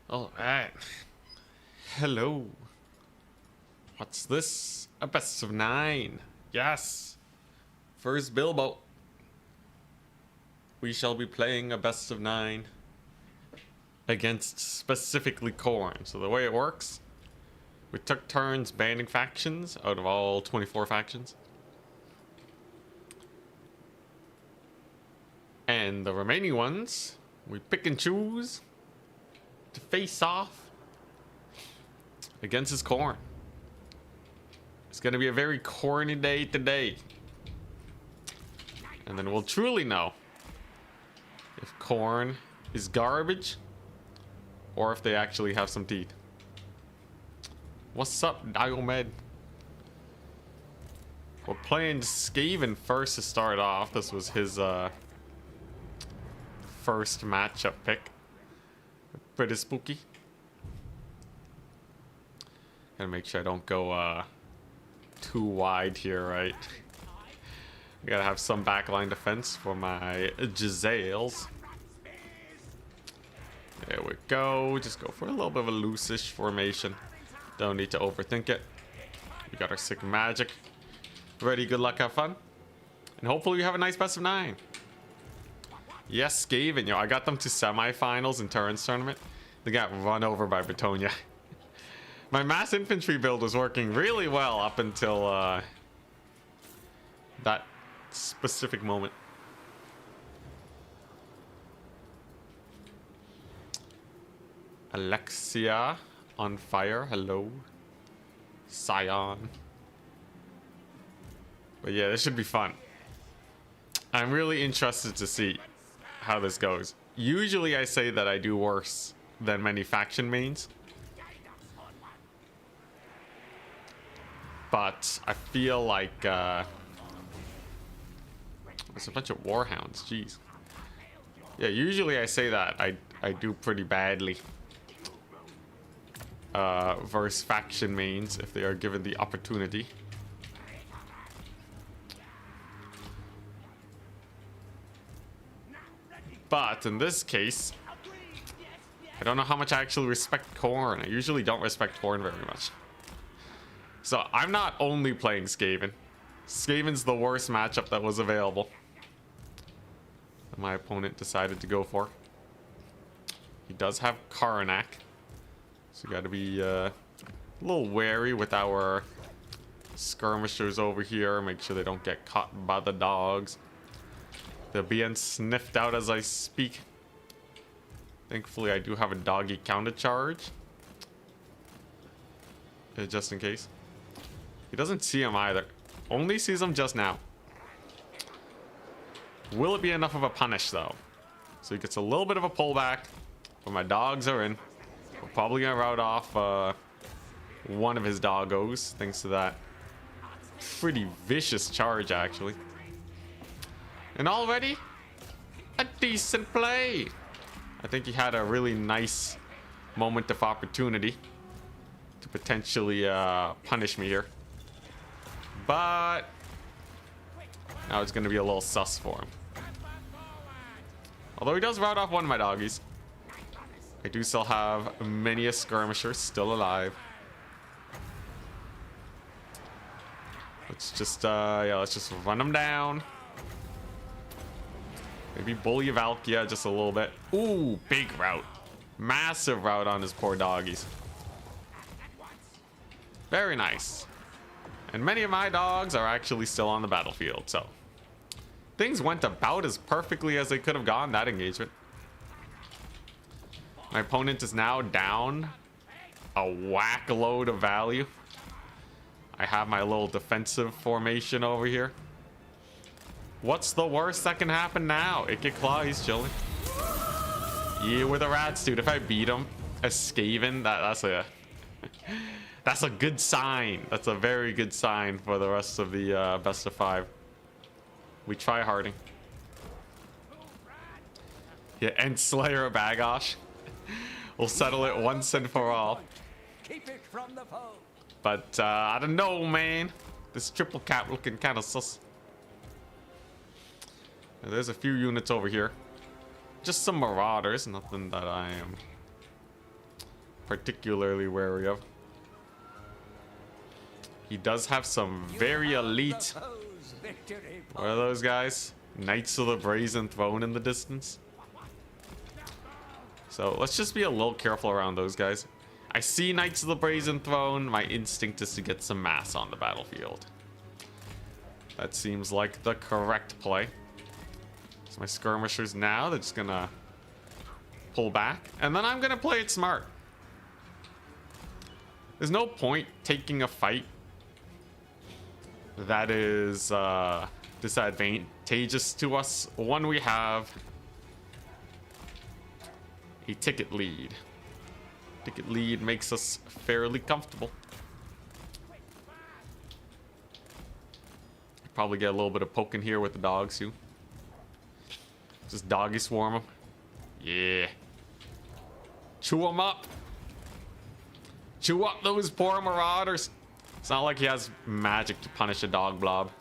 Alright. Hello. What's this? A best of 9. Yes. First Bilbo. We shall be playing a best of 9 against specifically Khorne. So the way it works, we took turns banning factions out of all 24 factions. And the remaining ones, we pick and choose to face off against his Khorne. It's going to be a very corny day today. And then we'll truly know if Khorne is garbage or if they actually have some teeth. What's up, Diomed? We're playing Skaven first to start off. This was his first matchup pick. Pretty spooky. Gotta make sure I don't go too wide here, right? I gotta have some backline defense for my Giselles. There we go. Just go for a little bit of a loose-ish formation. Don't need to overthink it. We got our sick magic. Ready, good luck, have fun. And hopefully we have a nice best of 9. Yes, Skaven. Yo, I got them to semifinals in Turin's tournament. They got run over by Bretonnia. My mass infantry build was working really well up until that specific moment. Alexia on fire. Hello. Scion. But yeah, this should be fun. I'm really interested to see how this goes. Usually I say that I do worse than many faction mains. But I feel like there's a bunch of warhounds. Jeez. Yeah, usually I say that I do pretty badly versus faction mains if they are given the opportunity. But in this case, I don't know how much I actually respect Khorne. I usually don't respect Khorne very much. So I'm not only playing Skaven. Skaven's the worst matchup that was available that my opponent decided to go for. He does have Karnak, so you gotta be a little wary with our skirmishers over here. Make sure they don't get caught by the dogs. They're being sniffed out as I speak. Thankfully, I do have a doggy counter charge. Just in case. He doesn't see him either. Only sees him just now. Will it be enough of a punish, though? So he gets a little bit of a pullback. But my dogs are in. We're probably going to route off one of his doggos. Thanks to that pretty vicious charge, actually. And already, a decent play. I think he had a really nice moment of opportunity to potentially punish me here. But now it's going to be a little sus for him. Although he does route off one of my doggies. I do still have many a skirmisher still alive. Let's just, let's just run him down. Maybe bully Valkia just a little bit. Ooh, big route. Massive route on his poor doggies. Very nice. And many of my dogs are actually still on the battlefield, so things went about as perfectly as they could have gone that engagement. My opponent is now down a whack load of value. I have my little defensive formation over here. What's the worst that can happen now? It can claw, he's chilling. Yeah, with the rats, dude. If I beat him as Skaven, that's a good sign. That's a very good sign for the rest of the best of 5. We try harding. Yeah, and Slayer of Bagosh. We'll settle it once and for all. But I don't know, man. This triple cap looking kind of sus. Now, there's a few units over here. Just some marauders, nothing that I am particularly wary of. He does have some very elite... What are those guys? Knights of the Brazen Throne in the distance. So let's just be a little careful around those guys. I see Knights of the Brazen Throne. My instinct is to get some mass on the battlefield. That seems like the correct play. So my skirmishers now, they're just gonna pull back. And then I'm gonna play it smart. There's no point taking a fight that is disadvantageous to us when we have a ticket lead. Ticket lead makes us fairly comfortable. Probably get a little bit of poking here with the dogs too. Just doggy swarm them. Yeah. Chew them up. Chew up those poor marauders. It's not like he has magic to punish a dog blob.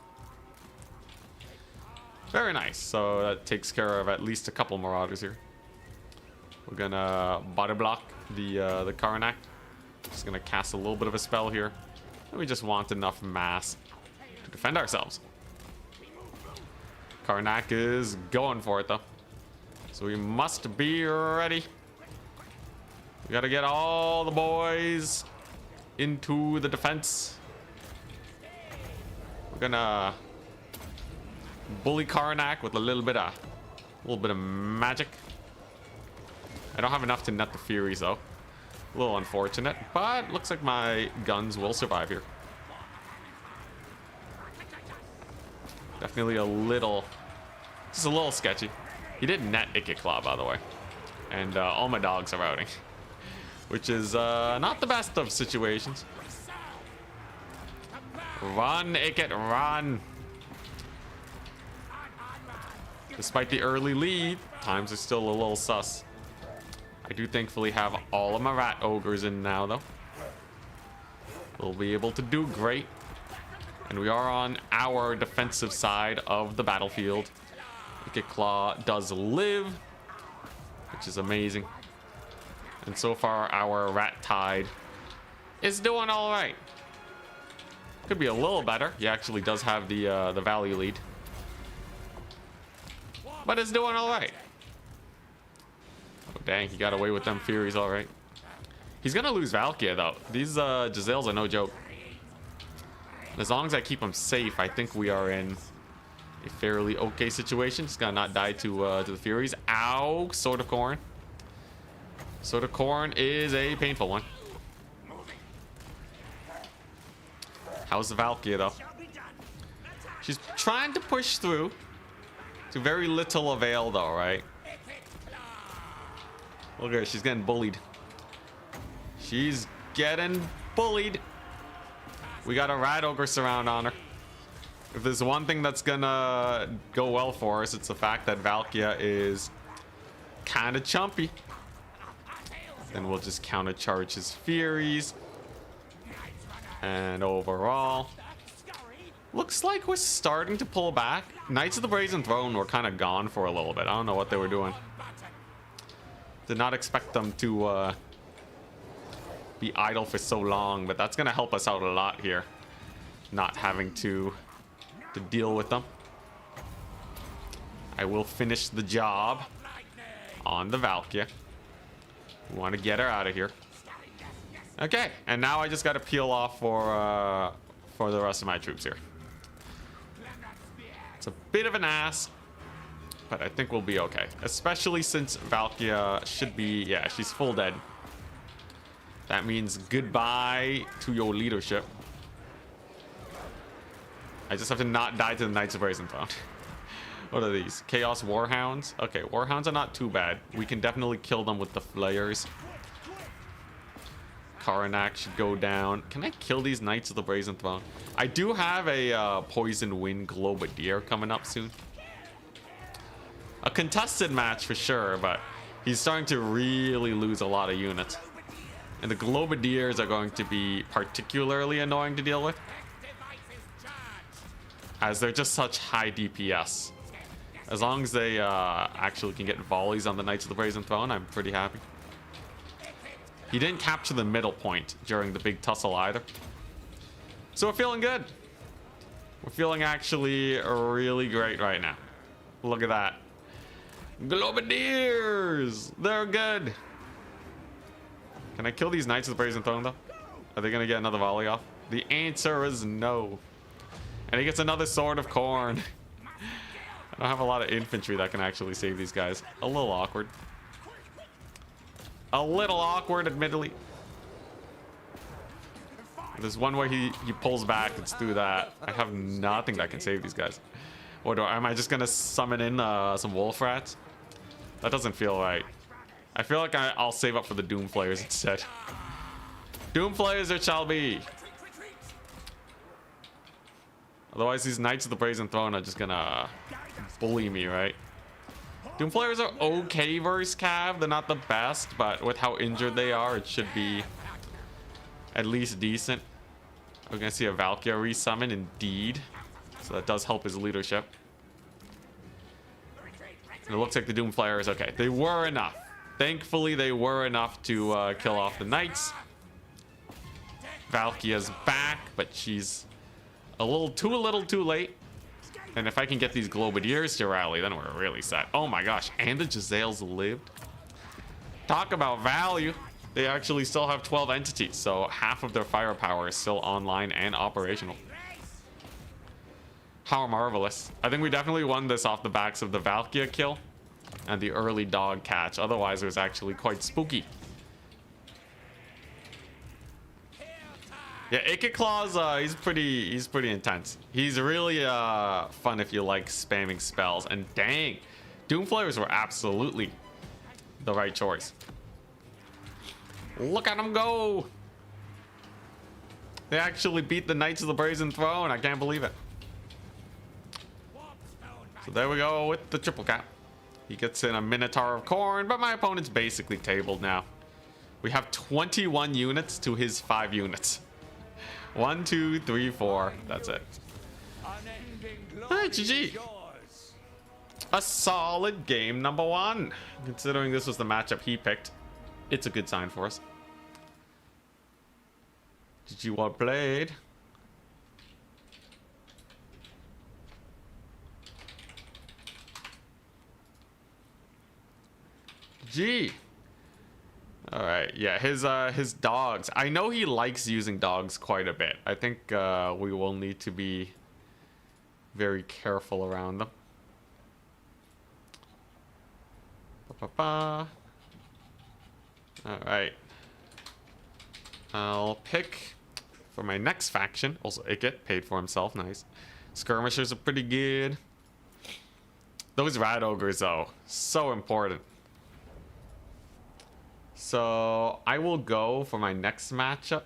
Very nice. So that takes care of at least a couple marauders here. We're gonna body block the Khorne. Just gonna cast a little bit of a spell here. And we just want enough mass to defend ourselves. Khorne is going for it though. So we must be ready. We gotta get all the boys into the defense. We're gonna bully Khorne with a little bit of magic. I don't have enough to net the Furies though. A little unfortunate, but looks like my guns will survive here. Definitely just a little sketchy. He did net Ikit by the way. And all my dogs are routing. Which is not the best of situations. Run, Ikit, run. Despite the early lead, times are still a little sus. I do thankfully have all of my rat ogres in now though. We'll be able to do great. And we are on our defensive side of the battlefield. Ikit Claw does live, which is amazing. And so far our rat tide is doing all right. Could be a little better. He actually does have the value lead, but it's doing all right. Oh dang, he got away with them Furies all right. He's gonna lose Valkia though. These Giselles are no joke. And as long as I keep him safe, I think we are in a fairly okay situation. Just gotta not die to the Furies. Ow, Sword of Khorne. Sword of Khorne is a painful one. How's the Valkia though? She's trying to push through. To very little avail though, right? Look at her, she's getting bullied. She's getting bullied. We got a rat ogre surround on her. If there's one thing that's gonna go well for us, it's the fact that Valkia is kind of chumpy. Then we'll just countercharge his Furies. And overall, looks like we're starting to pull back. Knights of the Brazen Throne were kind of gone for a little bit. I don't know what they were doing. Did not expect them to be idle for so long, but that's going to help us out a lot here. Not having to deal with them. I will finish the job on the Valkia. We want to get her out of here. Okay, and now I just got to peel off for the rest of my troops here. It's a bit of an ass, but I think we'll be okay. Especially since Valkia should be, yeah, she's full dead. That means goodbye to your leadership. I just have to not die to the Knights of Brazen Throne. What are these? Chaos Warhounds? Okay, Warhounds are not too bad. We can definitely kill them with the flayers. Khorne should go down. Can I kill these Knights of the Brazen Throne? I do have a Poison Wind Globadier coming up soon. A contested match for sure, but he's starting to really lose a lot of units. And the Globadiers are going to be particularly annoying to deal with, as they're just such high DPS. As long as they actually can get volleys on the Knights of the Brazen Throne, I'm pretty happy. He didn't capture the middle point during the big tussle either. So we're feeling good. We're feeling actually really great right now. Look at that. Globadiers! They're good. Can I kill these Knights of the Brazen Throne though? Are they gonna get another volley off? The answer is no. And he gets another Sword of Khorne. I don't have a lot of infantry that can actually save these guys. A little awkward. A little awkward, admittedly. There's one where he pulls back. It's through that. I have nothing that can save these guys. Or am I just gonna summon in some wolf rats? That doesn't feel right. I feel like I'll save up for the Doom Flayers instead. Doom Flayers it shall be. Otherwise, these Knights of the Brazen Throne are just gonna bully me, right? Doom Flayers are okay versus Cav. They're not the best, but with how injured they are, it should be at least decent. We're gonna see a Valkyrie resummon indeed. So that does help his leadership. And it looks like the Doom Flayers, okay, they were enough. Thankfully, they were enough to kill off the Knights. Valkyria's back, but she's a little too late. And if I can get these Globadiers to rally, then we're really set. Oh my gosh, and the Giselles lived. Talk about value. They actually still have 12 entities, so half of their firepower is still online and operational. How marvelous. I think we definitely won this off the backs of the Valkyria kill and the early dog catch. Otherwise, it was actually quite spooky. Yeah, Icket Claws, he's pretty intense. He's really fun if you like spamming spells. And dang, Doom Flayers were absolutely the right choice. Look at them go! They actually beat the Knights of the Brazen Throne. I can't believe it. So there we go with the triple cap. He gets in a Minotaur of Khorne, but my opponent's basically tabled now. We have 21 units to his 5 units. 1, 2, 3, 4. That's it. Alright, GG. A solid game number 1. Considering this was the matchup he picked, it's a good sign for us. GG, well played. G. All right, yeah, his dogs. I know he likes using dogs quite a bit. I think we will need to be very careful around them. All right, I'll pick for my next faction. Also, Icket paid for himself. Nice. Skirmishers are pretty good. Those rat ogres, though, so important. So I will go for my next matchup.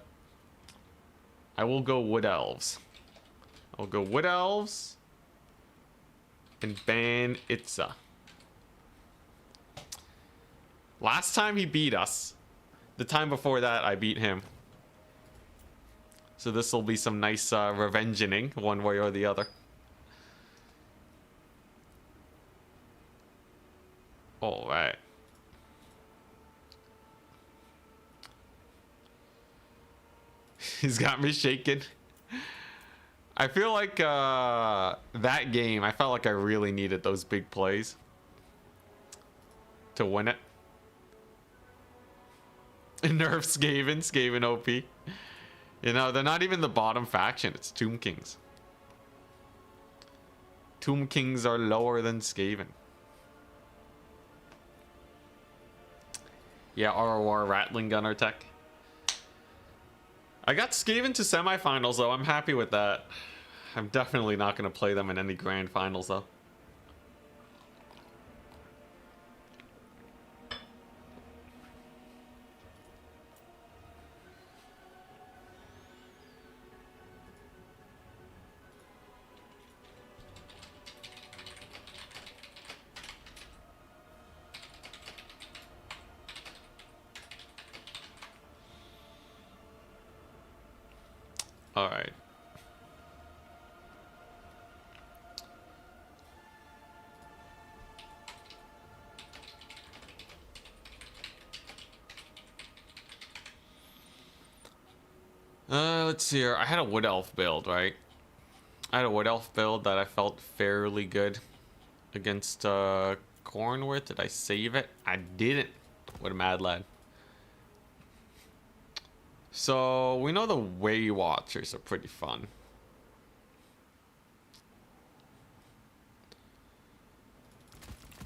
I will go Wood Elves. I'll go Wood Elves and ban Itza. Last time he beat us. The time before that, I beat him. So this will be some nice revenging one way or the other. All right. He's got me shaking. I feel like that game, I felt like I really needed those big plays to win it. Nerf Skaven OP. You know, they're not even the bottom faction. It's Tomb Kings. Tomb Kings are lower than Skaven. Yeah, ROR Rattling Gunner tech. I got Skaven to semifinals, though. I'm happy with that. I'm definitely not going to play them in any grand finals, though. All right. Let's see here. I had a wood elf build, right? I had a wood elf build that I felt fairly good against Khorne with. Did I save it? I didn't. What a mad lad. So we know the Way Watchers are pretty fun.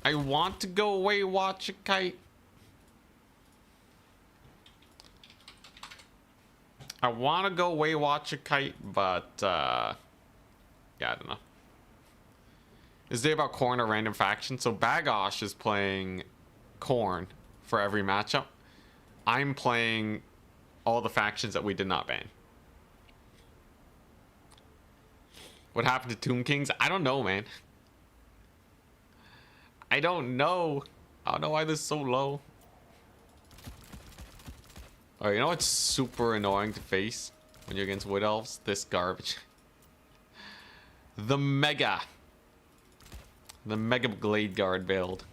I want to go Way Watch a Kite. I want to go Way Watch a Kite, but yeah, I don't know. Is there about Khorne a random faction? So Bagosh is playing Khorne for every matchup. I'm playing all the factions that we did not ban. What happened to Tomb Kings? I don't know, man. I don't know. I don't know why this is so low. Oh, you know what's super annoying to face when you're against Wood Elves? This garbage. The Mega Glade Guard build.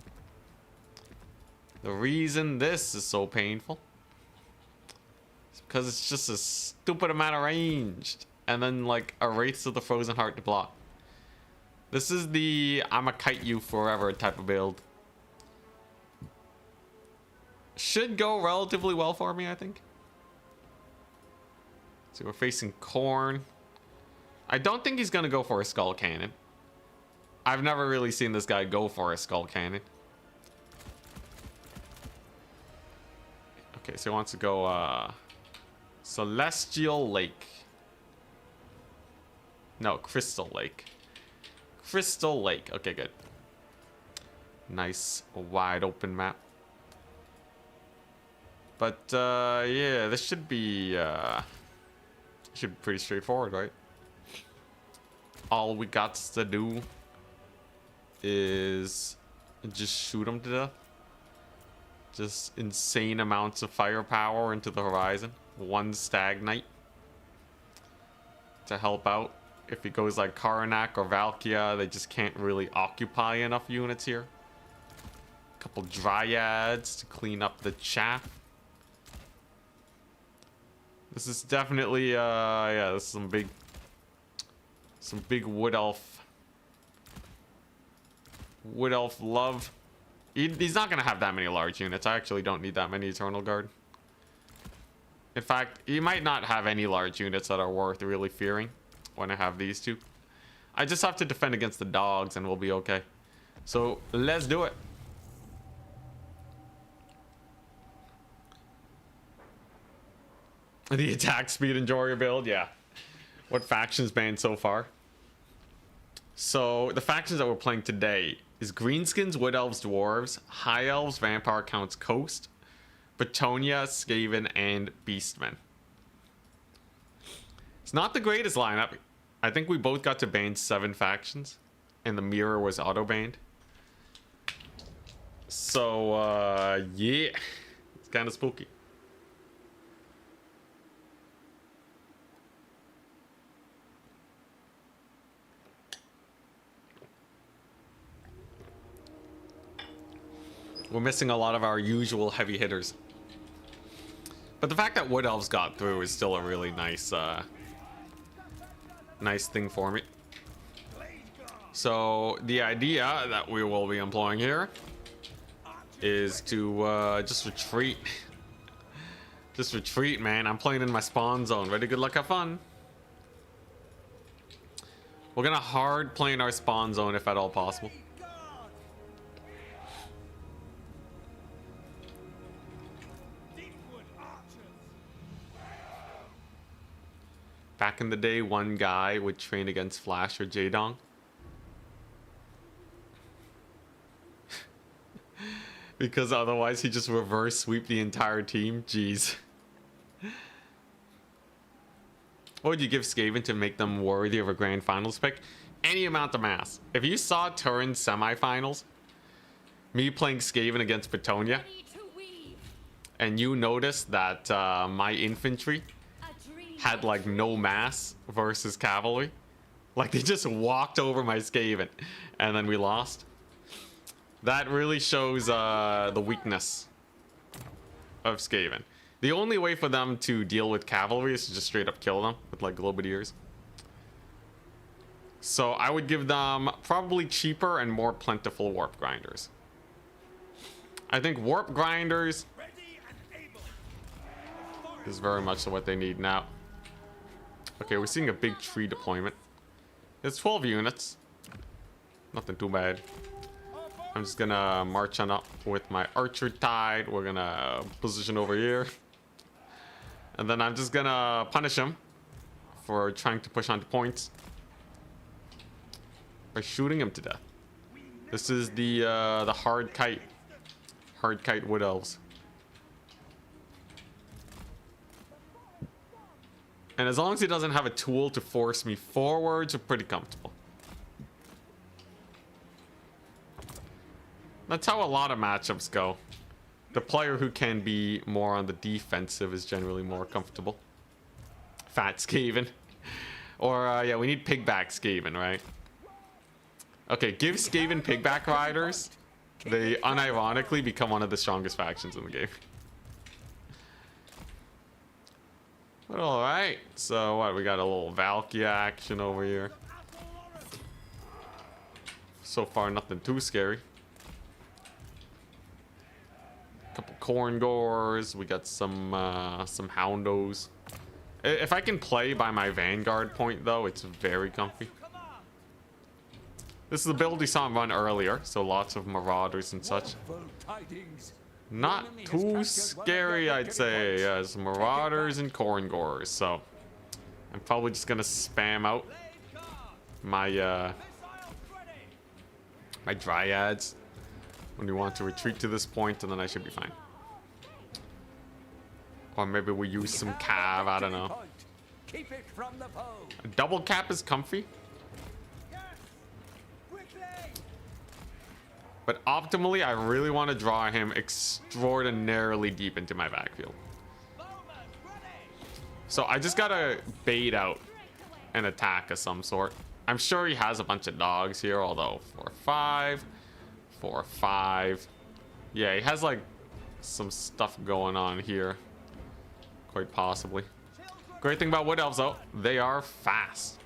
The reason this is so painful is because it's just a stupid amount of ranged. And then like a Wraiths of the Frozen Heart to block. This is the I'ma kite you forever type of build. Should go relatively well for me, I think. So we're facing Khorne. I don't think he's gonna go for a Skull Cannon. I've never really seen this guy go for a Skull Cannon. Okay, so he wants to go Celestial Lake. No, Crystal Lake. Crystal Lake. Okay, good. Nice wide open map. But yeah, this should be pretty straightforward, right? All we got to do is just shoot them to death. Just insane amounts of firepower into the horizon. One Stag Knight to help out. If he goes like Karnak or Valkia, they just can't really occupy enough units here. A couple Dryads to clean up the chaff. This is definitely, yeah, this is some big Wood Elf love. He's not gonna have that many large units. I actually don't need that many Eternal Guard. In fact, he might not have any large units that are worth really fearing when I have these two. I just have to defend against the dogs and we'll be okay. So let's do it. The attack speed and Jorah build, yeah. What factions banned so far? So the factions that we're playing today is Greenskins, Wood Elves, Dwarves, High Elves, Vampire Counts, Coast, Bretonnia, Skaven, and Beastmen. It's not the greatest lineup. I think we both got to ban 7 factions, and the mirror was auto banned. So yeah, it's kind of spooky. We're missing a lot of our usual heavy hitters. But the fact that Wood Elves got through is still a really nice nice thing for me. So the idea that we will be employing here is to just retreat. Just retreat, man. I'm playing in my spawn zone. Ready, good luck, have fun. We're gonna hard play in our spawn zone if at all possible. Back in the day, one guy would train against Flash or Jaedong. Because otherwise he just reverse sweep the entire team. Jeez. What would you give Skaven to make them worthy of a grand finals pick? Any amount of mass. If you saw Turin's semifinals, me playing Skaven against Bretonnia, and you noticed that my infantry had like no mass versus cavalry, like they just walked over my Skaven and then we lost. That really shows the weakness of Skaven. The only way for them to deal with cavalry is to just straight up kill them with like globadiers. So I would give them probably cheaper and more plentiful warp grinders. I think warp grinders is very much what they need now. Okay, we're seeing a big tree deployment. It's 12 units. Nothing too bad. I'm just gonna march on up with my archer tide. We're gonna position over here. And then I'm just gonna punish him for trying to push onto points by shooting him to death. This is the hard kite wood elves. And as long as he doesn't have a tool to force me forwards, we're pretty comfortable. That's how a lot of matchups go. The player who can be more on the defensive is generally more comfortable. Fat Skaven. Or, yeah, we need pigback Skaven, right? Okay, give Skaven pigback riders. They unironically become one of the strongest factions in the game. But alright, so what, we got a little Valkyrie action over here. So far, nothing too scary. Couple Khorne gores, we got some houndos. If I can play by my vanguard point though, it's very comfy. This is the build we saw him run earlier, so lots of marauders and such. Not too scary, I'd say. Yes, marauders and Khorne gores. So I'm probably just gonna spam out my my dryads when we want to retreat to this point, and then I should be fine. Or maybe we use some cav, I don't know. A double cap is comfy. But optimally, I really want to draw him extraordinarily deep into my backfield. So I just gotta bait out an attack of some sort. I'm sure he has a bunch of dogs here, although 4-5, 4-5. Yeah, he has like some stuff going on here. Quite possibly. Great thing about Wood Elves though, they are fast.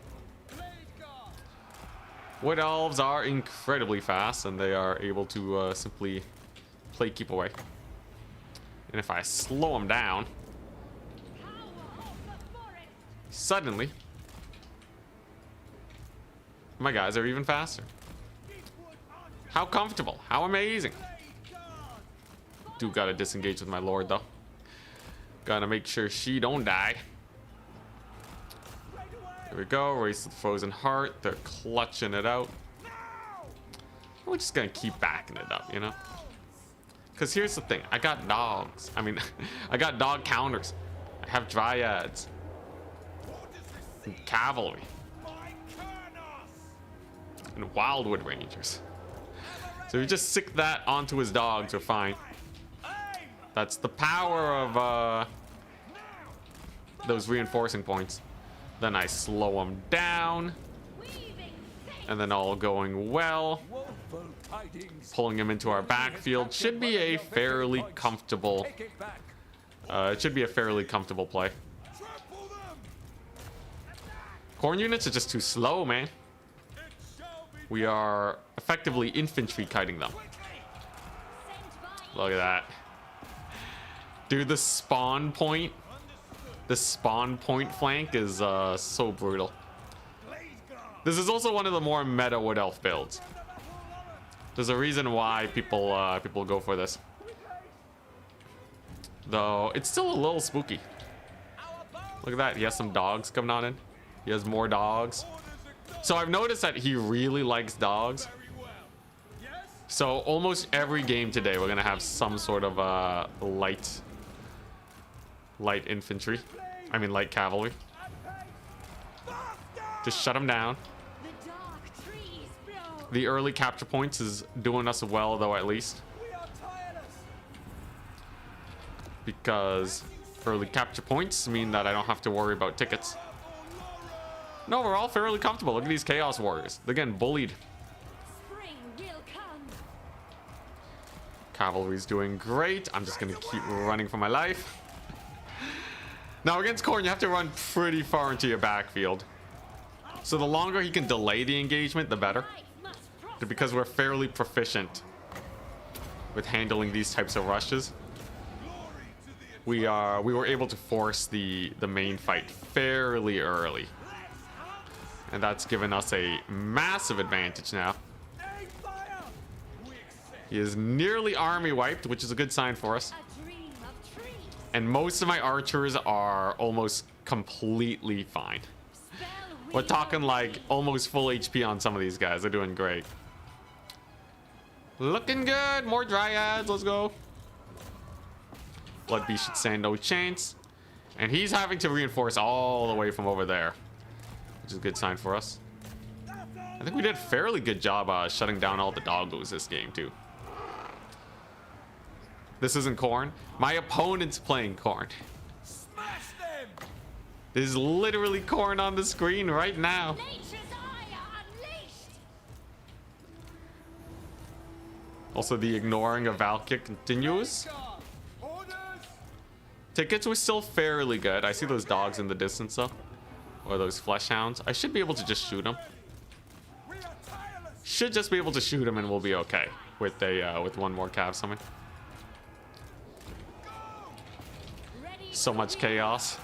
Wood Elves are incredibly fast, and they are able to simply play keep away. And if I slow them down, suddenly my guys are even faster. How comfortable, how amazing. Do gotta disengage with my lord though. Gotta make sure she don't die. There we go, race to the frozen heart. They're clutching it out. We're just gonna keep backing it up, you know? Because here's the thing, I got dogs. I mean, I got dog counters. I have dryads. And cavalry. And wildwood rangers. So we just stick that onto his dogs, we're fine. That's the power of those reinforcing points. Then I slow them down. And then all going well. Pulling him into our backfield should be a fairly comfortable. It should be a fairly comfortable play. Khorne units are just too slow, man. We are effectively infantry kiting them. Look at that. Dude, the spawn point flank is so brutal. This is also one of the more meta Wood Elf builds. There's a reason why people go for this. Though it's still a little spooky. Look at that, he has some dogs coming on in. He has more dogs. So I've noticed that he really likes dogs. So almost every game today we're gonna have some sort of light infantry. I mean light cavalry. Just shut him down. The early capture points is doing us well though, at least. Because early capture points mean that I don't have to worry about tickets. No, we're all fairly comfortable. Look at these Chaos Warriors. They're getting bullied. Cavalry's doing great. I'm just gonna keep running for my life. Now against Khorne, you have to run pretty far into your backfield. So the longer he can delay the engagement, the better. Because we're fairly proficient with handling these types of rushes. We were able to force the main fight fairly early. And that's given us a massive advantage now. He is nearly army wiped, which is a good sign for us. And most of my archers are almost completely fine. We're talking like almost full HP on some of these guys. They're doing great. Looking good. More dryads. Let's go. Blood Beast should stand no chance. And he's having to reinforce all the way from over there, which is a good sign for us. I think we did a fairly good job shutting down all the doggos this game too. This isn't Khorne. My opponent's playing Khorne. There's literally Khorne on the screen right now. Also, the ignoring of Valkyr continues. Tickets were still fairly good. I see those dogs in the distance though. Or those flesh hounds. I should be able to just shoot them. Should just be able to shoot them and we'll be okay with a with one more cav summon. So much chaos.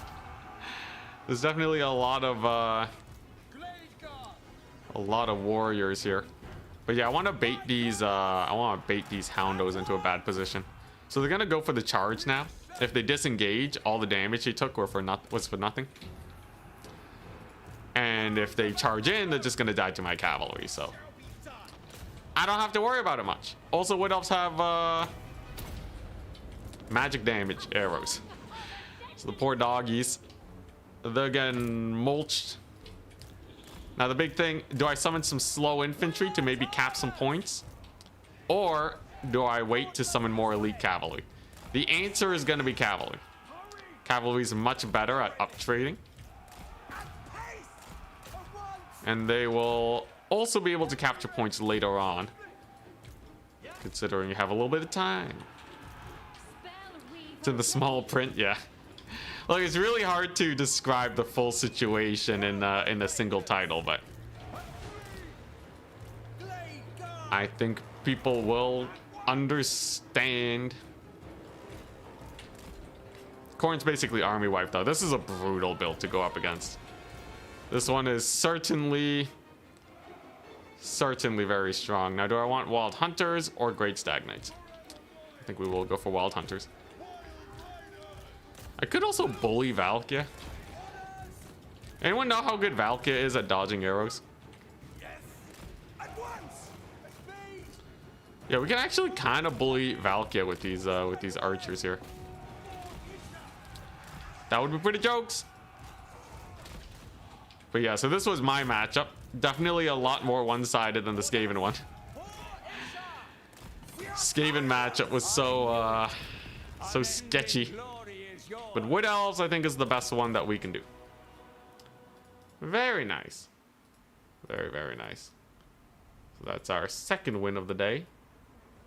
There's definitely a lot of warriors here. But yeah, I want to bait these houndos into a bad position. So they're gonna go for the charge now. If they disengage, all the damage they took was for nothing. And if they charge in, they're just gonna die to my cavalry. So I don't have to worry about it much. Also, Wood Elves have magic damage arrows. So the poor doggies, they're getting mulched. Now the big thing, do I summon some slow infantry to maybe cap some points? Or do I wait to summon more elite cavalry? The answer is going to be cavalry. Cavalry is much better at up trading. And they will also be able to capture points later on, considering you have a little bit of time. To the small print, yeah. Look, it's really hard to describe the full situation in a single title, but I think people will understand. Khorne's basically army wipe though. This is a brutal build to go up against. This one is certainly very strong. Now, do I want Wild Hunters or Great Stagnates? I think we will go for Wild Hunters. I could also bully Valkyr. Anyone know how good Valkyr is at dodging arrows? Yeah, we can actually kind of bully Valkyr with these archers here. That would be pretty jokes. But yeah, so this was my matchup. Definitely a lot more one-sided than the Skaven one. Skaven matchup was so sketchy. But Wood Elves, I think, is the best one that we can do. Very nice. Very, very nice. So that's our second win of the day.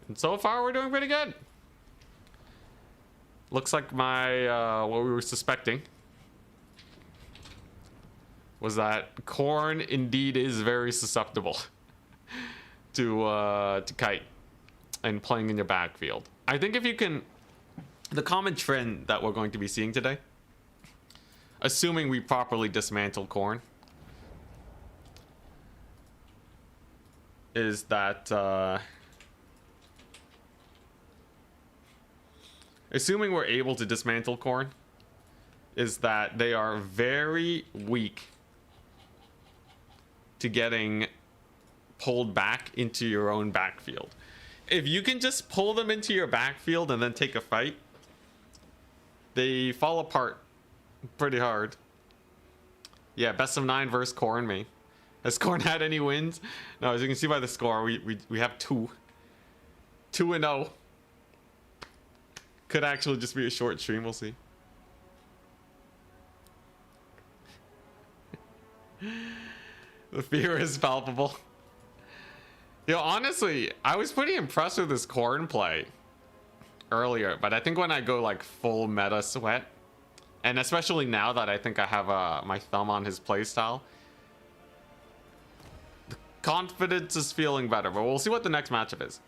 And so far, we're doing pretty good. Looks like my, what we were suspecting was that Khorne indeed is very susceptible to kite and playing in your backfield. I think if you can... The common trend that we're going to be seeing today, assuming we properly dismantle Khorne, is that assuming we're able to dismantle Khorne, is that they are very weak to getting pulled back into your own backfield. If you can just pull them into your backfield and then take a fight, they fall apart pretty hard. Yeah, best of 9 versus Khorne, me. Has Khorne had any wins? No, as you can see by the score, we have 2. 2-0. Could actually just be a short stream, we'll see. The fear is palpable. Yo, honestly, I was pretty impressed with this Khorne play earlier, but I think when I go like full meta sweat, And especially now that I think I have my thumb on his playstyle, the confidence is feeling better. But we'll see what the next matchup is.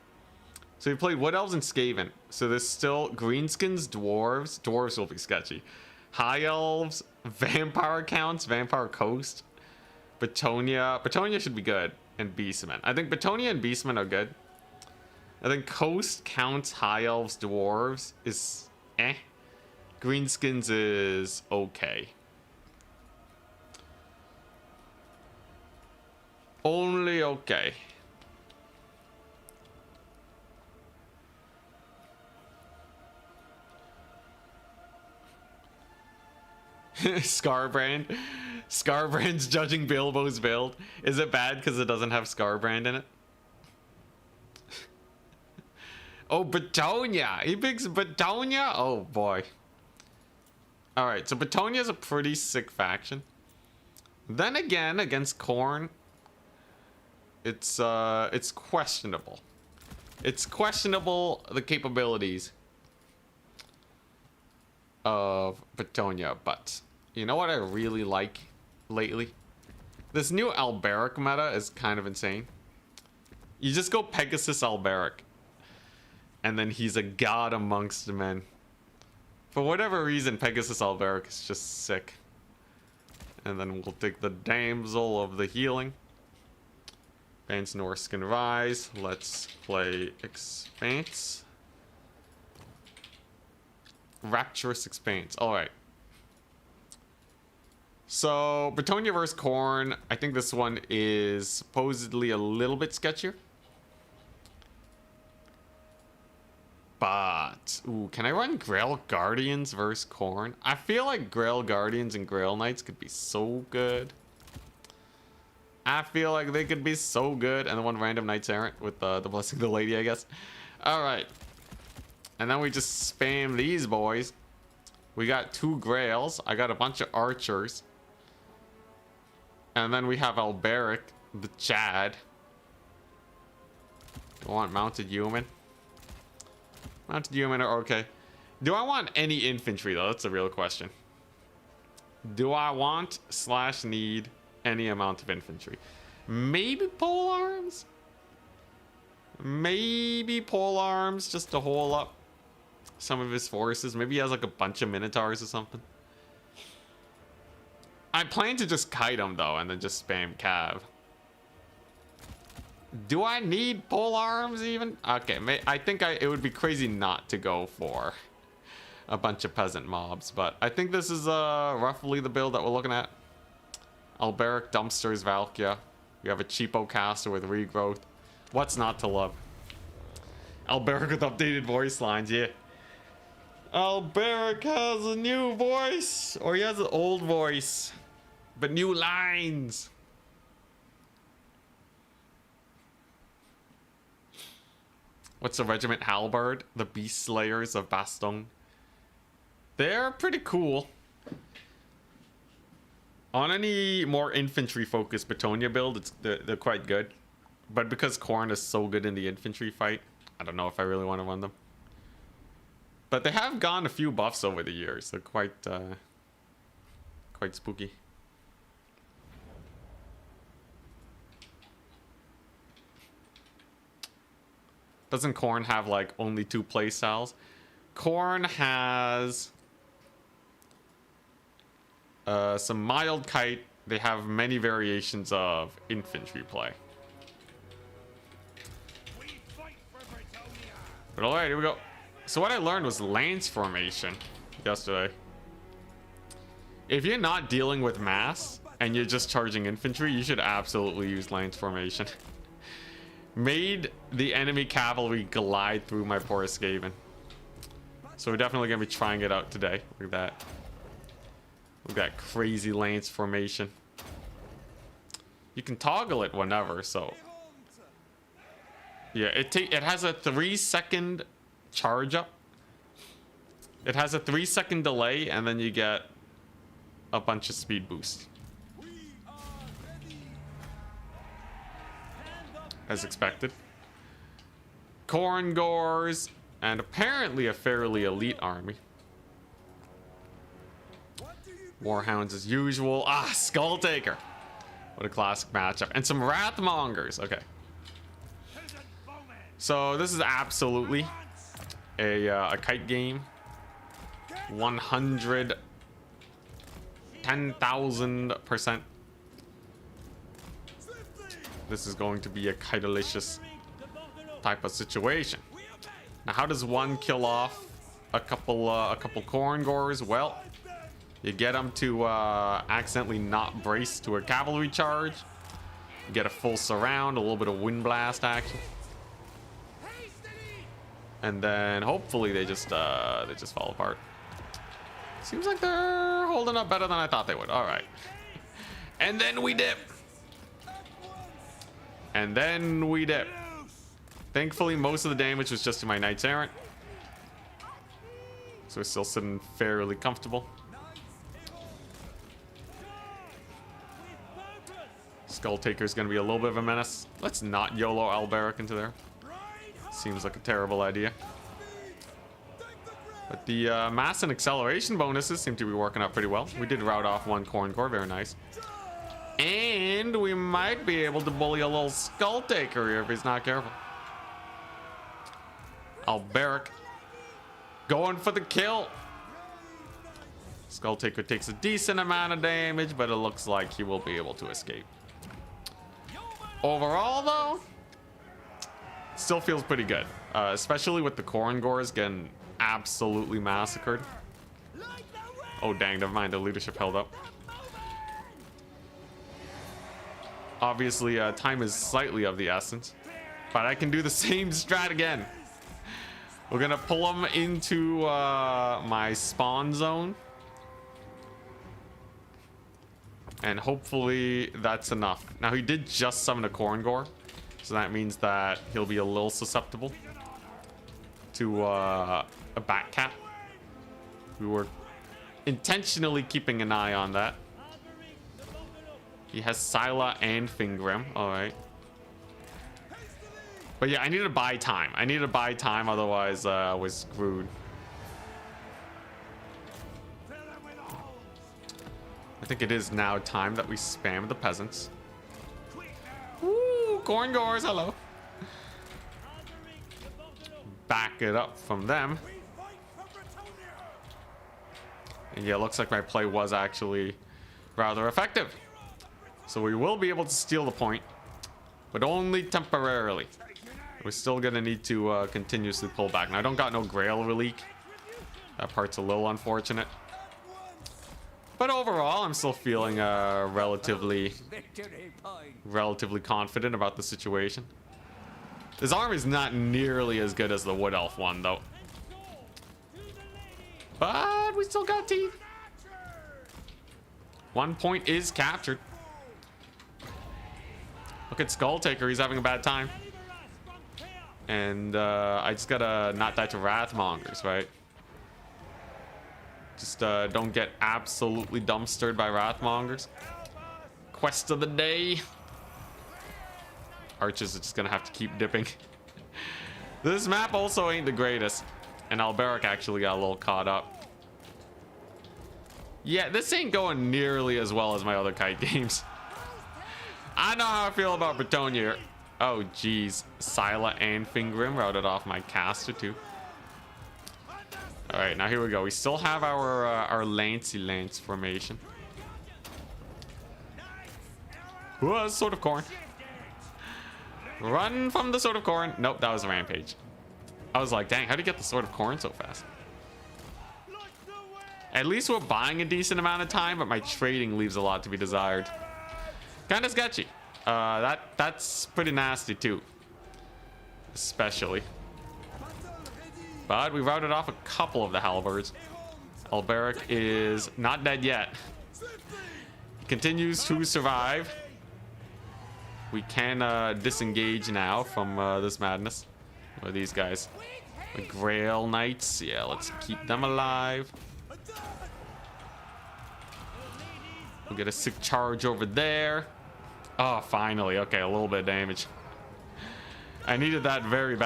So we played Wood Elves and Skaven. So there's still Greenskins, Dwarves. Dwarves will be sketchy. High Elves, Vampire Counts, Vampire Coast, Bretonnia. Bretonnia should be good. And Beastmen. I think Bretonnia and Beastmen are good. I think Coast, Counts, High Elves, Dwarves is eh. Greenskins is okay. Only okay. Scarbrand. Scarbrand's judging Bilbo's build. Is it bad because it doesn't have Scarbrand in it? Oh, Bretonnia. He picks Bretonnia? Oh, boy. Alright, so Bretonnia is a pretty sick faction. Then again, against Khorne, it's questionable. It's questionable the capabilities of Bretonnia, but you know what I really like lately? This new Alberic meta is kind of insane. You just go Pegasus Alberic, and then he's a god amongst men. For whatever reason, Pegasus Alberic is just sick. And then we'll take the Damsel of the Healing. Ban's Norse can rise. Let's play Expanse. Rapturous Expanse. Alright. So, Bretonnia vs. Khorne. I think this one is supposedly a little bit sketchier. But, ooh, can I run Grail Guardians versus Khorne? I feel like Grail Guardians and Grail Knights could be so good. I feel like they could be so good. And the one random Knights Errant with the Blessing of the Lady, I guess. Alright. And then we just spam these boys. We got 2 Grails. I got a bunch of Archers. And then we have Alberic, the Chad. I want Mounted Human. Mounted Human are okay. Do I want any infantry though? That's a real question. Do I want / need any amount of infantry? Maybe pole arms? Maybe pole arms just to hold up some of his forces. Maybe he has like a bunch of Minotaurs or something. I plan to just kite him though and then just spam Cav. Do I need pole arms even? Okay, I think it would be crazy not to go for a bunch of peasant mobs, but I think this is roughly the build that we're looking at. Alberic, Dumpsters, Valkia. We have a cheapo caster with regrowth. What's not to love? Alberic with updated voice lines, yeah. Alberic has a new voice, or he has an old voice, but new lines. What's the regiment? Halberd, the Beast Slayers of Bastung. They're pretty cool. On any more infantry-focused Bretonnia build, they're quite good. But because Khorne is so good in the infantry fight, I don't know if I really want to run them. But they have gone a few buffs over the years. They're quite spooky. Doesn't Khorne have like only 2 playstyles? Khorne has some mild kite. They have many variations of infantry play. But alright, here we go. So what I learned was lance formation yesterday. If you're not dealing with mass and you're just charging infantry, you should absolutely use lance formation. Made the enemy cavalry glide through my poor Skaven. So we're definitely gonna be trying it out today. Look at that. Look at that crazy lance formation. You can toggle it whenever, so yeah, it has a 3-second charge up. It has a 3-second delay, and then you get a bunch of speed boost. As expected. Khorne Gores, and apparently a fairly elite army. Warhounds as usual. Ah, Skull Taker. What a classic matchup. And some Wrathmongers. Okay. So this is absolutely a kite game. 110,000%. This is going to be a kite-alicious type of situation. Now, how does one kill off a couple Khorne gores? Well, you get them to accidentally not brace to a cavalry charge. You get a full surround, a little bit of wind blast action, and then hopefully they just fall apart. Seems like they're holding up better than I thought they would. All right, and then we dip, and then we dip. Thankfully, most of the damage was just to my Knights Errant, so we're still sitting fairly comfortable. Skull Taker is going to be a little bit of a menace. Let's not YOLO Alberic into there. Seems like a terrible idea. But the mass and acceleration bonuses seem to be working out pretty well. We did rout off one Khorne core, very nice. And we might be able to bully a little Skull Taker here if he's not careful. Alberic going for the kill. Skull Taker takes a decent amount of damage, but it looks like he will be able to escape. Overall, though, still feels pretty good, especially with the Khorne gores getting absolutely massacred. Oh, dang, never mind. The leadership held up. Obviously, time is slightly of the essence, but I can do the same strat again. We're going to pull them into my spawn zone. And hopefully that's enough. Now, he did just summon a Khorne gore, so that means that he'll be a little susceptible to a bat cap. We were intentionally keeping an eye on that. He has Scylla and Fingrim. All right. But yeah, I needed to buy time. I needed to buy time, otherwise I was screwed. I think it is now time that we spam the peasants. Ooh, Khorne gores, hello. Back it up from them. And yeah, looks like my play was actually rather effective. So we will be able to steal the point, but only temporarily. We're still gonna need to continuously pull back. Now, I don't got no Grail Relique. That part's a little unfortunate. But overall, I'm still feeling relatively confident about the situation. This army is not nearly as good as the Wood Elf one, though. But we still got teeth. 1 point is captured. Look at Skull Taker. He's having a bad time. And I just gotta not die to Wrathmongers, right? Just don't get absolutely dumpstered by Wrathmongers. Quest of the day. Archers are just gonna have to keep dipping. This map also ain't the greatest. And Alberic actually got a little caught up. Yeah, this ain't going nearly as well as my other kite games. I know how I feel about Bretonnia. Oh, geez. Scylla and Fingrim routed off my caster, too. All right, now here we go. We still have our Lancy Lance formation. Whoa, Sword of Khorne. Run from the Sword of Khorne. Nope, that was a rampage. I was like, dang, how do you get the Sword of Khorne so fast? At least we're buying a decent amount of time, but my trading leaves a lot to be desired. Kind of sketchy. That's pretty nasty too. Especially. But we routed off a couple of the halberds. Alberic is not dead yet. He continues to survive. We can disengage now from this madness. What are these guys? The Grail Knights. Yeah, let's keep them alive. We'll get a sick charge over there. Oh, finally. Okay, a little bit of damage. I needed that very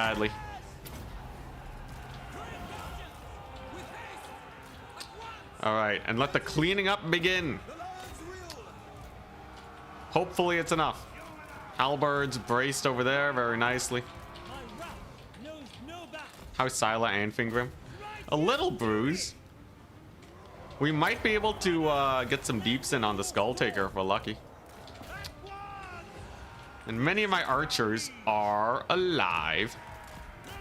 All right, and let the cleaning up begin. Hopefully it's enough. Halberds braced over there very nicely. How's Scylla and Fingrim? A little bruise. We might be able to get some deeps in on the Skull Taker if we're lucky. And many of my archers are alive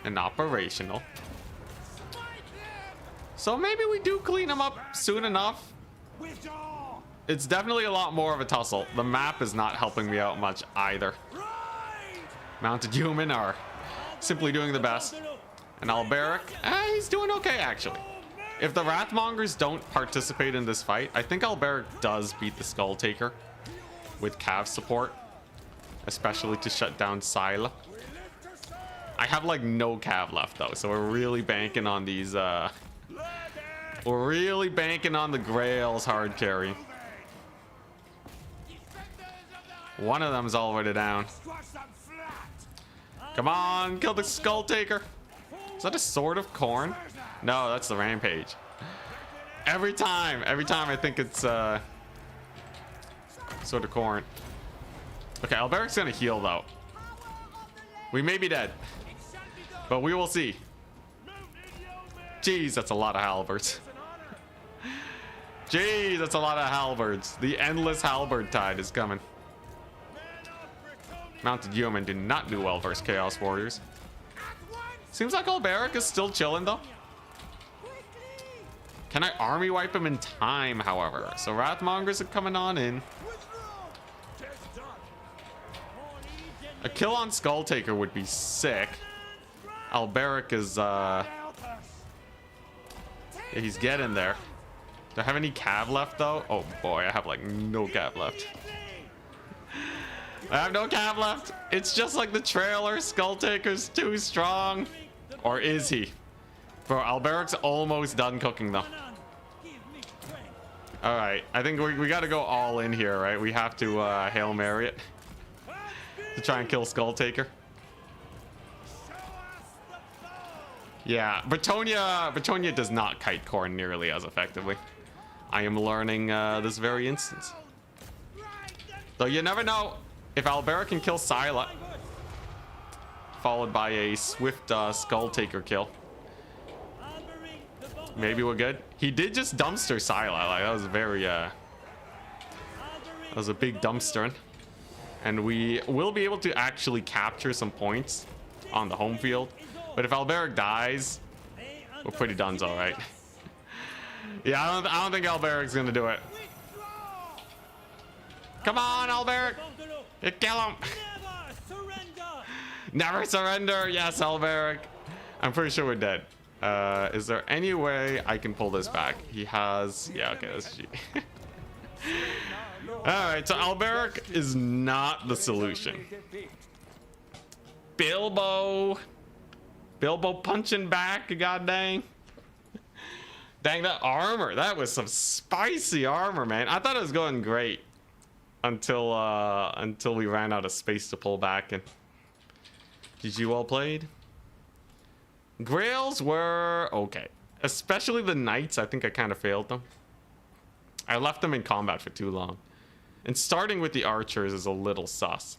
and operational. So maybe we do clean them up soon enough. It's definitely a lot more of a tussle. The map is not helping me out much either. Mounted Human are simply doing the best. And Alberic, he's doing okay actually. If the Wrathmongers don't participate in this fight, I think Alberic does beat the Skull Taker with Cav support, especially to shut down Scylla. I have like no Cav left though, so we're really banking on these we're really banking on the Grails hard carry. One of them's already down. Come on, kill the Skull Taker. Is that a Sword of Khorne? No, that's the Rampage. Every time I think it's Sword of Khorne. Okay, Alberic's gonna heal though. We may be dead, but we will see. Jeez, that's a lot of halberds. Jeez, that's a lot of halberds. The endless halberd tide is coming. Mounted Yeomen do not do well versus Chaos Warriors. Seems like Alberic is still chilling though. Can I army wipe him in time, however? So Wrathmongers are coming on in. A kill on Skull Taker would be sick. Alberic is yeah, he's getting there. Do I have any Cav left though? Oh boy, I have like no Cav left. I have no Cav left. It's just like the trailer. Skull Taker's too strong. Or is he? Bro, Alberic's almost done cooking though. Alright, I think we gotta go all in here, right? We have to Hail Mary it to try and kill Skull Taker. Yeah, Bretonnia does not kite Khorne nearly as effectively. I am learning this very instance. Though you never know if Alberic can kill Scylla, followed by a swift Skull Taker kill. Maybe we're good. He did just dumpster Scylla. Like that was very that was a big dumpstering. And we will be able to actually capture some points on the home field. But if Alberic dies, we're pretty done, all right. Yeah, I don't think Alberic's gonna do it. Come on, Alberic! You kill him! Never surrender! Yes, Alberic! I'm pretty sure we're dead. Is there any way I can pull this back? He has... Yeah, okay, that's cheap. Alright, so Alberic is not the solution. Bilbo punching back, god dang. Dang, that armor. That was some spicy armor, man. I thought it was going great until we ran out of space to pull back. And GG, well played. Grails were okay, especially the knights. I think I kind of failed them. I left them in combat for too long, and starting with the archers is a little sus.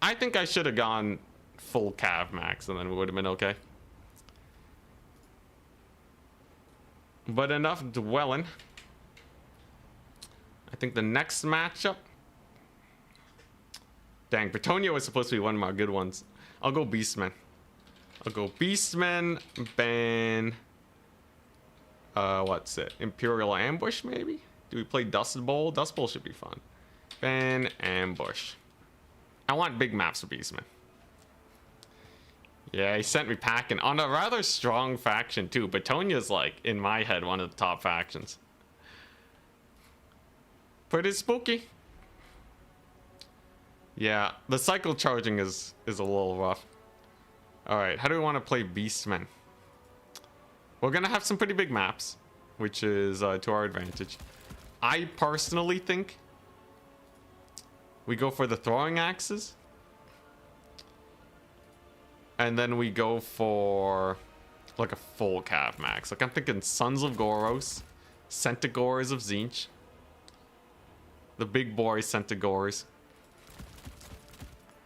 I think I should have gone full cav max, and then we would have been okay. But enough dwelling. I think the next matchup. Dang, Bretonnia was supposed to be one of my good ones. I'll go Beastmen. I'll go Beastmen, ban... what's it? Imperial Ambush, maybe? Do we play Dust Bowl? Dust Bowl should be fun. Ban Ambush. I want big maps for Beastmen. Yeah, he sent me packing on a rather strong faction, too. Bretonnia's, like, in my head, one of the top factions. Pretty spooky. Yeah, the cycle charging is a little rough. Alright, how do we want to play Beastmen? We're gonna have some pretty big maps, which is to our advantage. I personally think we go for the throwing axes. And then we go for like a full cav max. Like I'm thinking Sons of Goros, Centaurs of Tzeentch. The big boy Centaurs.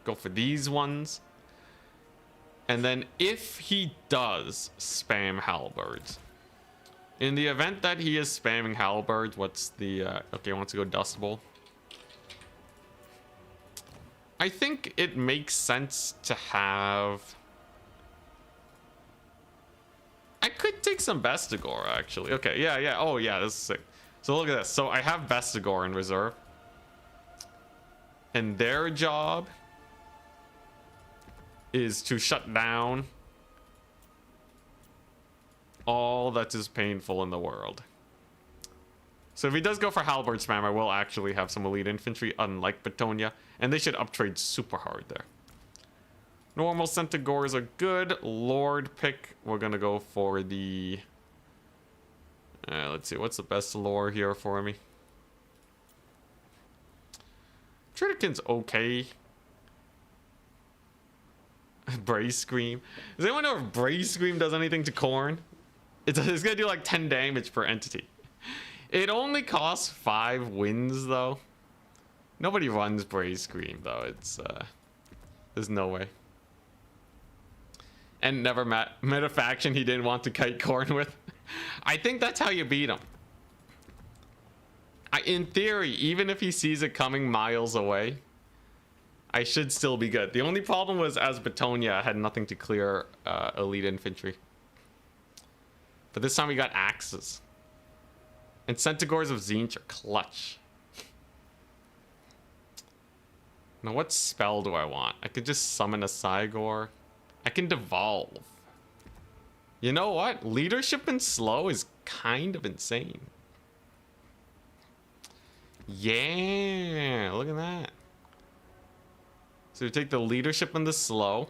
Go for these ones. And then if he does spam halberds, in the event that he is spamming halberds, what's the okay, he wants to go Dust Bowl. I think it makes sense to have, I could take some Bestigor actually. Okay, yeah, oh yeah, this is sick. So look at this. So I have Bestigor in reserve, and their job is to shut down all that is painful in the world. So if he does go for halberd spam, I will actually have some elite infantry, unlike Bretonnia, and they should uptrade super hard there. Normal Centaurs are good. Lord pick, we're gonna go for the let's see, what's the best lore here for me? Triton's okay. Brace Scream. Does anyone know if Brace Scream does anything to Khorne? It's gonna do like 10 damage per entity. It only costs 5 wins though. Nobody runs Brace Scream though. It's there's no way. And never met a faction he didn't want to kite Khorne with. I think that's how you beat him. In theory, even if he sees it coming miles away, I should still be good. The only problem was, as Bretonnia, I had nothing to clear elite infantry. But this time we got axes. And Centaurs of Tzeentch are clutch. Now what spell do I want? I could just summon a Cygor. I can devolve. You know what? Leadership in slow is kind of insane. Yeah, look at that. So we take the leadership in the slow,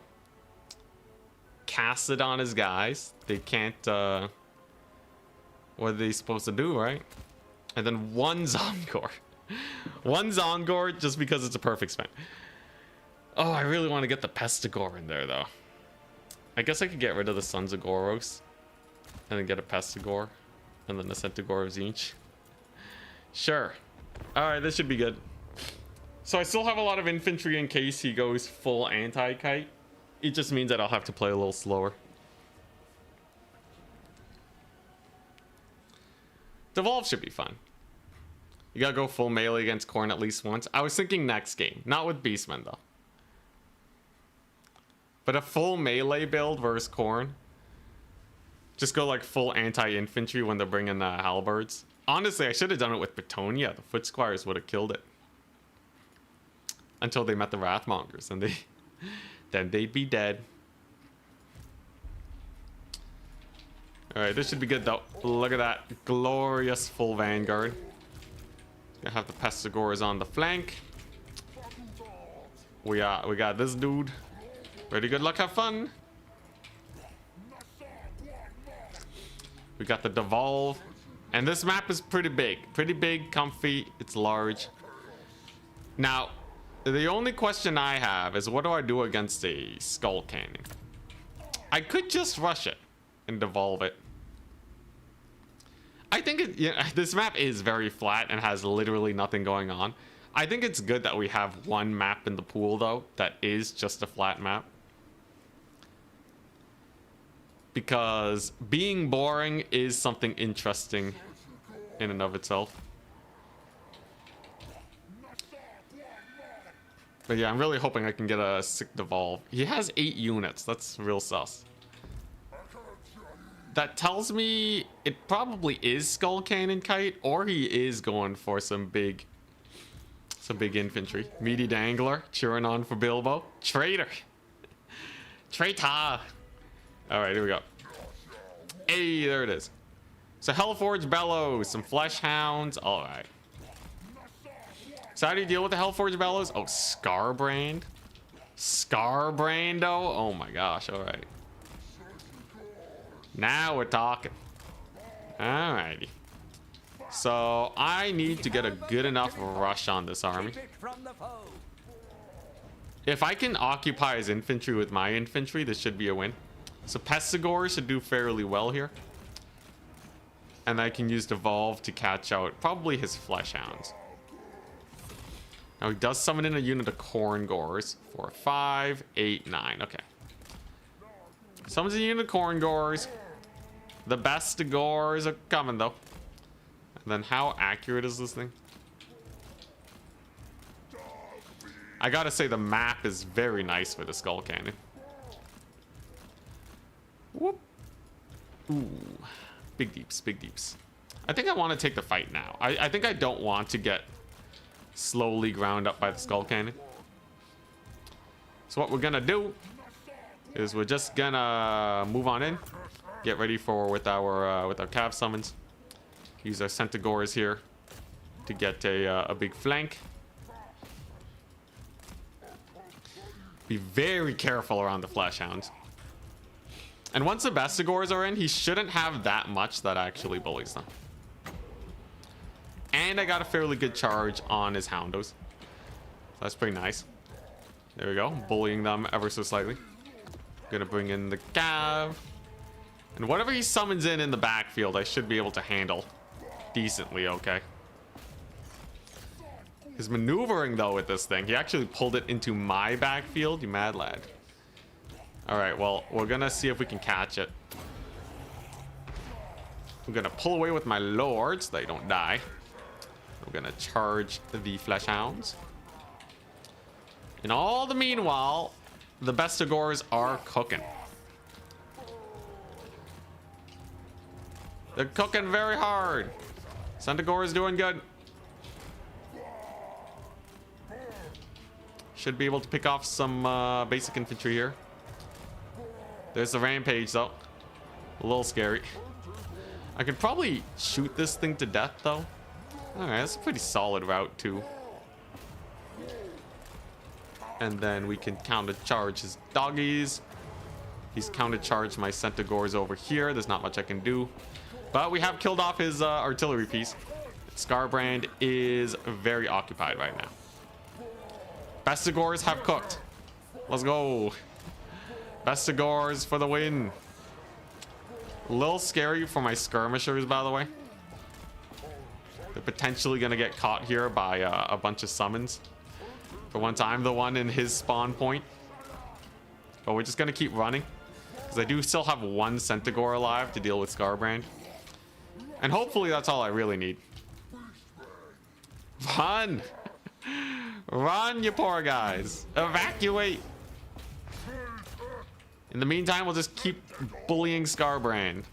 cast it on his guys. They can't, what are they supposed to do, right? And then one Zongor. One Zongor just because it's a perfect spam. Oh, I really want to get the Pestigor in there, though. I guess I could get rid of the Sons of Goros and then get a Pestigor and then the Centaur of Tzeentch. Sure. Alright, this should be good. So I still have a lot of infantry in case he goes full anti-kite. It just means that I'll have to play a little slower. Devolve should be fun. You gotta go full melee against Khorne at least once. I was thinking next game, not with Beastmen though. But a full melee build versus Khorne. Just go like full anti-infantry when they're bringing halberds. Honestly, I should have done it with Bretonnia. The Foot Squires would have killed it. Until they met the Wrathmongers, and then they'd be dead. Alright, this should be good though. Look at that. Glorious full Vanguard. Gonna have the Pestigors on the flank. We got this dude. Ready, good luck, have fun. We got the Devolve. And this map is pretty big. Pretty big, comfy, it's large. Now, the only question I have is what do I do against a Skull Cannon? I could just rush it and devolve it. I think this map is very flat and has literally nothing going on. I think it's good that we have one map in the pool though that is just a flat map. Because being boring is something interesting in and of itself. But yeah, I'm really hoping I can get a sick devolve. He has 8 units. That's real sus. That tells me it probably is Skull Cannon Kite, or he is going for some big infantry. Meaty Dangler cheering on for Bilbo. Traitor. Traitor. All right, here we go. Hey, there it is. So Hellforge Bellows, some Flesh Hounds. All right. So how do you deal with the Hellforge Bellows? Oh, Scarbrand. Scarbrando. Oh my gosh. All right. Now we're talking. Alrighty. So I need to get a good enough rush on this army. If I can occupy his infantry with my infantry, this should be a win. So Pestigor should do fairly well here. And I can use Devolve to catch out probably his Flesh Hounds. Now he does summon in a unit of Khorne Gores. 4, 5, 8, 9. Okay. Summons a unit of Khorne Gores. The best Gores are coming though. And then how accurate is this thing? I gotta say the map is very nice for the Skull Cannon. Whoop. Ooh. Big deeps, big deeps. I think I want to take the fight now. I think I don't want to get slowly ground up by the Skull Cannon. So what we're gonna do is we're just gonna move on in, get ready for with our cav summons. Use our Centaurs here to get a big flank. Be very careful around the Flesh Hounds. And once the Bestigors are in, he shouldn't have that much that actually bullies them. And I got a fairly good charge on his Houndos. That's pretty nice. There we go. Bullying them ever so slightly. Gonna bring in the Cav. And whatever he summons in the backfield, I should be able to handle decently okay. His maneuvering, though, with this thing, he actually pulled it into my backfield. You mad lad. Alright, well, we're gonna see if we can catch it. I'm gonna pull away with my lords so they don't die. We're gonna charge the Flesh Hounds. In all the meanwhile, the Bestigors are cooking. They're cooking very hard. Centaur is doing good. Should be able to pick off some basic infantry here. There's the rampage though. A little scary. I could probably shoot this thing to death though. Alright, that's a pretty solid route too. And then we can counter-charge his doggies. He's counter-charged my Centaurs over here. There's not much I can do. But we have killed off his artillery piece. Scarbrand is very occupied right now. Bestigors have cooked. Let's go. Bestigors for the win. A little scary for my skirmishers, by the way. They're potentially going to get caught here by a bunch of summons. For once, I'm the one in his spawn point. But we're just going to keep running. Because I do still have one Centaur alive to deal with Scarbrand. And hopefully that's all I really need. Run! Run, you poor guys. Evacuate. In the meantime, we'll just keep bullying Scarbrand.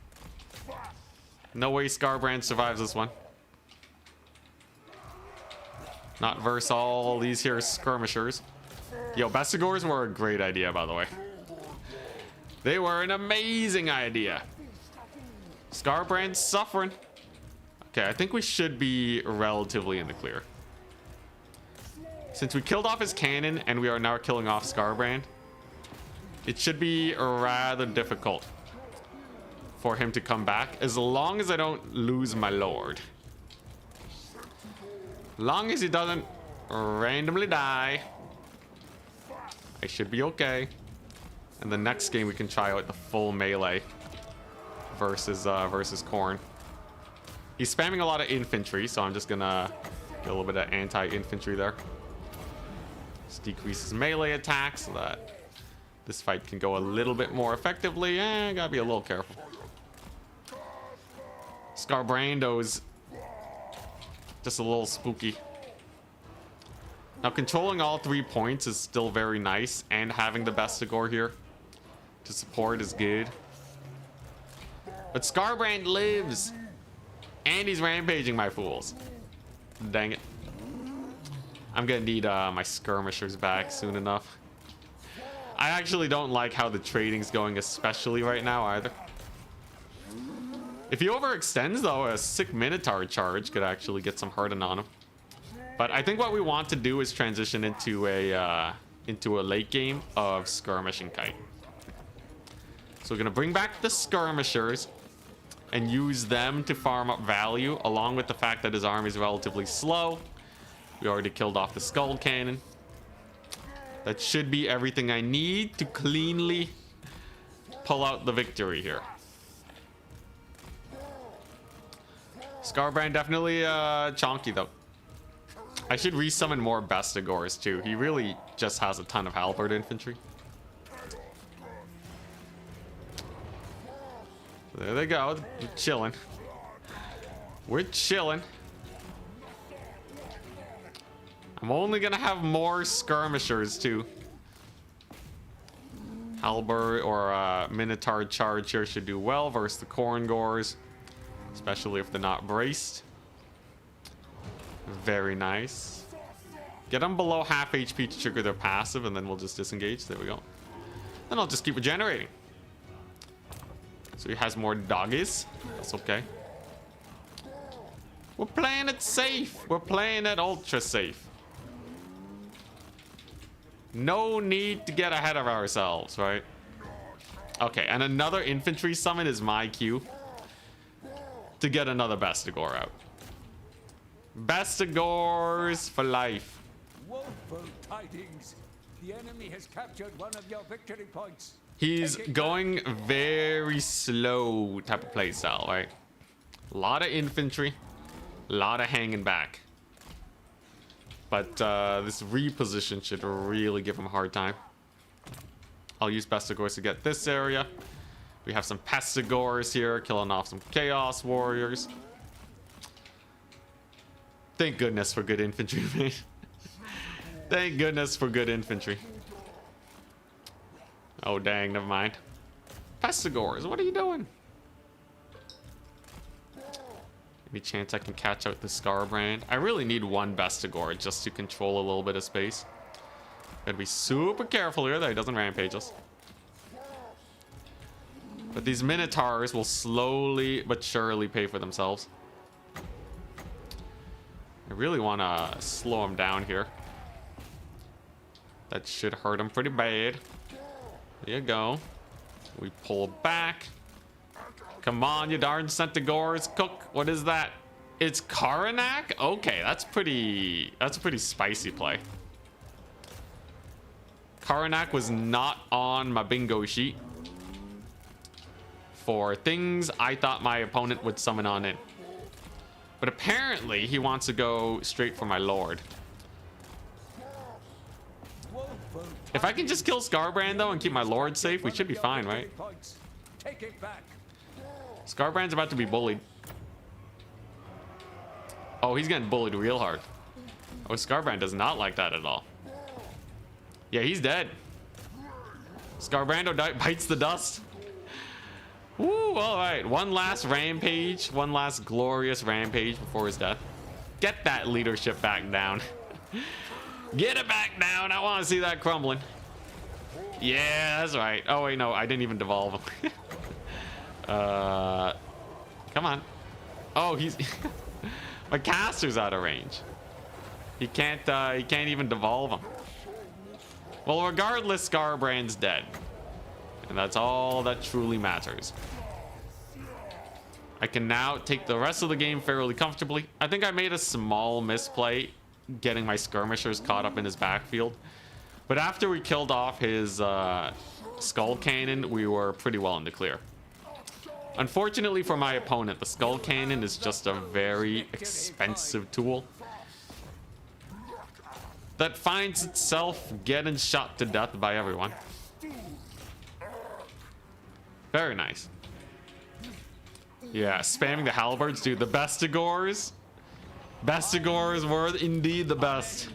No way Scarbrand survives this one. Not versus all these here skirmishers. Yo, Bestigors were a great idea, by the way. They were an amazing idea. Scarbrand's suffering. Okay, I think we should be relatively in the clear. Since we killed off his cannon and we are now killing off Scarbrand, it should be rather difficult for him to come back, as long as I don't lose my lord. Long as he doesn't randomly die, I should be okay. And the next game we can try out the full melee versus Khorne. He's spamming a lot of infantry, so I'm just gonna get a little bit of anti-infantry there. Just decrease his melee attack so that this fight can go a little bit more effectively. Gotta be a little careful. Scarbrando's just a little spooky. Now, controlling all 3 points is still very nice, and having the Bestigor here to support is good. But Scarbrand lives, and he's rampaging my fools. Dang it. I'm gonna need my skirmishers back soon enough. I actually don't like how the trading's going, especially right now either. If he overextends though, a sick Minotaur charge could actually get some harden on him. But I think what we want to do is transition into a late game of skirmish and kite. So we're gonna bring back the skirmishers and use them to farm up value, along with the fact that his army is relatively slow. We already killed off the skull cannon. That should be everything I need to cleanly pull out the victory here. Scarbrand definitely chonky though. I should resummon more Bestigors too. He really just has a ton of halberd infantry. There they go. We're chilling. We're chilling. I'm only gonna have more skirmishers too. Halberd or Minotaur charge here should do well versus the Khorne Gores, especially if they're not braced. Very nice. Get them below half HP to trigger their passive, and then we'll just disengage. There we go. Then I'll just keep regenerating. So he has more doggies. That's okay. We're playing it safe. We're playing it ultra safe. No need to get ahead of ourselves, right? Okay, and another infantry summon is my cue to get another Bestigor out. Bestigors for life. Woeful tidings. The enemy has captured one of your victory points. He's going very slow type of playstyle, right? A lot of infantry, a lot of hanging back. But this reposition should really give him a hard time. I'll use Bestigors to get this area. We have some Pestigors here, killing off some Chaos Warriors. Thank goodness for good infantry, man. Thank goodness for good infantry. Oh, dang, never mind. Pestigors, what are you doing? Any chance I can catch out the Scarbrand? I really need one Bestigor just to control a little bit of space. Gotta be super careful here that he doesn't rampage us. But these Minotaurs will slowly but surely pay for themselves. I really want to slow him down here. That should hurt him pretty bad. There you go. We pull back. Come on, you darn Centigores. Cook. What is that? It's Karanak? Okay, that's a pretty spicy play. Karanak was not on my bingo sheet for things I thought my opponent would summon on in. But apparently he wants to go straight for my lord. If I can just kill Scarbrand though and keep my lord safe, we should be fine, right? Take it back. Scarbrand's about to be bullied. Oh, he's getting bullied real hard. Oh, Scarbrand does not like that at all. Yeah, he's dead. Scarbrando bites the dust. Woo, all right. One last rampage. One last glorious rampage before his death. Get that leadership back down. Get it back down. I want to see that crumbling. Yeah, that's right. Oh, wait, no. I didn't even devolve him. Come on. Oh, he's... My caster's out of range. He can't even devolve him. Well, regardless, Scarbrand's dead. And that's all that truly matters. I can now take the rest of the game fairly comfortably. I think I made a small misplay getting my skirmishers caught up in his backfield. But after we killed off his skull cannon, we were pretty well in the clear. Unfortunately for my opponent, the skull cannon is just a very expensive tool that finds itself getting shot to death by everyone. Very nice. Yeah, spamming the halberds, dude. The Bestigors. Bestigors were indeed the best.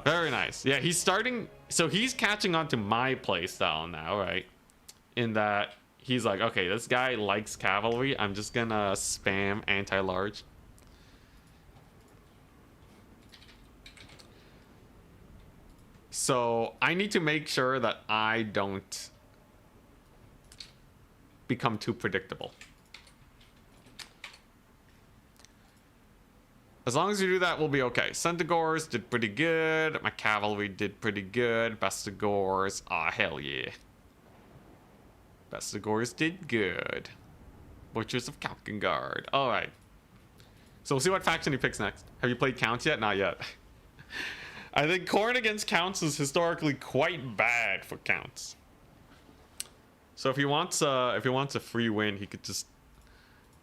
Very nice. Yeah, he's starting... So he's catching on to my playstyle now, right? In that he's like, okay, this guy likes cavalry. I'm just gonna spam anti-large. So I need to make sure that I don't become too predictable. As long as you do that, we'll be okay. Centigores did pretty good. My cavalry did pretty good. Bestigors, hell yeah. Bestigors did good. Butchers of Kalkengard. All right. So we'll see what faction he picks next. Have you played Counts yet? Not yet. I think Khorne against Counts is historically quite bad for Counts. So if he wants a free win, he could just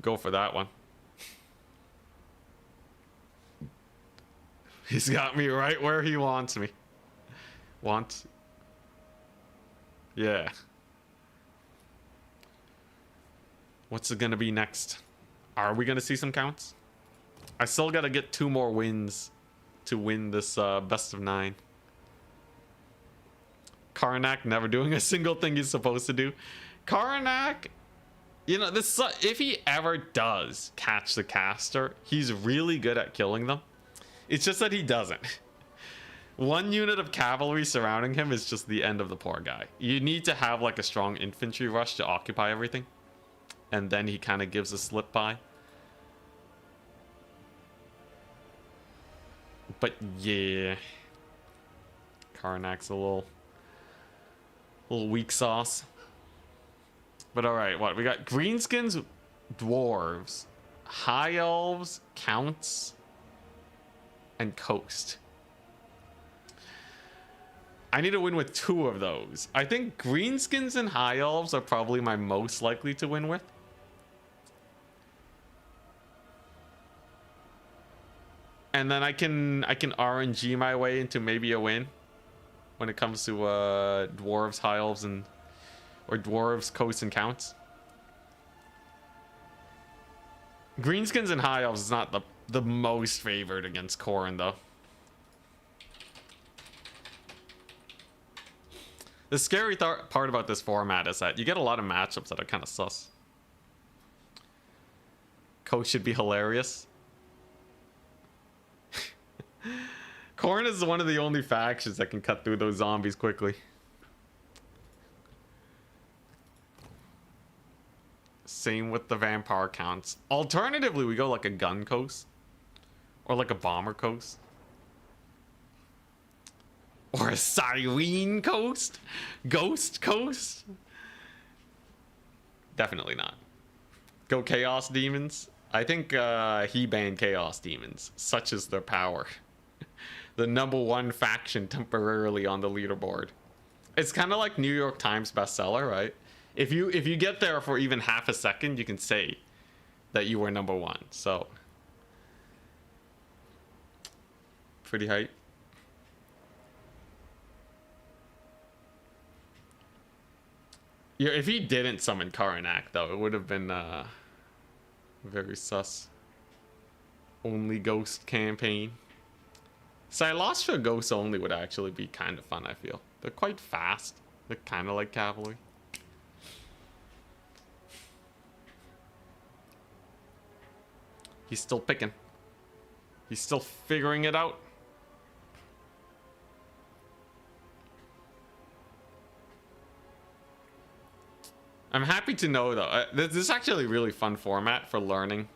go for that one. He's got me right where he wants me. Yeah. What's it gonna be next? Are we gonna see some counts? I still gotta get 2 more wins to win this best of 9. Karnak never doing a single thing he's supposed to do. Karnak, you know, this if he ever does catch the caster, he's really good at killing them. It's just that he doesn't. 1 unit of cavalry surrounding him is just the end of the poor guy. You need to have like a strong infantry rush to occupy everything. And then he kind of gives a slip by. But yeah. Karnak's a little weak sauce. But alright, what? We got greenskins, dwarves, high elves, counts, and coast. I need to win with 2 of those. I think greenskins and high elves are probably my most likely to win with. And then I can RNG my way into maybe a win when it comes to dwarves, high elves, or dwarves, coast, and counts. Greenskins and high elves is not the most favored against Khorne though. The scary part about this format is that you get a lot of matchups that are kind of sus. Coast should be hilarious. Khorne is one of the only factions that can cut through those zombies quickly. Same with the vampire counts. Alternatively, we go like a gun coast. Or like a bomber coast. Or a siren coast. Ghost coast. Definitely not. Go chaos demons. I think he banned chaos demons. Such is their power. The #1 faction temporarily on the leaderboard. It's kind of like New York Times bestseller, right? If you get there for even half a second, you can say that you were #1. So pretty hype. Yeah, if he didn't summon Karnak though, it would have been very sus. Only ghost campaign. Silastria ghosts only would actually be kind of fun, I feel. They're quite fast. They're kind of like cavalry. He's still picking. He's still figuring it out. I'm happy to know though, this is actually a really fun format for learning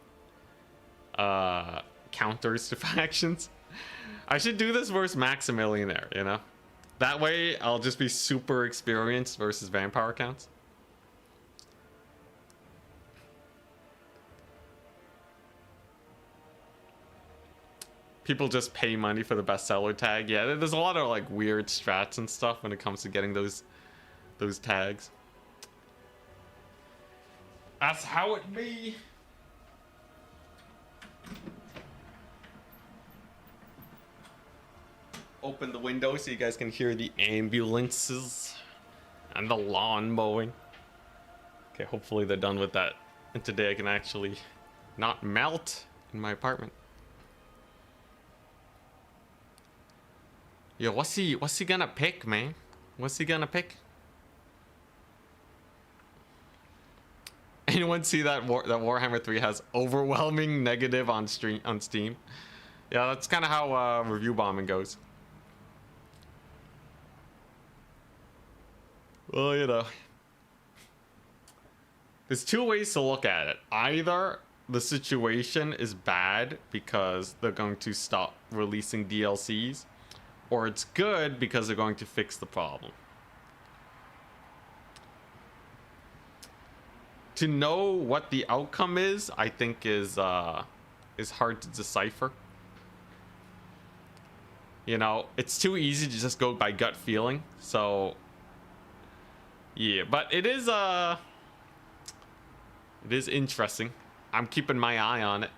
counters to factions. I should do this versus Maximilian there, you know? That way I'll just be super experienced versus vampire counts. People just pay money for the bestseller tag. Yeah, there's a lot of like weird strats and stuff when it comes to getting those tags. That's how it be. Open the window so you guys can hear the ambulances and the lawn mowing. Okay, hopefully they're done with that. And today I can actually not melt in my apartment. Yo, what's he gonna pick, man? What's he gonna pick? Anyone see that Warhammer 3 has overwhelming negative on Steam? Yeah, that's kind of how review bombing goes. Well, you know, there's 2 ways to look at it. Either the situation is bad because they're going to stop releasing DLCs, or it's good because they're going to fix the problem. To know what the outcome is, I think is hard to decipher. You know, it's too easy to just go by gut feeling. So yeah, but it is interesting. I'm keeping my eye on it.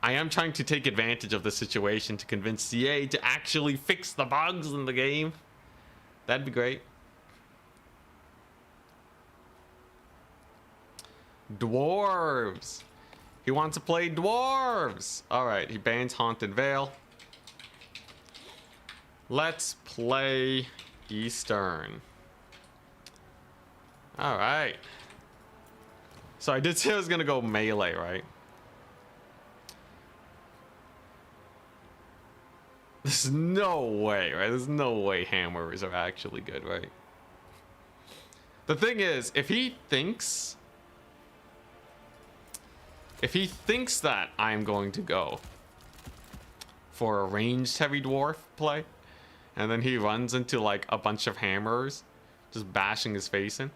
I am trying to take advantage of the situation to convince CA to actually fix the bugs in the game. That'd be great. Dwarves. He wants to play dwarves. All right, he bans Haunted Vale. Let's play Eastern. All right. So I did say I was gonna go melee, right? There's no way, right? There's no way hammers are actually good, right? The thing is, if he thinks that I'm going to go for a ranged heavy dwarf play, and then he runs into like a bunch of hammers just bashing his face in,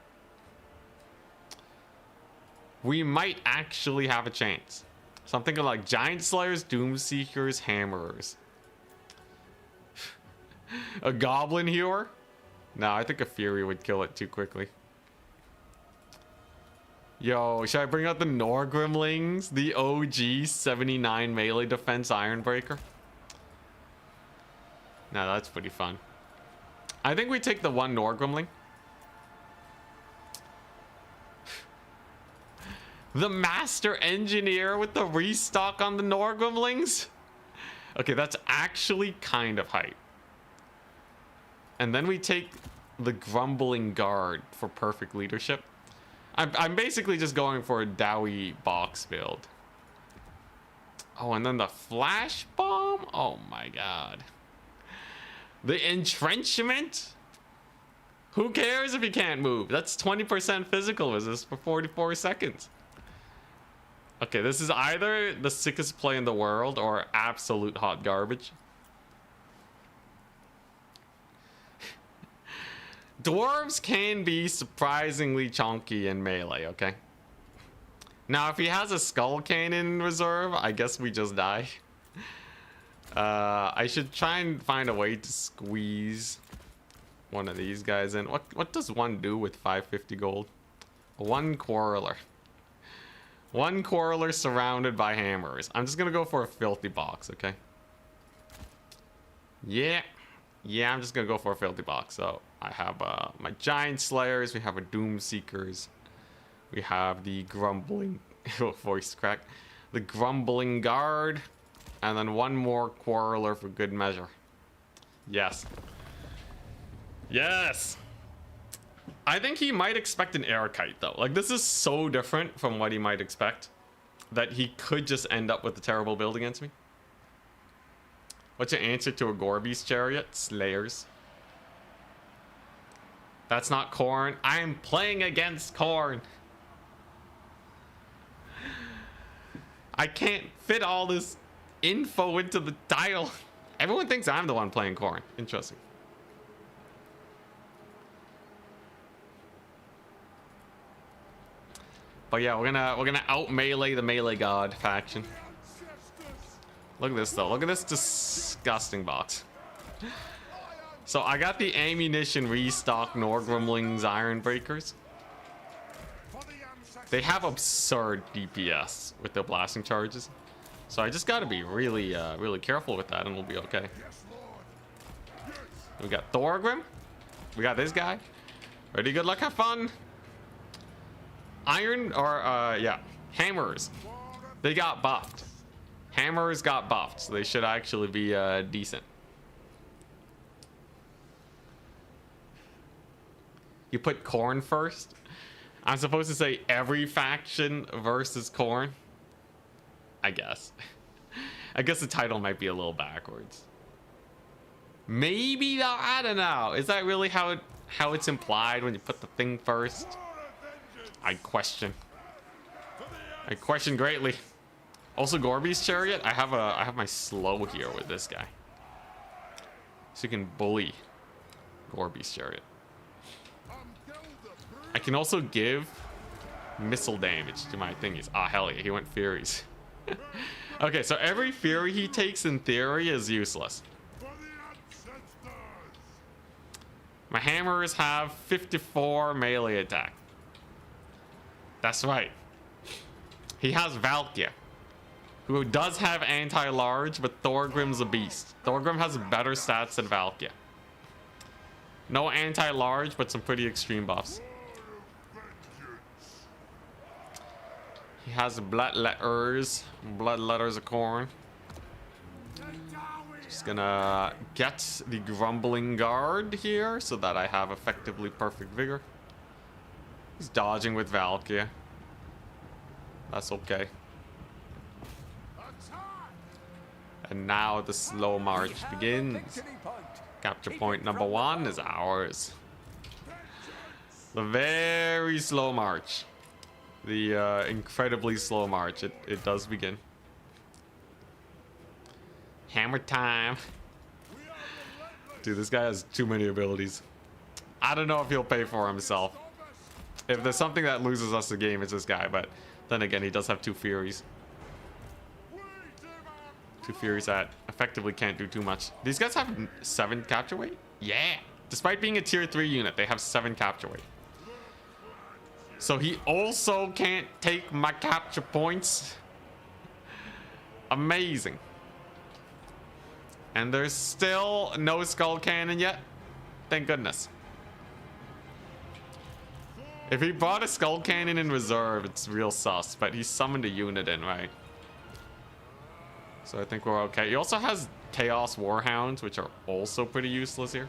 we might actually have a chance. So I'm thinking like Giant Slayers, Doomseekers, Hammerers. A Goblin Hewer? No, I think a Fury would kill it too quickly. Yo, should I bring out the Norgrimlings? The OG 79 melee defense Ironbreaker? No, that's pretty fun. I think we take the one Norgrimling. The Master Engineer with the restock on the Norgrimlings? Okay, that's actually kind of hype. And then we take the Grumbling Guard for perfect leadership. I'm basically just going for a Dowie box build. Oh, and then the Flash Bomb? Oh my god. The Entrenchment? Who cares if he can't move? That's 20% physical resist for 44 seconds. Okay, this is either the sickest play in the world or absolute hot garbage. Dwarves can be surprisingly chunky in melee, okay? Now, if he has a Skull Cannon in reserve, I guess we just die. I should try and find a way to squeeze one of these guys in. What does one do with 550 gold? One Quarreler. One Quarreler surrounded by hammers. I'm just gonna go for a filthy box, okay? Yeah, I'm just gonna go for a filthy box. So I have my Giant Slayers, we have a Doomseekers, we have the Grumbling voice crack, the Grumbling Guard, and then one more Quarreler for good measure. Yes. Yes! I think he might expect an air kite though. Like, this is so different from what he might expect that he could just end up with a terrible build against me. What's your answer to a Gorby's chariot? Slayers. That's not Khorne. I am playing against Khorne. I can't fit all this info into the title. Everyone thinks I'm the one playing Khorne. Interesting. But yeah, we're gonna out melee the melee god faction. Look at this though. Look at this disgusting box. So I got the ammunition restock Norgrimlings Ironbreakers. They have absurd DPS with their blasting charges, so I just got to be really really careful with that, and we'll be okay. We got Thorgrim. We got this guy. Ready? Good luck. Have fun. Yeah, hammers. They got buffed. Hammers got buffed, so they should actually be decent. You put Khorne first? I'm supposed to say every faction versus Khorne? I guess. I guess the title might be a little backwards. Maybe, I don't know. Is that really how it's implied when you put the thing first? I question greatly. Also, Gorby's chariot. I have my slow here with this guy, so you can bully Gorby's chariot. I can also give missile damage to my thingies. Ah, hell yeah, he went Furies. Okay, so every Fury he takes in theory is useless. My hammers have 54 melee attack. That's right. He has Valkia. who does have anti-large, but Thorgrim's a beast. Thorgrim has better stats than Valkia. No anti-large, but some pretty extreme buffs. He has bloodletters of Khorne. Just gonna get the Grumbling Guard here so that I have effectively perfect vigor. He's dodging with Valkia. That's okay. And now the slow march begins. Capture point number 1 is ours. The very slow march. The incredibly slow march. It does begin. Hammer time. Dude, this guy has too many abilities. I don't know if he'll pay for himself. If there's something that loses us the game, it's this guy. But then again, he does have 2 Furies. 2 Furies that effectively can't do too much. These guys have 7 capture weight? Yeah. Despite being a tier 3 unit, they have 7 capture weight. So he also can't take my capture points. Amazing. And there's still no skull cannon yet. Thank goodness. If he brought a skull cannon in reserve, it's real sus. But he summoned a unit in, right? So I think we're okay. He also has Chaos Warhounds, which are also pretty useless here.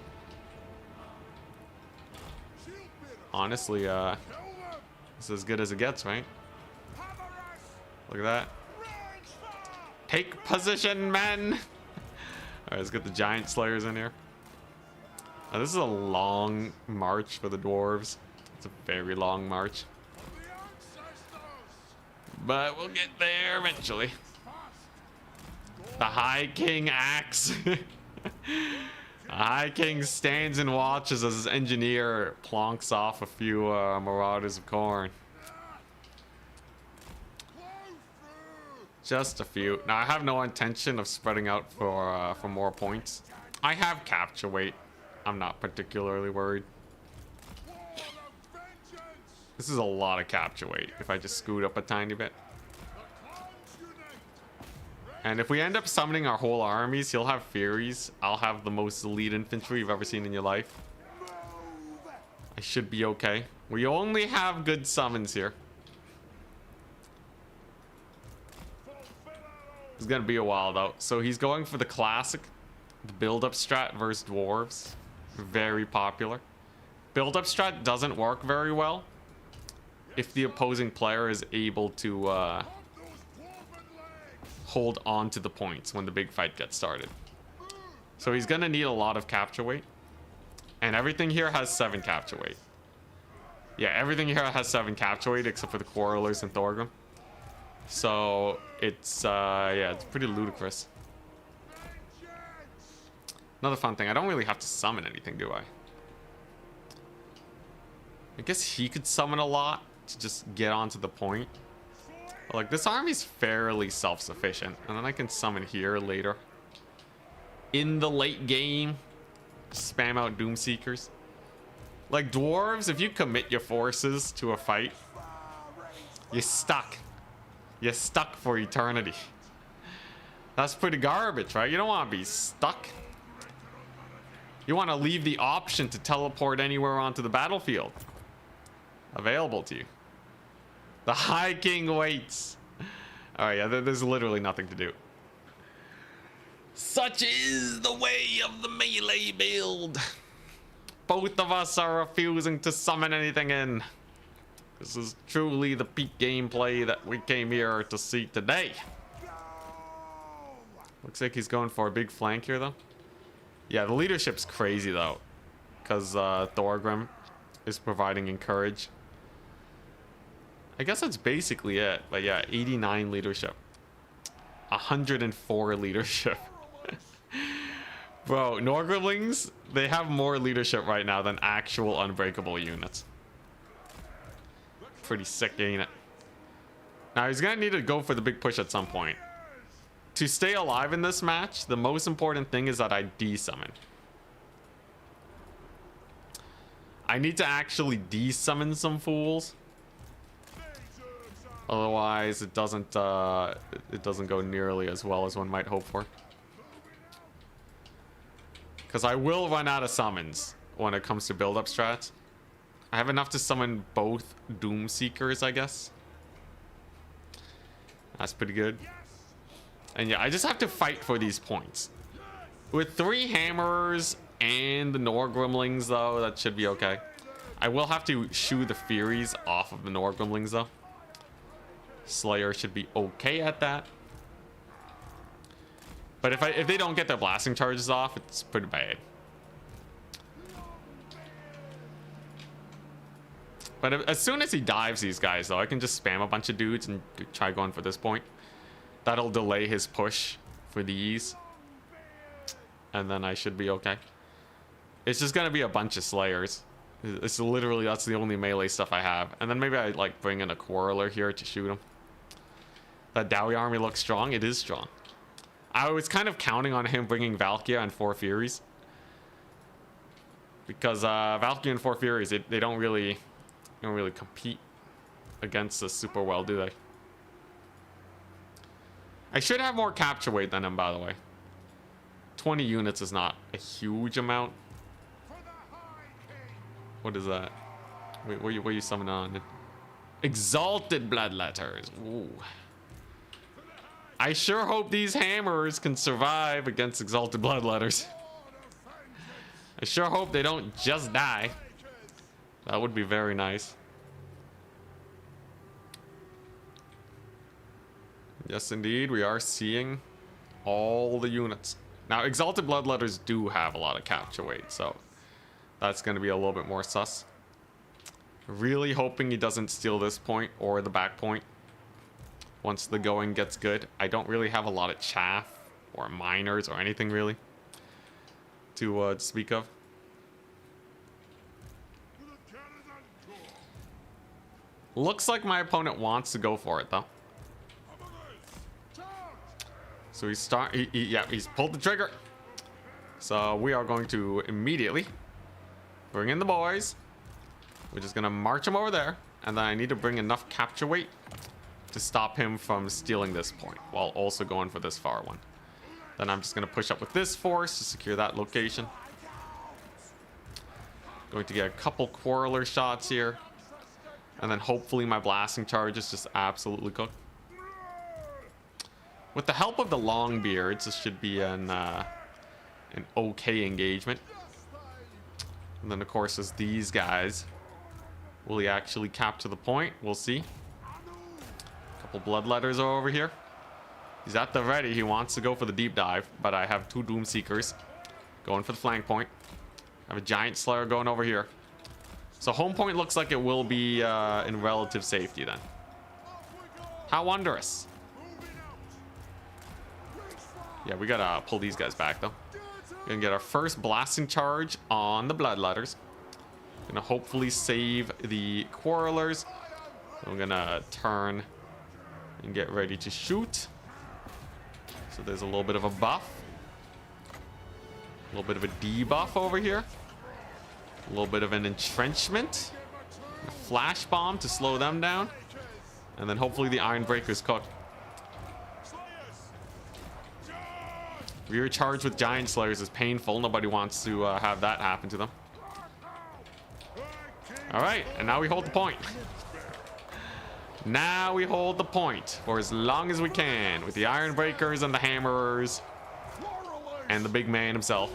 Honestly, it's as good as it gets, right? Look at that. Take position, men! Alright, let's get the Giant Slayers in here. Now, this is a long march for the Dwarves. It's a very long march. But we'll get there eventually. The High King axe. The High King stands and watches as his engineer plonks off a few Marauders of Khorne. Just a few. Now I have no intention of spreading out for more points. I have capture weight. I'm not particularly worried. This is a lot of capture weight if I just scoot up a tiny bit. And if we end up summoning our whole armies, he'll have Furies. I'll have the most elite infantry you've ever seen in your life. I should be okay. We only have good summons here. It's gonna be a while though. So he's going for the classic, the build-up strat versus Dwarves. Very popular. Build-up strat doesn't work very well if the opposing player is able to hold on to the points when the big fight gets started. So he's gonna need a lot of capture weight. And everything here has 7 capture weight. Yeah, everything here has 7 capture weight except for the Quarrelers and Thorgrim. So it's yeah, it's pretty ludicrous. Another fun thing, I don't really have to summon anything, do I? I guess he could summon a lot to just get onto the point. Like, this army's fairly self-sufficient, and then I can summon here later. In the late game, spam out Doomseekers. Like, Dwarves, if you commit your forces to a fight, you're stuck. You're stuck for eternity. That's pretty garbage, right? You don't want to be stuck. You want to leave the option to teleport anywhere onto the battlefield available to you. The High King waits. Oh yeah, there's literally nothing to do. Such is the way of the melee build. Both of us are refusing to summon anything in. This is truly the peak gameplay that we came here to see today. Looks like he's going for a big flank here though. Yeah, the leadership's crazy though, because Thorgrim is providing encourage. I guess that's basically it. But yeah, 89 leadership. 104 leadership. Bro, Norgrimlings, they have more leadership right now than actual unbreakable units. Pretty sick, ain't it? Now, he's gonna need to go for the big push at some point. To stay alive in this match, the most important thing is that I desummon. I need to actually desummon some fools. Otherwise, it doesn't go nearly as well as one might hope for. Because I will run out of summons when it comes to build-up strats. I have enough to summon both Doom Seekers, I guess. That's pretty good. And yeah, I just have to fight for these points. With 3 Hammerers and the Norgrimlings, though, that should be okay. I will have to shoo the Furies off of the Norgrimlings, though. Slayer should be okay at that. But if they don't get their blasting charges off, it's pretty bad. But as soon as he dives these guys, though, I can just spam a bunch of dudes and try going for this point. That'll delay his push for these. And then I should be okay. It's just gonna be a bunch of Slayers. It's literally, that's the only melee stuff I have. And then maybe I like bring in a Quarreler here to shoot him. That Dowie army looks strong. It is strong. I was kind of counting on him bringing Valkyria and 4 Furies. Because Valkyria and 4 Furies, they don't really compete against us super well, do they? I should have more capture weight than him, by the way. 20 units is not a huge amount. What is that? Wait, what are you summoning on? Exalted Bloodletters. Ooh. I sure hope these Hammers can survive against Exalted Bloodletters. I sure hope they don't just die. That would be very nice. Yes, indeed, we are seeing all the units. Now, Exalted Bloodletters do have a lot of capture weight, so that's going to be a little bit more sus. Really hoping he doesn't steal this point or the back point once the going gets good. I don't really have a lot of chaff or miners or anything really to speak of. Looks like my opponent wants to go for it though. So he's pulled the trigger. So we are going to immediately bring in the boys. We're just gonna march him over there, and then I need to bring enough capture weight to stop him from stealing this point while also going for this far one. Then I'm just gonna push up with this force to secure that location. Going to get a couple Quarreler shots here, and then hopefully my blasting charges just absolutely cook. With the help of the Longbeards, this should be an okay engagement. And then of course there's these guys. Will he actually capture the point? We'll see. A couple Bloodletters are over here. He's at the ready. He wants to go for the deep dive, but I have 2 Doom Seekers going for the flank point. I have a Giant Slayer going over here. So home point looks like it will be in relative safety then. How wondrous. Yeah, we gotta pull these guys back though. We're gonna get our first blasting charge on the Bloodletters. Gonna hopefully save the Quarrelers. I'm gonna turn and get ready to shoot. So there's a little bit of a buff. A little bit of a debuff over here. A little bit of an entrenchment. A flash bomb to slow them down. And then hopefully the Iron Breaker's cooked. Rear charge with Giant Slayers is painful. Nobody wants to have that happen to them. Alright, and now we hold the point. Now we hold the point for as long as we can with the Iron Breakers and the Hammerers and the big man himself.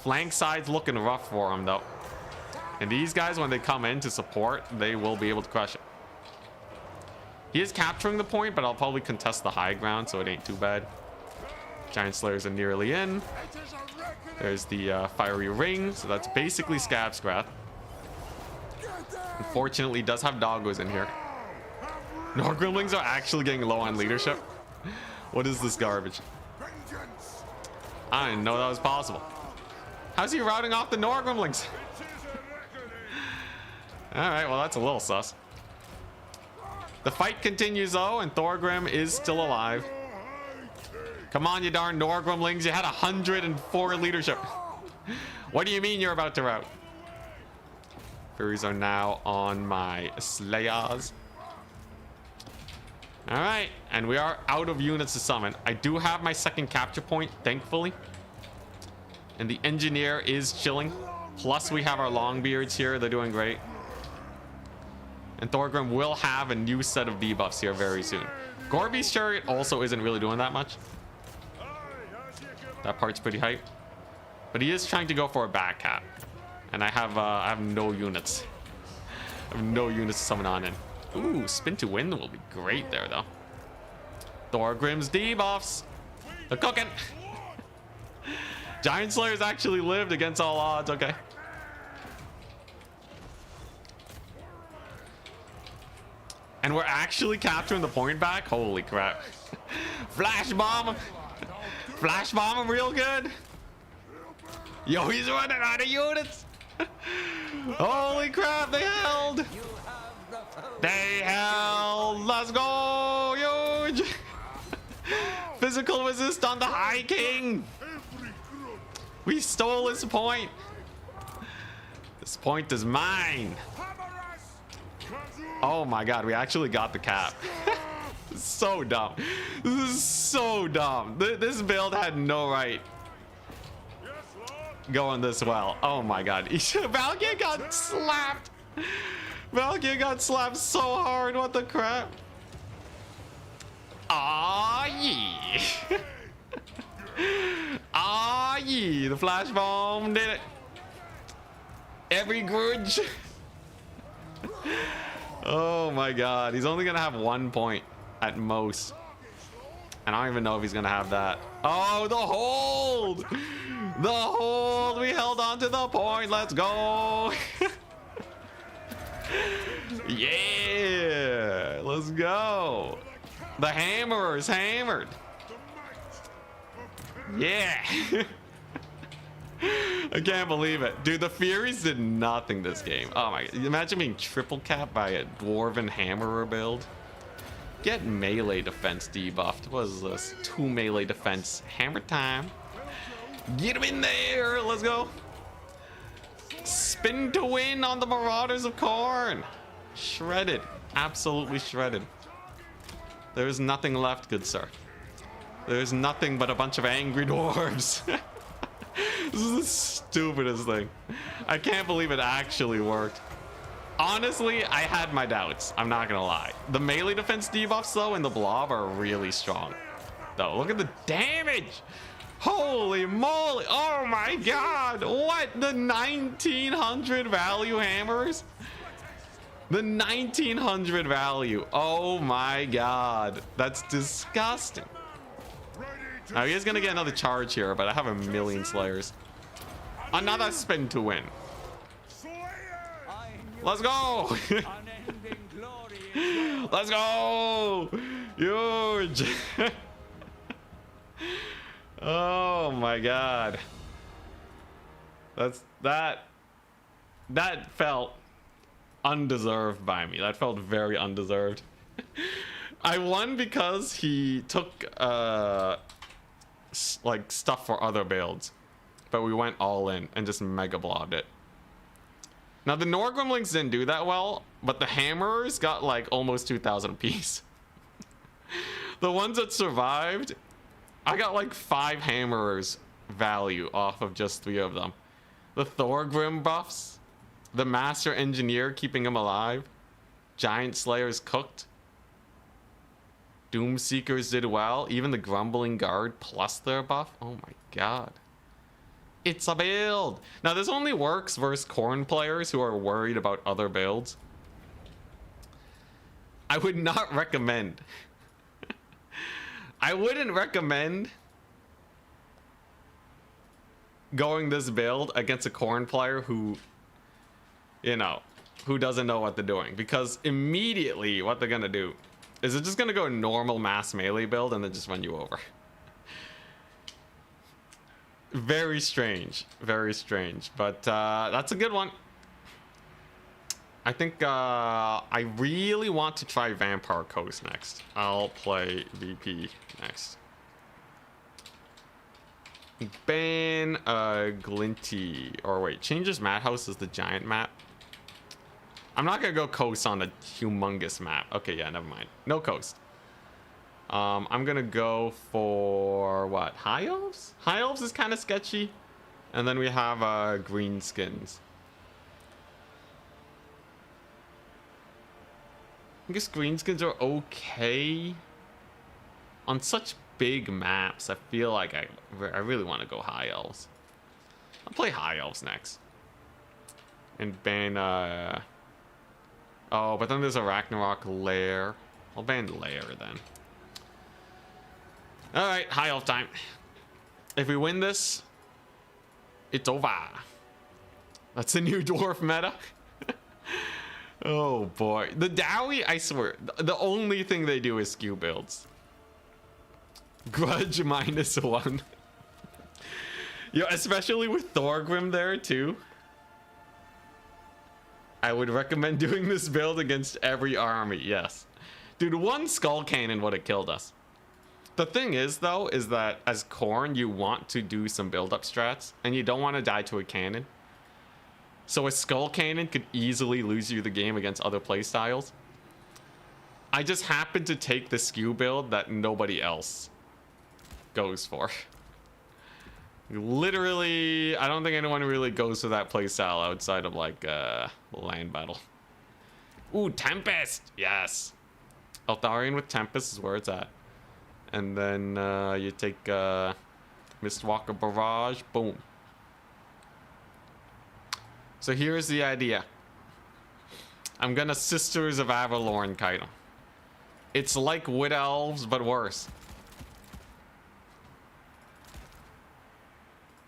Flank side's looking rough for him though. And these guys, when they come in to support, they will be able to crush it. He is capturing the point, but I'll probably contest the high ground, so it ain't too bad. Giant Slayers are nearly in. There's the fiery ring, so that's basically Scab's Wrath. Unfortunately, does have doggos in here. Norgrimlings are actually getting low on leadership. What is this garbage? I didn't know that was possible. How's he routing off the Norgrimlings? Alright, well that's a little sus. The fight continues though, and Thorgrim is still alive. Come on, you darn Norgrimlings. You had 104 leadership. What do you mean you're about to rout? Furies are now on my Slayers. All right, and we are out of units to summon. I do have my second capture point, thankfully. And the engineer is chilling. Plus, we have our Longbeards here. They're doing great. And Thorgrim will have a new set of debuffs here very soon. Gorby's chariot also isn't really doing that much. That part's pretty hype. But he is trying to go for a back cap. And I have no units. I have no units to summon on in. Ooh, spin to win will be great there, though. Thorgrim's debuffs. They're cooking. Giant Slayers actually lived against all odds. Okay. And we're actually capturing the point back. Holy crap. Flash bomb. Flash bomb him real good. Yo, he's running out of units. Holy crap, they held. They held. Let's go. Huge. Physical resist on the High King. We stole his point. This point is mine. Oh my god, we actually got the cap. So dumb. This is so dumb. This build had no right going this well. Oh my god. Valkyrie got slapped. Valkyrie got slapped so hard. What the crap? Ah yeah. Ah yeah. The flash bomb did it. Every grudge. Oh my god. He's only gonna have 1 point at most. And I don't even know if he's gonna have that. Oh, the hold! The hold! We held on to the point. Let's go! Yeah! Let's go! The hammer is hammered. Yeah! I can't believe it. Dude, the Furies did nothing this game. Oh my god. Imagine being triple capped by a Dwarven Hammerer build. Get melee defense debuffed. What is this? 2 melee defense. Hammer time. Get him in there. Let's go. Spin to win on the Marauders of Khorne. Shredded. Absolutely shredded. There's nothing left, good sir. There's nothing but a bunch of angry dwarves. This is the stupidest thing. I can't believe it actually worked. Honestly, I had my doubts. I'm not gonna lie. The melee defense debuffs though in the blob are really strong. Though, look at the damage. Holy moly. Oh my god. What? The 1900 value hammers? The 1900 value. Oh my god. That's disgusting. Now he is gonna get another charge here, but I have a million Slayers. Another spin to win. Let's go. Let's go. Huge. Oh my god. That felt undeserved by me. That felt very undeserved. I won because he took like stuff for other builds, but we went all in and just mega blobbed it. Now the Norgrimlings didn't do that well, but the Hammerers got like almost 2,000 apiece. The ones that survived, I got like 5 Hammerers value off of just 3 of them. The Thorgrim buffs, the Master Engineer keeping him alive, Giant Slayers cooked, Doom Seekers did well, even the Grumbling Guard plus their buff. Oh my god. It's a build. Now this only works versus Khorne players who are worried about other builds. I would not recommend. I wouldn't recommend going this build against a Khorne player who, you know, who doesn't know what they're doing, because immediately what they're gonna do is they're just gonna go normal mass melee build and then just run you over. Very strange, but that's a good one. I think I really want to try Vampire Coast next. I'll play VP next. Ban Glinty, or wait, changes Madhouse as the giant map. I'm not gonna go coast on a humongous map. Okay, yeah, never mind. No coast. I'm gonna go for what? High Elves? High Elves is kind of sketchy. And then we have Greenskins. I guess Greenskins are okay. On such big maps, I feel like I really want to go High Elves. I'll play High Elves next. And ban, oh, but then there's a Ragnarok Lair. I'll ban Lair then. Alright, High Elf time. If we win this, it's over. That's a new dwarf meta. Oh boy. The Dowie, I swear, the only thing they do is skew builds. Grudge -1. Yeah, especially with Thorgrim there too. I would recommend doing this build against every army, yes. Dude, one skull cannon would have killed us. The thing is though, is that as Khorne, you want to do some build-up strats, and you don't want to die to a cannon. So a skull cannon could easily lose you the game against other playstyles. I just happened to take the skew build that nobody else goes for. Literally, I don't think anyone really goes for that playstyle outside of like land battle. Ooh, Tempest! Yes! Eltharion with Tempest is where it's at. And then you take Mistwalker Barrage, boom. So here's the idea. I'm gonna Sisters of Avalorn kite him. It's like Wood Elves, but worse.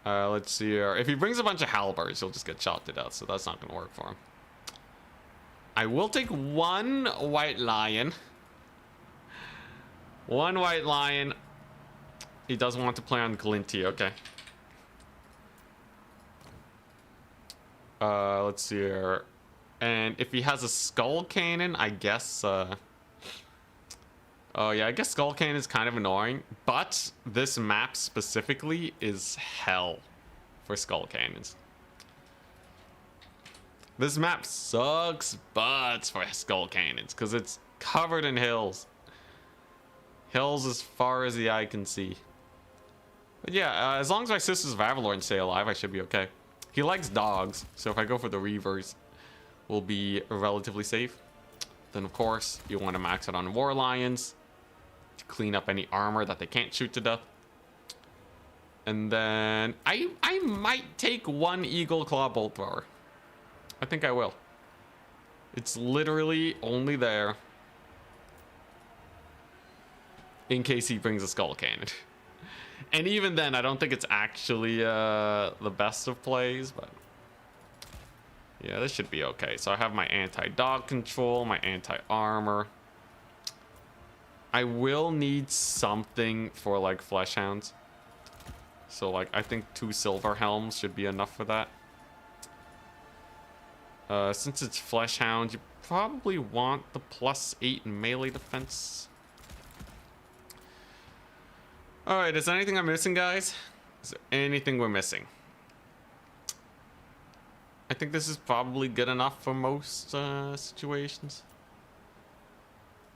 Let's see here. If he brings a bunch of halberds, he'll just get shot to death, so that's not gonna work for him. I will take one White Lion. One White Lion. He doesn't want to play on Glinty, okay. Let's see here. And if he has a Skull Cannon, I guess, oh yeah, I guess Skull Cannon is kind of annoying, but this map specifically is hell for Skull Cannons. This map sucks butts for Skull Cannons because it's covered in hills. Hills as far as the eye can see. But yeah, as long as my Sisters of Avalorn stay alive, I should be okay. He likes dogs, so if I go for the Reavers, we'll be relatively safe. Then of course, you want to max it on War Lions to clean up any armor that they can't shoot to death. And then I might take one Eagle Claw Bolt Thrower. I think I will. It's literally only there in case he brings a Skull Cannon. And even then, I don't think it's actually the best of plays, but yeah, this should be okay. So I have my anti-dog control, my anti-armor. I will need something for like Flesh Hounds. So like, I think 2 Silver Helms should be enough for that. Since it's Flesh Hounds, you probably want the +8 melee defense. Alright, is there anything I'm missing, guys? Is there anything we're missing? I think this is probably good enough for most situations.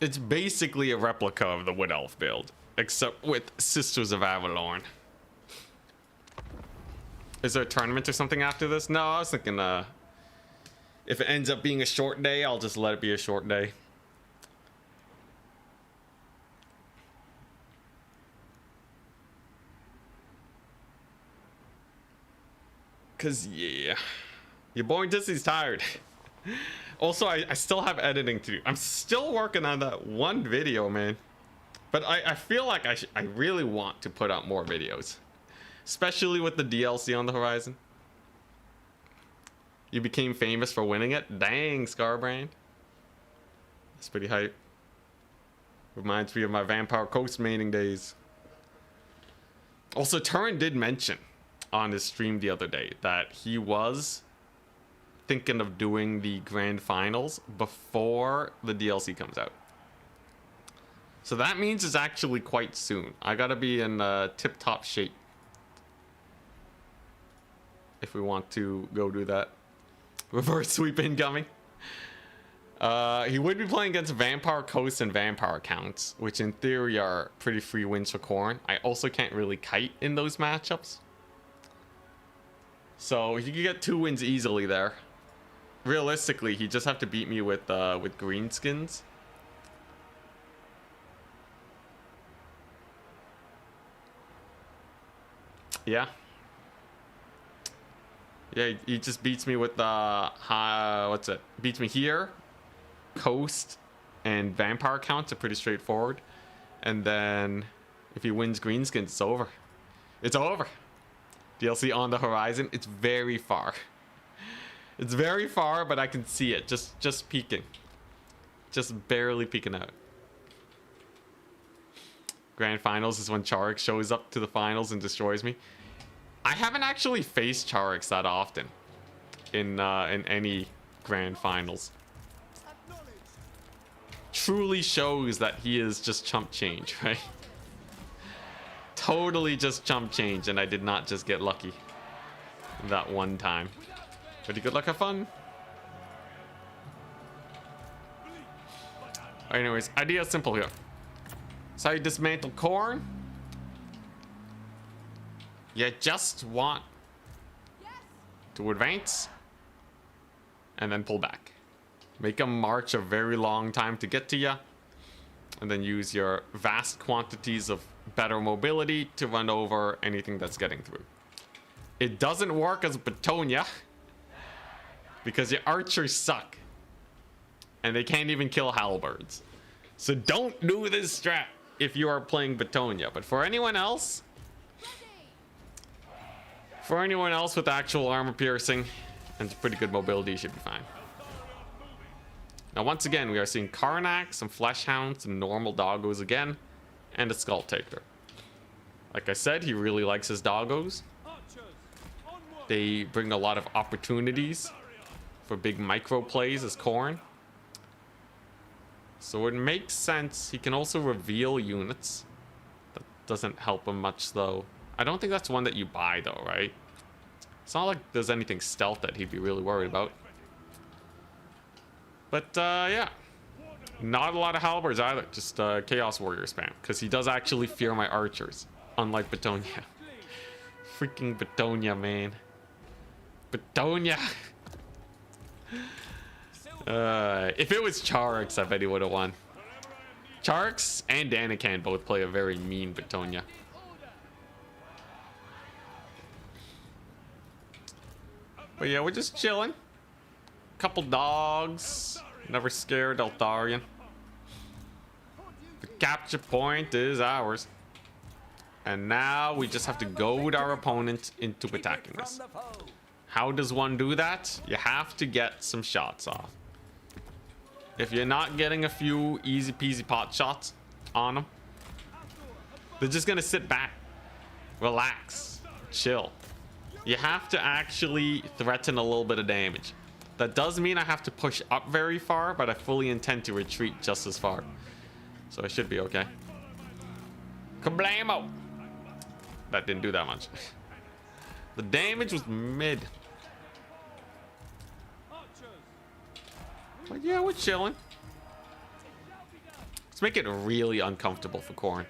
It's basically a replica of the Wood Elf build, except with Sisters of Avalorn. Is there a tournament or something after this? No, I was thinking if it ends up being a short day, I'll just let it be a short day. Cause yeah, your boy Disney's tired. Also, I still have editing to do. I'm still working on that one video, man. But I feel like I really want to put out more videos, especially with the DLC on the horizon. You became famous for winning it. Dang, Scarbrand. That's pretty hype. Reminds me of my Vampire Coast maining days. Also, Turin did mention on his stream the other day that he was thinking of doing the grand finals before the DLC comes out. So that means it's actually quite soon. I gotta be in tip-top shape if we want to go do that. Reverse sweep incoming. He would be playing against Vampire Coast and Vampire Counts, which in theory are pretty free wins for Khorne. I also can't really kite in those matchups. So he could get 2 wins easily there. Realistically, he'd just have to beat me with greenskins. Yeah. Yeah, he just beats me with what's it? Beats me here. Coast and Vampire Counts are pretty straightforward. And then if he wins greenskins, it's over. It's over. DLC on the horizon. It's very far. It's very far, but I can see it. Just peeking. Just barely peeking out. Grand finals is when Charix shows up to the finals and destroys me. I haven't actually faced Charix that often in any grand finals. Truly shows that he is just chump change, right? Totally just chump change, and I did not just get lucky that one time. Pretty good luck, have fun. Anyways, idea is simple here. So you dismantle Khorne. You just want to advance and then pull back. Make them march a very long time to get to you, and then use your vast quantities of better mobility to run over anything that's getting through. It doesn't work as Bretonnia because your archers suck and they can't even kill halberds. So don't do this strat if you are playing Bretonnia. But for anyone else with actual armor piercing and pretty good mobility, you should be fine. Now, once again, we are seeing Karnak, some Fleshhounds, some normal doggos again, and a Skull Taker. Like I said, he really likes his doggos. They bring a lot of opportunities for big micro plays as Khorne. So it makes sense. He can also reveal units. That doesn't help him much, though. I don't think that's one that you buy, though, right? It's not like there's anything stealth that he'd be really worried about. But, yeah. Not a lot of halberds either. Just Chaos Warrior spam. Because he does actually fear my archers. Unlike Bretonnia. Freaking Bretonnia, man. Bretonnia! If it was Charix, I bet he would have won. Charix and Danican both play a very mean Bretonnia. But yeah, we're just chilling. Couple dogs. Never scared Eltharion. The capture point is ours. And now we just have to goad our opponent into attacking us. How does one do that? You have to get some shots off. If you're not getting a few easy peasy pot shots on them, they're just gonna sit back, relax, chill. You have to actually threaten a little bit of damage. That does mean I have to push up very far, but I fully intend to retreat just as far. So I should be okay. Kablamo! That didn't do that much. The damage was mid. But yeah, we're chilling. Let's make it really uncomfortable for Khorne.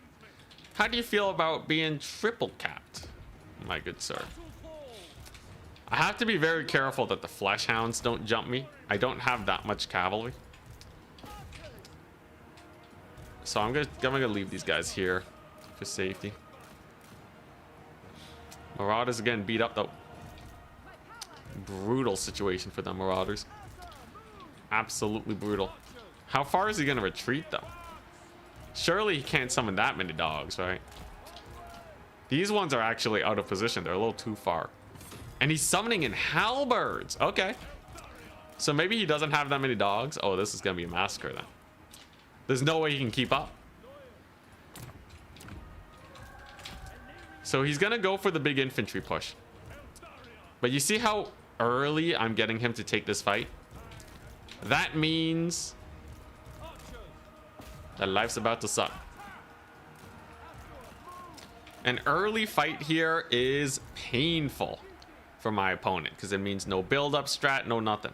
How do you feel about being triple capped, my good sir? I have to be very careful that the Fleshhounds don't jump me. I don't have that much cavalry. So I'm gonna leave these guys here for safety. Marauders again beat up though. Brutal situation for the Marauders. Absolutely brutal. How far is he gonna retreat though? Surely he can't summon that many dogs, right? These ones are actually out of position. They're a little too far. And he's summoning in halberds. Okay. So maybe he doesn't have that many dogs. Oh, this is gonna be a massacre then. There's no way he can keep up. So he's gonna go for the big infantry push. But you see how early I'm getting him to take this fight? That means that life's about to suck. An early fight here is painful for my opponent because it means no build-up strat, no nothing.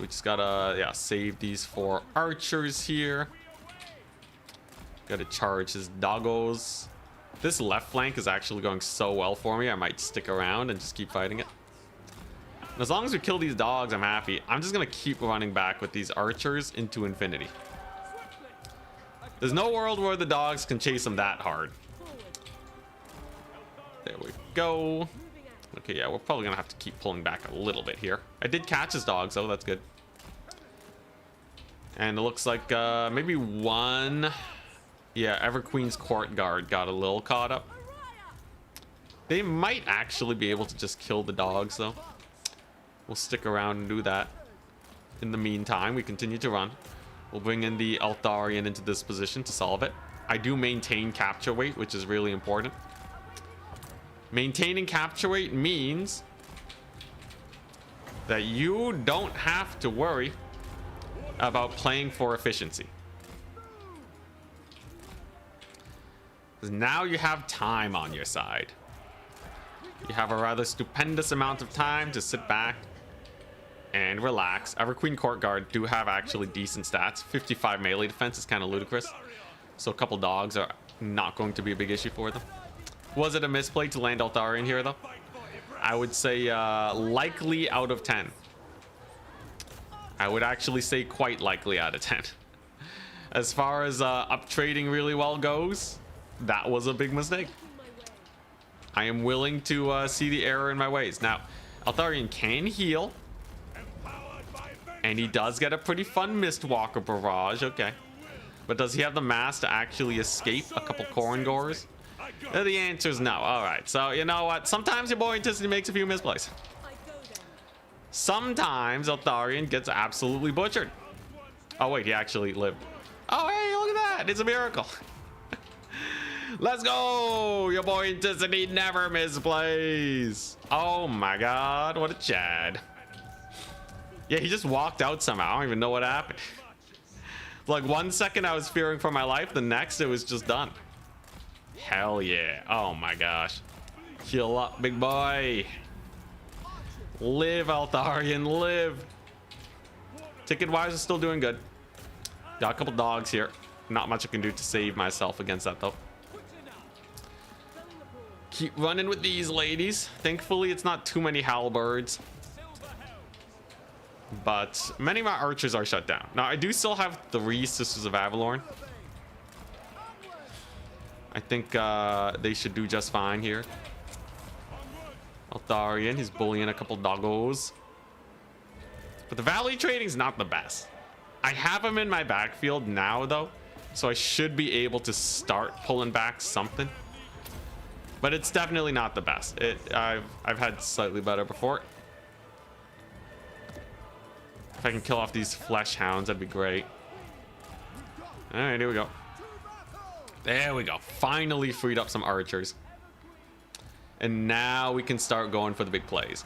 we just gotta, yeah, save these 4 archers here. Gotta charge his doggos. This left flank is actually going so well for me. I might stick around and just keep fighting it. And as long as we kill these dogs, I'm happy. I'm just gonna keep running back with these archers into infinity. There's no world where the dogs can chase them that hard. There we go. Okay, yeah, we're probably gonna have to keep pulling back a little bit here. I did catch his dogs, though. That's good. And it looks like maybe one... Yeah, Everqueen's Court Guard got a little caught up. They might actually be able to just kill the dogs, though. We'll stick around and do that. In the meantime, we continue to run. We'll bring in the Altharian into this position to solve it. I do maintain capture weight, which is really important. Maintaining capture weight means that you don't have to worry about playing for efficiency. Because now you have time on your side. You have a rather stupendous amount of time to sit back and relax. Everqueen Court Guard do have actually decent stats. 55 melee defense is kind of ludicrous. So a couple dogs are not going to be a big issue for them. Was it a misplay to land Altharian here, though? I would say likely out of 10. I would actually say quite likely out of 10. As far as up trading really well goes, that was a big mistake. I am willing to see the error in my ways. Now, Altharian can heal. And he does get a pretty fun Mistwalker barrage. Okay. But does he have the mass to actually escape a couple Khorne gores? The answer is no. All right. So, you know what? Sometimes your boy Intensity makes a few misplays. Sometimes Altharian gets absolutely butchered. Oh, wait. He actually lived. Oh, hey, look at that. It's a miracle. Let's go. Your boy Intensity never misplays. Oh, my God. What a Chad. Yeah, he just walked out somehow. I don't even know what happened. Like 1 second I was fearing for my life. The next it was just done. Hell yeah. Oh my gosh. Heal up, big boy. Live, Altharian, live. Ticket wise is still doing good. Got a couple dogs here. Not much I can do to save myself against that though. Keep running with these ladies. Thankfully it's not too many halberds. But many of my archers are shut down. Now, I do still have 3 Sisters of Avalorn. I think they should do just fine here. Altharian, he's bullying a couple doggos. But the Valley trading's not the best. I have him in my backfield now, though. So I should be able to start pulling back something. But it's definitely not the best. I've had slightly better before. If I can kill off these flesh hounds, that'd be great. All right, here we go. There we go. Finally freed up some archers. And now we can start going for the big plays.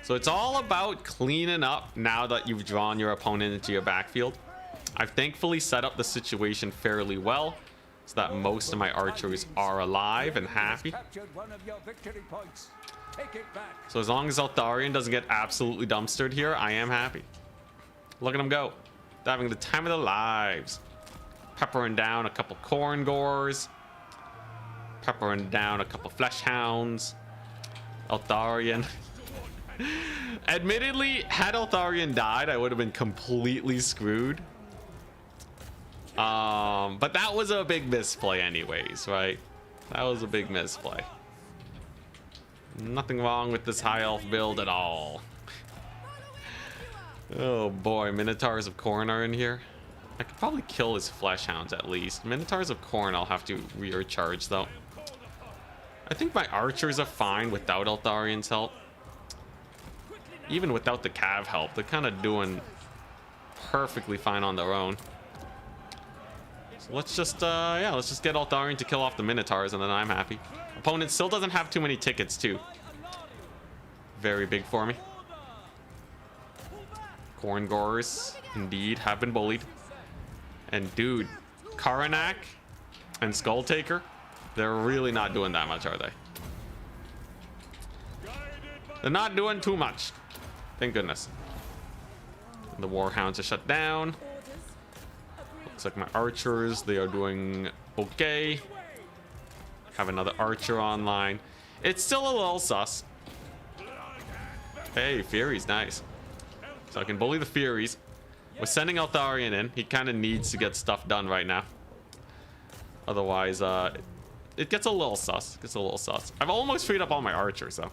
So it's all about cleaning up now that you've drawn your opponent into your backfield. I've thankfully set up the situation fairly well so that most of my archers are alive and happy. So as long as Altharian doesn't get absolutely dumpstered here, I am happy. Look at them go. They're having the time of their lives. Peppering down a couple Khorne gores. Peppering down a couple flesh hounds. Altharian. Admittedly, had Altharian died, I would have been completely screwed. But that was a big misplay anyways, right? That was a big misplay. Nothing wrong with this high elf build at all. Oh boy, Minotaurs of Khorne are in here. I could probably kill his flesh hounds at least. Minotaurs of Khorne I'll have to recharge though. I think my archers are fine without Altharian's help. Even without the cav help, they're kind of doing perfectly fine on their own. So let's just get Altharian to kill off the Minotaurs and then I'm happy. Opponent still doesn't have too many tickets too. Very big for me. Khorne gores indeed have been bullied. And dude, Karanak and Skulltaker, they're really not doing that much, are they? They're not doing too much. Thank goodness. The Warhounds are shut down. Looks like my archers, they are doing okay. Have another archer online. It's still a little sus. Hey, Furies, nice. So I can bully the Furies. We're sending Eltharion in. He kind of needs to get stuff done right now. Otherwise, it gets a little sus. I've almost freed up all my archers, though.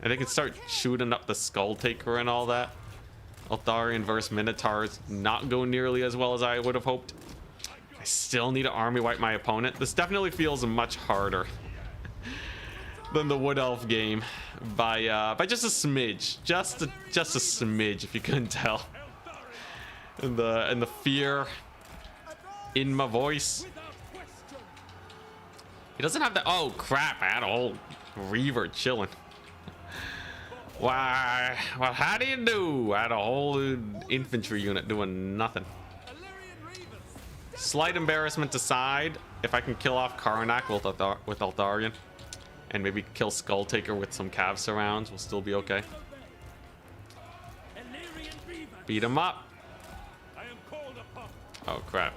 And they can start shooting up the Skull Taker and all that. Eltharion versus Minotaurs not go nearly as well as I would have hoped. I still need to army wipe my opponent. This definitely feels much harder than the Wood Elf game by just a smidge, just a smidge, if you couldn't tell. And the fear in my voice. He doesn't have the. Oh crap! I had a whole Reaver chilling. Why? Well, how do you do? I had a whole infantry unit doing nothing. Slight embarrassment aside, if I can kill off Khorne with Eltharion, and maybe kill Skull Taker with some Cav surrounds, we'll still be okay. Beat him up. Oh crap!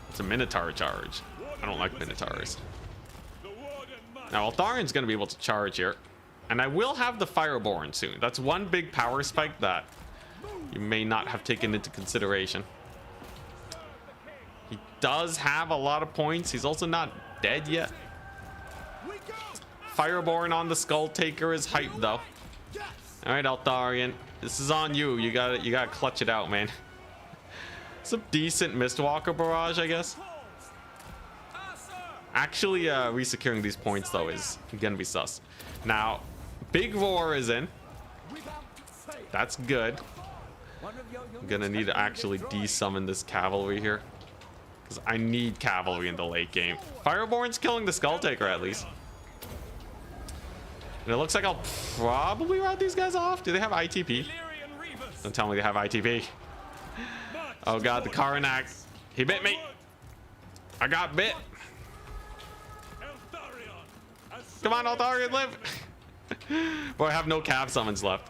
It's a Minotaur charge. I don't like Minotaurs. Now Eltharion's gonna be able to charge here. And I will have the Fireborn soon. That's one big power spike that you may not have taken into consideration. He does have a lot of points. He's also not dead yet. Fireborn on the Skull Taker is hype though. All right, Eltharion, this is on you. You gotta clutch it out, man. Some decent Mistwalker barrage, I guess. Actually, resecuring these points though is gonna be sus. Now, Big Roar is in. That's good. I'm gonna need to actually desummon this cavalry here, because I need cavalry in the late game. Fireborn's killing the Skull Taker at least. And it looks like I'll probably rout these guys off. Do they have ITP? Don't tell me they have ITP. Oh god, the Khorne. He bit me. I got bit. Come on, Eltharion, live. Boy, I have no Cav summons left.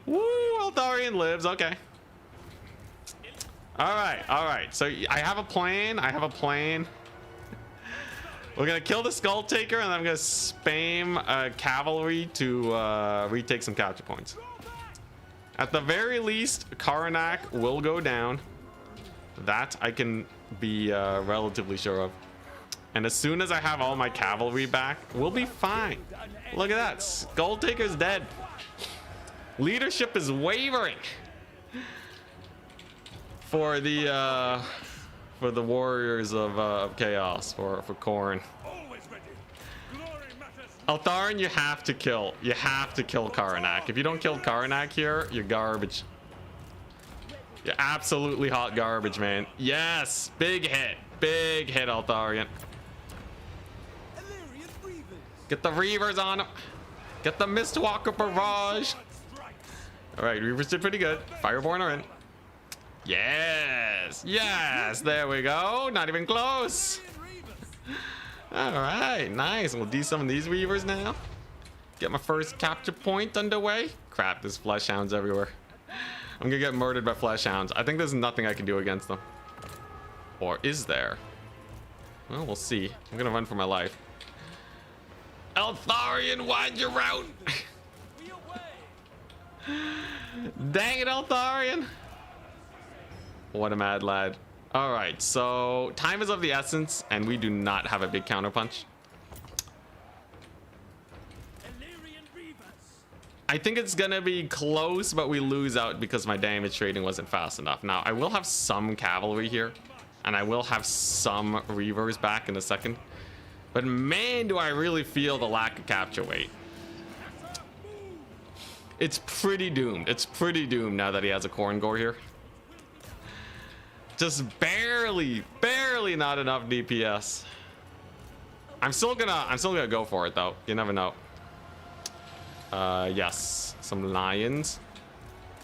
Woo, Eltharion lives. Okay. All right. So I have a plan. We're gonna kill the Skull Taker, and I'm gonna spam cavalry to retake some capture points. At the very least, Khorne will go down. That I can be relatively sure of. And as soon as I have all my cavalry back, we'll be fine. Look at that. Skull Taker's dead. Leadership is wavering for the warriors of chaos, for Khorne. Eltharion, you have to kill. You have to kill Khorne. If you don't kill Khorne here, you're garbage. You're absolutely hot garbage, man. Yes, big hit, Eltharion. Get the Reavers on him. Get the Mistwalker barrage. All right, Reavers did pretty good. Fireborn are in. Yes, there we go. Not even close. All right, nice. We'll desummon these Reavers now. Get my first capture point underway. Crap, there's Flesh Hounds everywhere. I'm gonna get murdered by Flesh Hounds. I think there's nothing I can do against them. Or is there? Well, we'll see. I'm gonna run for my life. Eltharion, why'd you rout? Dang it, Eltharion. What a mad lad. All right, so time is of the essence, and we do not have a big counterpunch. I think it's gonna be close, but we lose out because my damage trading wasn't fast enough. Now, I will have some cavalry here, and I will have some Reavers back in a second. But man, do I really feel the lack of capture weight. It's pretty doomed. It's pretty doomed now that he has a Khorne Gore here. Just barely not enough DPS. I'm still gonna go for it though. You never know. Yes, some lions.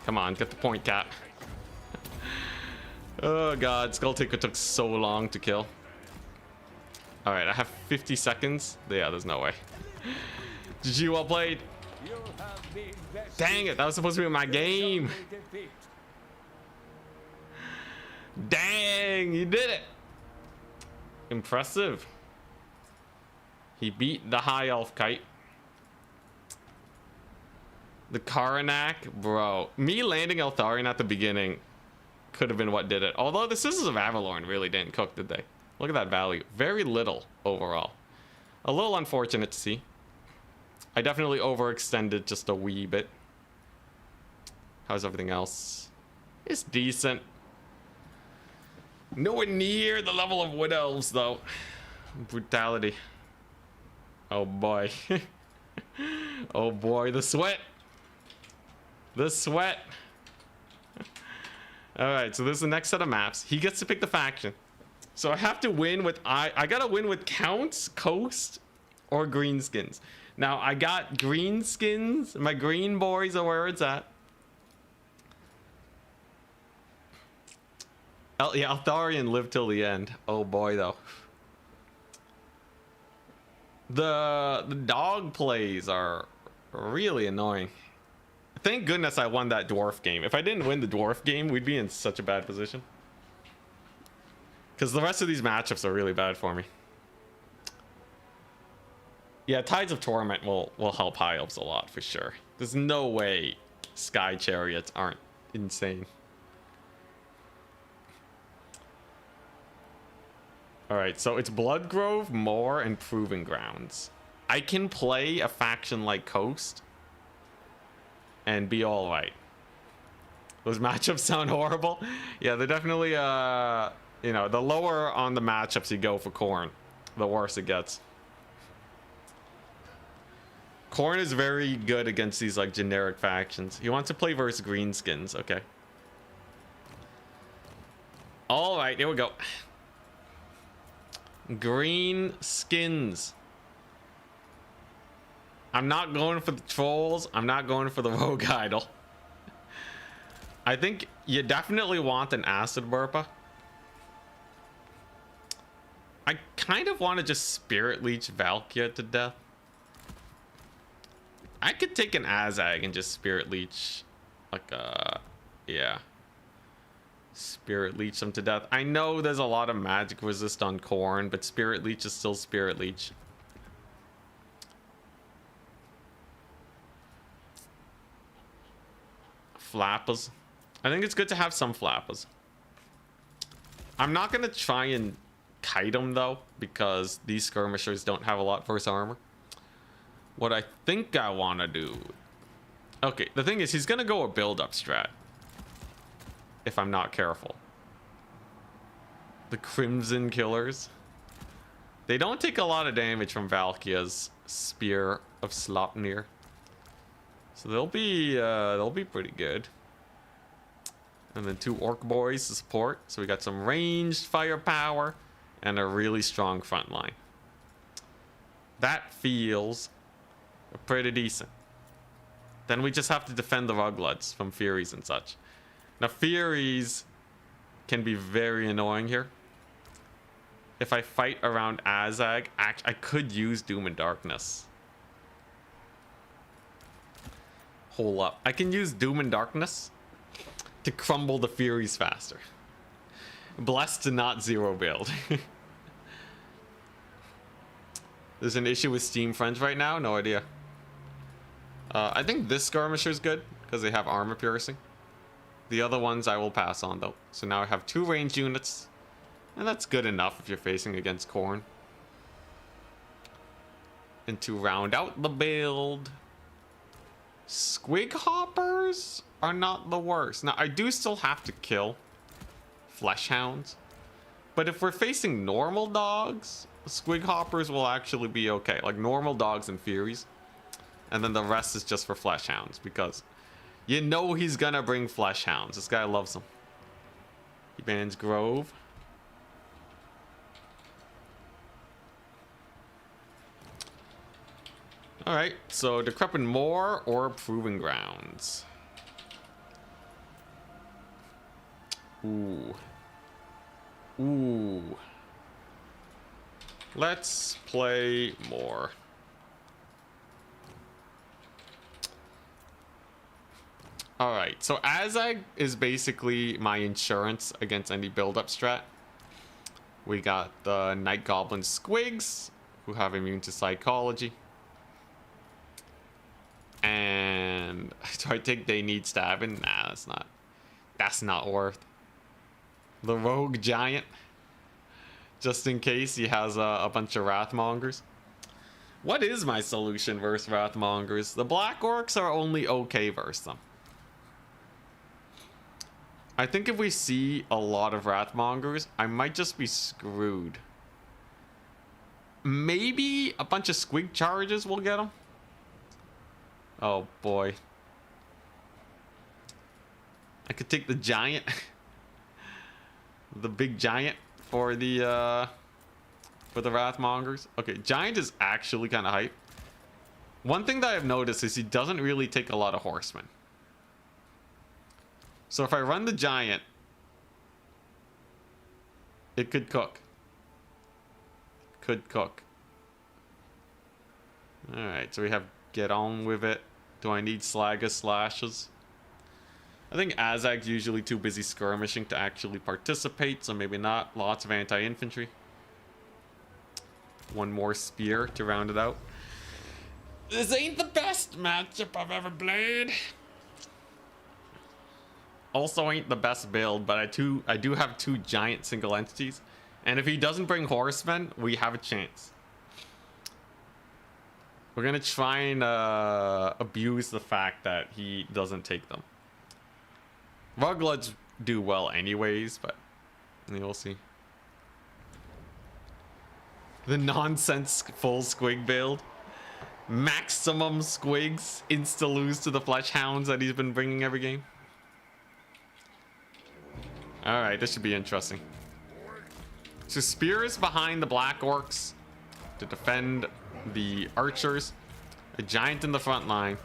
Come on, get the point, Cap. Oh god, Skull Taker took so long to kill. All right, I have 50 seconds. Yeah, there's no way. GG, well played. You have been blessed. Dang it, that was supposed to be my game. Defeat. Dang, you did it. Impressive. He beat the high elf kite. The Karanak, bro. Me landing Eltharion at the beginning could have been what did it. Although the Scissors of Avalorn really didn't cook, did they? Look at that value. Very little overall. A little unfortunate to see. I definitely overextended just a wee bit. How's everything else? It's decent. Nowhere near the level of Wood Elves, though. Brutality. Oh boy. Oh boy, the sweat. The sweat. Alright, so this is the next set of maps. He gets to pick the faction. So I have to win with... I gotta win with Counts, Coast, or Greenskins. Now, I got Greenskins. My green boys are where it's at. Yeah, Eltharion lived till the end. Oh boy, though. The dog plays are really annoying. Thank goodness I won that dwarf game. If I didn't win the dwarf game, we'd be in such a bad position. Because the rest of these matchups are really bad for me. Yeah, Tides of Torment will help High Elves a lot for sure. There's no way Sky Chariots aren't insane. Alright, so it's Bloodgrove, Moor, and Proving Grounds. I can play a faction like Coast and be alright. Those matchups sound horrible. Yeah, they're definitely, you know, the lower on the matchups you go for Khorne, the worse it gets. Khorne is very good against these, like, generic factions. He wants to play versus Greenskins. Okay. Alright, here we go. Green skins. I'm not going for the trolls. I'm not going for the rogue idol. I think you definitely want an acid burpa. I kind of want to just spirit leech Valkia to death. I could take an Azag and just spirit leech, like yeah. Spirit leech them to death. I know there's a lot of magic resist on Khorne, but spirit leech is still spirit leech. Flappers. I think it's good to have some flappers. I'm not gonna try and kite them though, because these skirmishers don't have a lot versus armor. What I think I want to do... Okay, the thing is, he's gonna go a build-up strat. If I'm not careful. The Crimson Killers. They don't take a lot of damage from Valkia's Spear of Slopnir. So they'll be pretty good. And then 2 Orc Boys to support. So we got some ranged firepower and a really strong front line. That feels pretty decent. Then we just have to defend the Rugloods from Furies and such. Now, Furies can be very annoying here. If I fight around Azag, I could use Doom and Darkness. Hold up. I can use Doom and Darkness to crumble the Furies faster. Blessed to not zero build. There's an issue with Steam Friends right now? No idea. I think this skirmisher is good because they have armor piercing. The other ones I will pass on though. So now I have 2 ranged units. And that's good enough if you're facing against Khorne. And to round out the build, Squig Hoppers are not the worst. Now I do still have to kill Flesh Hounds. But if we're facing normal dogs, Squig Hoppers will actually be okay. Like normal dogs and Furies. And then the rest is just for Flesh Hounds because... You know he's gonna bring Flesh Hounds. This guy loves them. He bans Grove. Alright, so Decrepit Moor or Proving Grounds. Ooh. Ooh. Let's play Moor. Alright, so Azag is basically my insurance against any build-up strat. We got the Night Goblin Squigs, who have immune to psychology. And do I think they need stabbing? Nah, that's not worth. The Rogue Giant, just in case he has a bunch of Wrathmongers. What is my solution versus Wrathmongers? The Black Orcs are only okay versus them. I think if we see a lot of Wrathmongers, I might just be screwed. Maybe a bunch of Squig charges will get them. Oh boy. I could take the Giant. The big Giant for the Wrathmongers. Okay, Giant is actually kind of hype. One thing that I've noticed is he doesn't really take a lot of horsemen. So if I run the Giant, it could cook. Could cook. Alright, so we have get on with it. Do I need Slagger Slashes? I think Azag's usually too busy skirmishing to actually participate, so maybe not. Lots of anti-infantry. One more spear to round it out. This ain't the best matchup I've ever played. Also ain't the best build, but I do have 2 giant single entities. And if he doesn't bring horsemen, we have a chance. We're gonna try and abuse the fact that he doesn't take them. Ruglets do well anyways, but we'll see. The nonsense full squig build. Maximum squigs. Insta lose to the flesh hounds that he's been bringing every game. Alright, this should be interesting. So spears behind the Black Orcs to defend the archers. A giant in the front line.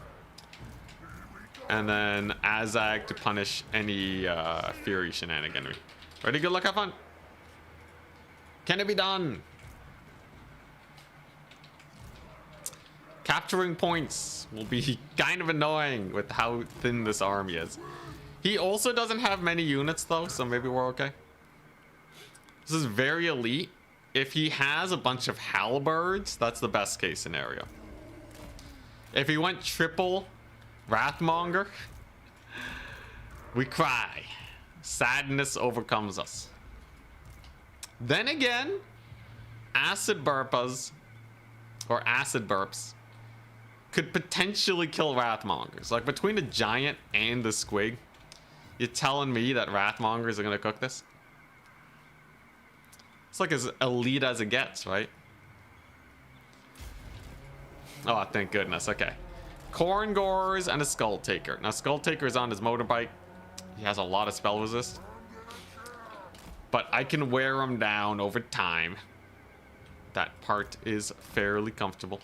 And then Azag to punish any Fury shenaniganry. Ready, good luck, have fun. Can it be done? Capturing points will be kind of annoying with how thin this army is. He also doesn't have many units though, so maybe we're okay. This is very elite. If he has a bunch of halberds, that's the best case scenario. If he went triple Wrathmonger, we cry. Sadness overcomes us. Then again, acid burpas or acid burps could potentially kill Wrathmongers. Like between the giant and the squig, you're telling me that Wrathmongers are gonna cook this? It's like as elite as it gets, right? Oh, thank goodness. Okay. Khorne Gores and a Skull Taker. Now, Skull Taker is on his motorbike. He has a lot of spell resist. But I can wear him down over time. That part is fairly comfortable.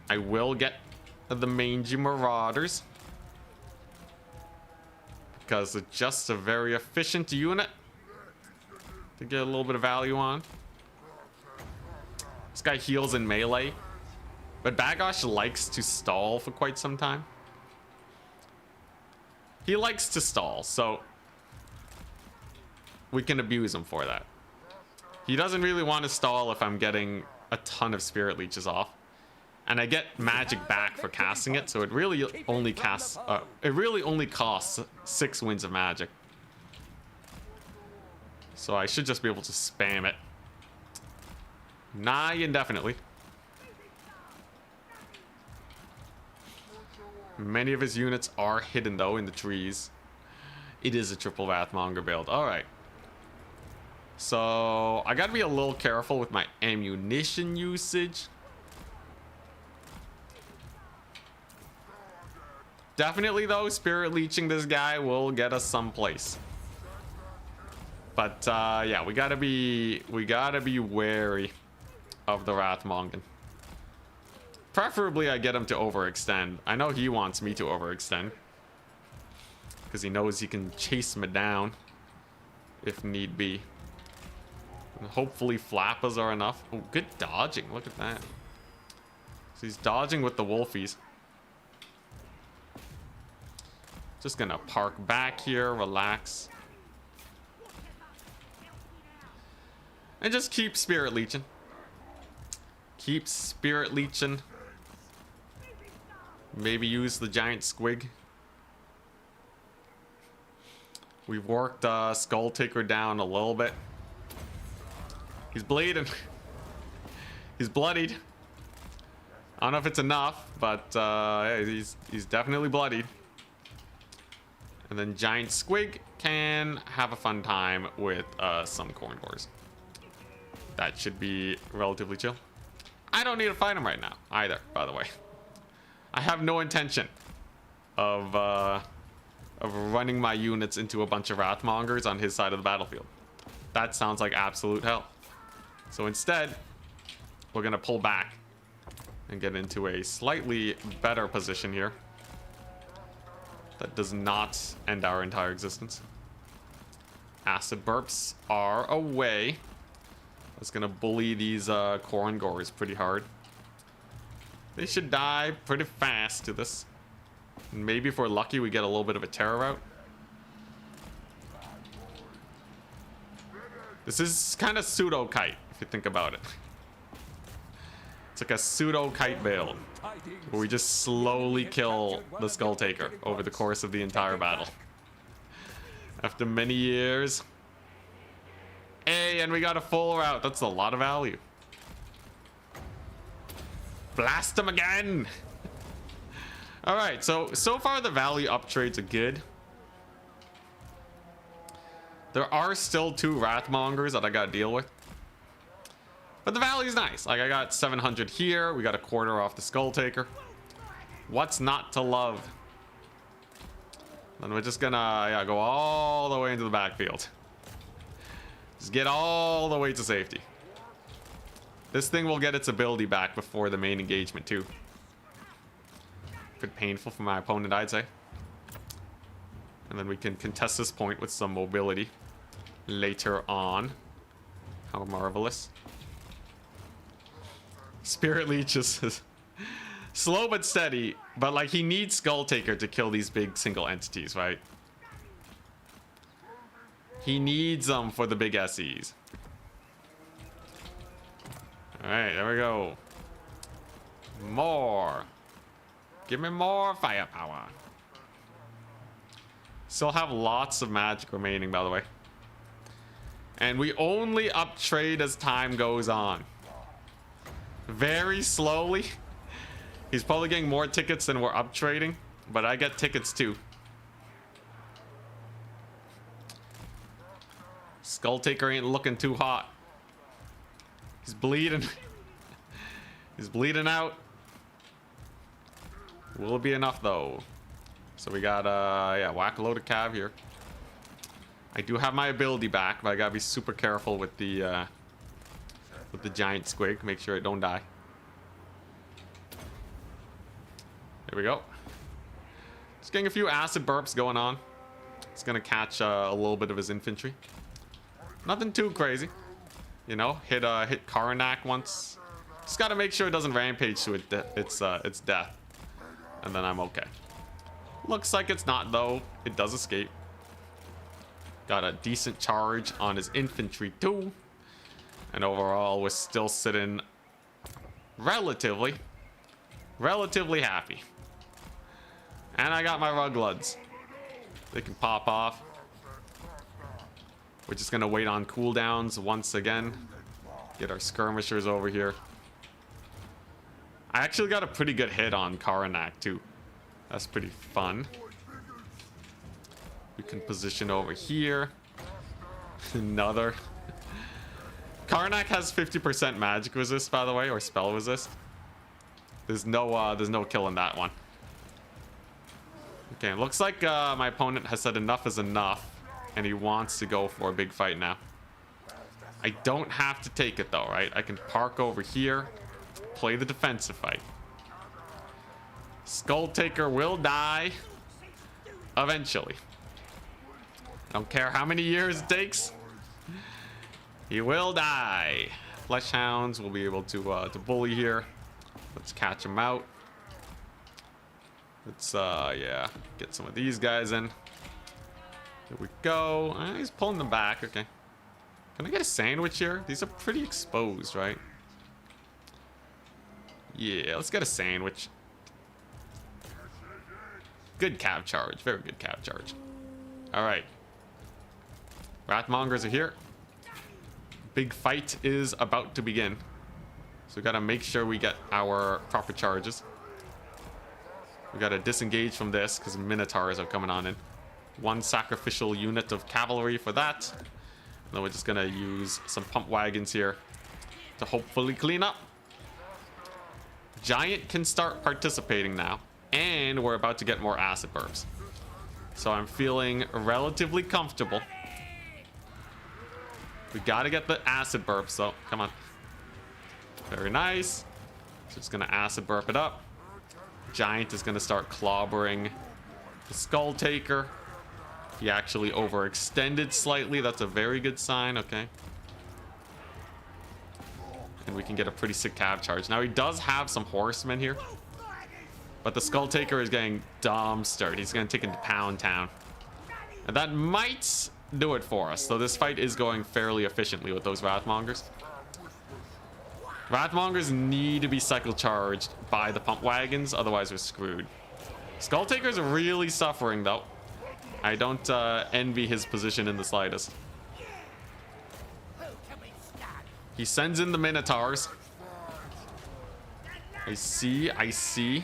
I will get the Mangy Marauders. Because they're just a very efficient unit to get a little bit of value on. This guy heals in melee. But Bagosh likes to stall for quite some time. He likes to stall, so we can abuse him for that. He doesn't really want to stall if I'm getting a ton of Spirit Leeches off. And I get magic back for casting it, so it really only costs 6 winds of magic. So I should just be able to spam it nigh indefinitely. Many of his units are hidden though in the trees. It is a triple Wrathmonger build. Alright. So I gotta be a little careful with my ammunition usage. Definitely though, Spirit Leeching this guy will get us someplace. But yeah, we gotta be wary of the Wrathmonger. Preferably I get him to overextend. I know he wants me to overextend. Because he knows he can chase me down if need be. And hopefully Flappas are enough. Oh, good dodging. Look at that. So he's dodging with the Wolfies. Just gonna park back here, relax. And just keep spirit leeching. Keep spirit leeching. Maybe use the giant squig. We've worked Skull Taker down a little bit. He's bleeding. He's bloodied. I don't know if it's enough, but yeah, he's definitely bloodied. And then giant squig can have a fun time with some Khorne cores. That should be relatively chill. I don't need to fight him right now either, by the way. I have no intention of running my units into a bunch of Wrathmongers on his side of the battlefield. That sounds like absolute hell. So instead, we're gonna pull back and get into a slightly better position here. That does not end our entire existence. Acid burps are away. That's gonna bully these Khorne gores pretty hard. They should die pretty fast to this. And maybe if we're lucky, we get a little bit of a terror out. This is kind of pseudo kite, if you think about it. It's like a pseudo kite build, where we just slowly kill the Skull Taker over the course of the entire battle. After many years. Hey, and we got a full route. That's a lot of value. Blast him again. All right, so far the value up trades are good. There are still 2 Wrathmongers that I gotta deal with. But the value's nice. Like, I got 700 here. We got a quarter off the Skull Taker. What's not to love? Then we're just gonna go all the way into the backfield. Just get all the way to safety. This thing will get its ability back before the main engagement too. Bit painful for my opponent, I'd say. And then we can contest this point with some mobility later on. How marvelous. Spirit Leech is slow but steady, but like he needs Skull Taker to kill these big single entities, right? He needs them for the big SEs. Alright, there we go. More. Give me more firepower. Still have lots of magic remaining, by the way. And we only uptrade as time goes on. Very slowly. He's probably getting more tickets than we're uptrading, but I get tickets too. Skull Taker ain't looking too hot. He's bleeding. He's bleeding out. Will it be enough though? So we got yeah, whack a load of cav here. I do have my ability back, but I gotta be super careful with the giant squig. Make sure it don't die. There we go. Just getting a few acid burps going on. It's gonna catch a little bit of his infantry. Nothing too crazy. You know, hit Khorne once. Just gotta make sure it doesn't rampage to its death. And then I'm okay. Looks like it's not though. It does escape. Got a decent charge on his infantry too. And overall, we're still sitting relatively happy. And I got my Rugloods. They can pop off. We're just gonna wait on cooldowns once again. Get our skirmishers over here. I actually got a pretty good hit on Khorne too. That's pretty fun. We can position over here. Another. Khorne has 50% magic resist, by the way, or spell resist. There's no killing that one. Okay, it looks like my opponent has said enough is enough, and he wants to go for a big fight now. I don't have to take it though, right? I can park over here, play the defensive fight. Skull Taker will die eventually. Don't care how many years it takes. He will die. Flesh Hounds will be able to bully here. Let's catch him out. Let's, yeah, get some of these guys in. There we go. He's pulling them back. Okay. Can I get a sandwich here? These are pretty exposed, right? Yeah, let's get a sandwich. Good cav charge. Very good cav charge. Alright. Wrathmongers are here. Big fight is about to begin. So we gotta make sure we get our proper charges. We gotta disengage from this because Minotaurs are coming on in. One sacrificial unit of cavalry for that. And then we're just gonna use some pump wagons here to hopefully clean up. Giant can start participating now. And we're about to get more acid burps. So I'm feeling relatively comfortable. We gotta get the acid burps though. Come on. Very nice. So just gonna acid burp it up. Giant is gonna start clobbering the Skull Taker. He actually overextended slightly. That's a very good sign. Okay. And we can get a pretty sick cav charge. Now he does have some horsemen here. But the Skull Taker is getting dumpstered. He's gonna take it to Pound Town. And that might do it for us. So this fight is going fairly efficiently with those Wrathmongers. Wrathmongers need to be cycle charged by the pump wagons, otherwise we're screwed. Skull Taker's really suffering though. I don't envy his position in the slightest. He sends in the Minotaurs. I see.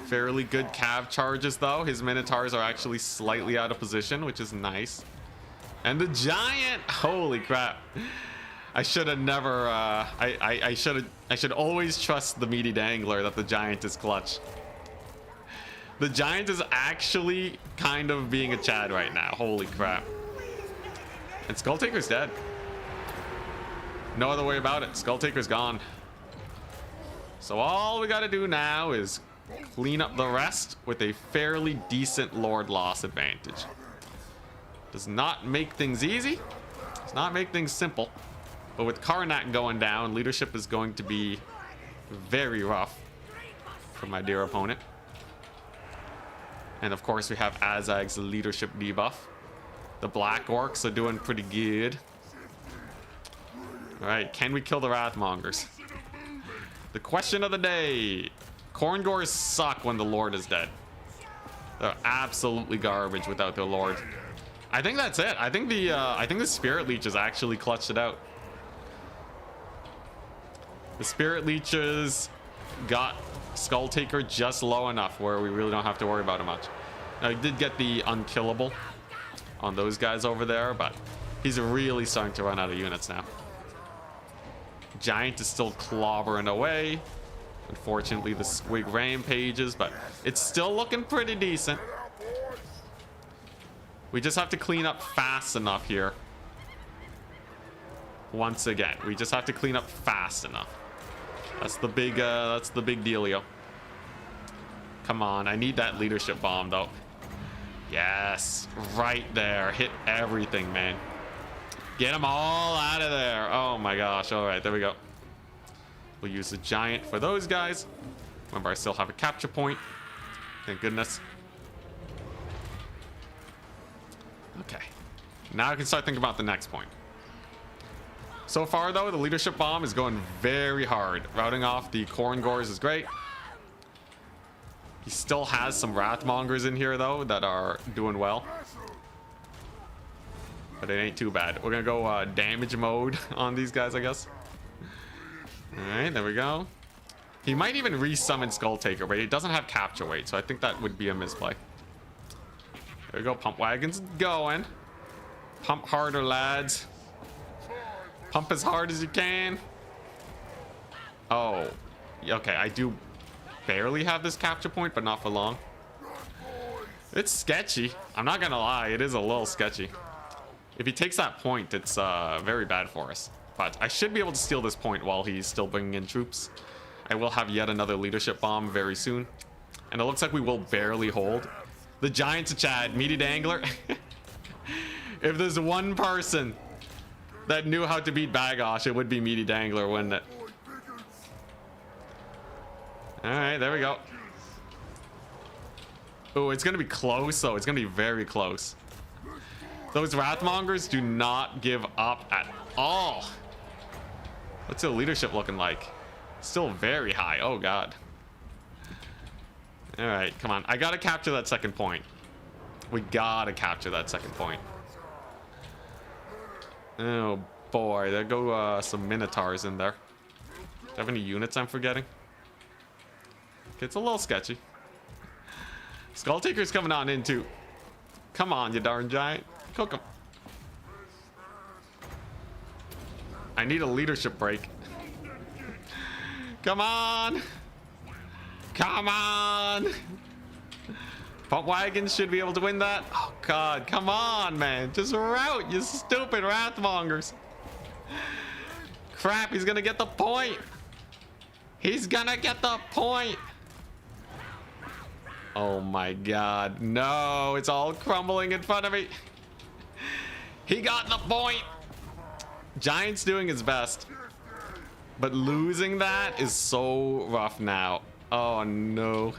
Fairly good cav charges though. His Minotaurs are actually slightly out of position, which is nice. And the Giant, holy crap. I should have never, I should always trust the meaty dangler that the Giant is clutch. The Giant is actually kind of being a Chad right now. Holy crap. And Skull Taker's dead. No other way about it. Skull Taker's gone. So all we gotta do now is clean up the rest with a fairly decent Lord loss advantage. Does not make things easy. Does not make things simple. But with Karnak going down, leadership is going to be very rough for my dear opponent. And of course we have Azag's leadership debuff. The Black Orcs are doing pretty good. Alright, can we kill the Wrathmongers? The question of the day. Khorne suck when the Lord is dead. They're absolutely garbage without their Lord. I think that's it. I think the Spirit Leeches actually clutched it out. The Spirit Leeches got Skull Taker just low enough where we really don't have to worry about it much. Now, he did get the unkillable on those guys over there, but he's really starting to run out of units now. Giant is still clobbering away. Unfortunately, the Squig rampages, but it's still looking pretty decent. We just have to clean up fast enough here. Once again, we just have to clean up fast enough. That's the big dealio. Come on, I need that leadership bomb though. Yes, right there. Hit everything, man. Get them all out of there. Oh my gosh. All right, there we go. We'll use the Giant for those guys. Remember, I still have a capture point. Thank goodness. Okay. Now I can start thinking about the next point. So far, though, the leadership bomb is going very hard. Routing off the Khorne is great. He still has some Wrathmongers in here, though, that are doing well. But it ain't too bad. We're gonna go damage mode on these guys, I guess. Alright, there we go. He might even resummon Skull Taker, but he doesn't have capture weight, so I think that would be a misplay. There we go, pump wagons going. Pump harder, lads. Pump as hard as you can. Oh, okay, I do barely have this capture point, but not for long. It's sketchy. I'm not gonna lie, it is a little sketchy. If he takes that point, it's very bad for us. But I should be able to steal this point while he's still bringing in troops. I will have yet another leadership bomb very soon. And it looks like we will barely hold. The Giant's a Chad, meaty dangler. If there's one person that knew how to beat Bagosh, it would be meaty dangler, wouldn't it? All right, there we go. Oh, it's gonna be close though. It's gonna be very close. Those Wrathmongers do not give up at all. What's the leadership looking like? Still very high. Oh god. All right, come on. I gotta capture that second point. We gotta capture that second point. Oh boy, there go some Minotaurs in there. Do I have any units I'm forgetting? Okay, it's a little sketchy. Skull Taker's coming on in too. Come on, you darn giant. Cook him. I need a leadership break. Come on. Come on. Pump wagons should be able to win that. Oh god, come on, man. Just route, you stupid Wrathmongers. Crap, he's gonna get the point. He's gonna get the point. Oh my god, no, it's all crumbling in front of me. He got the point. Giant's doing his best, but losing that is so rough now. Oh no.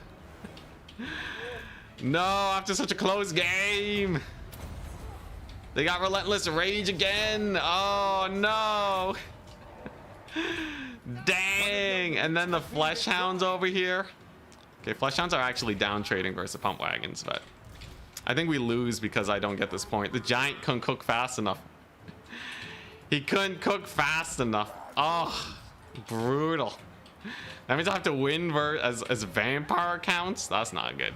No, after such a close game. They got relentless rage again. Oh no. Dang. And then the flesh hounds over here. Okay, flesh hounds are actually down trading versus pump wagons, but I think we lose because I don't get this point. The giant couldn't cook fast enough. He couldn't cook fast enough. Oh, brutal. That means I have to win as vampire counts. That's not good.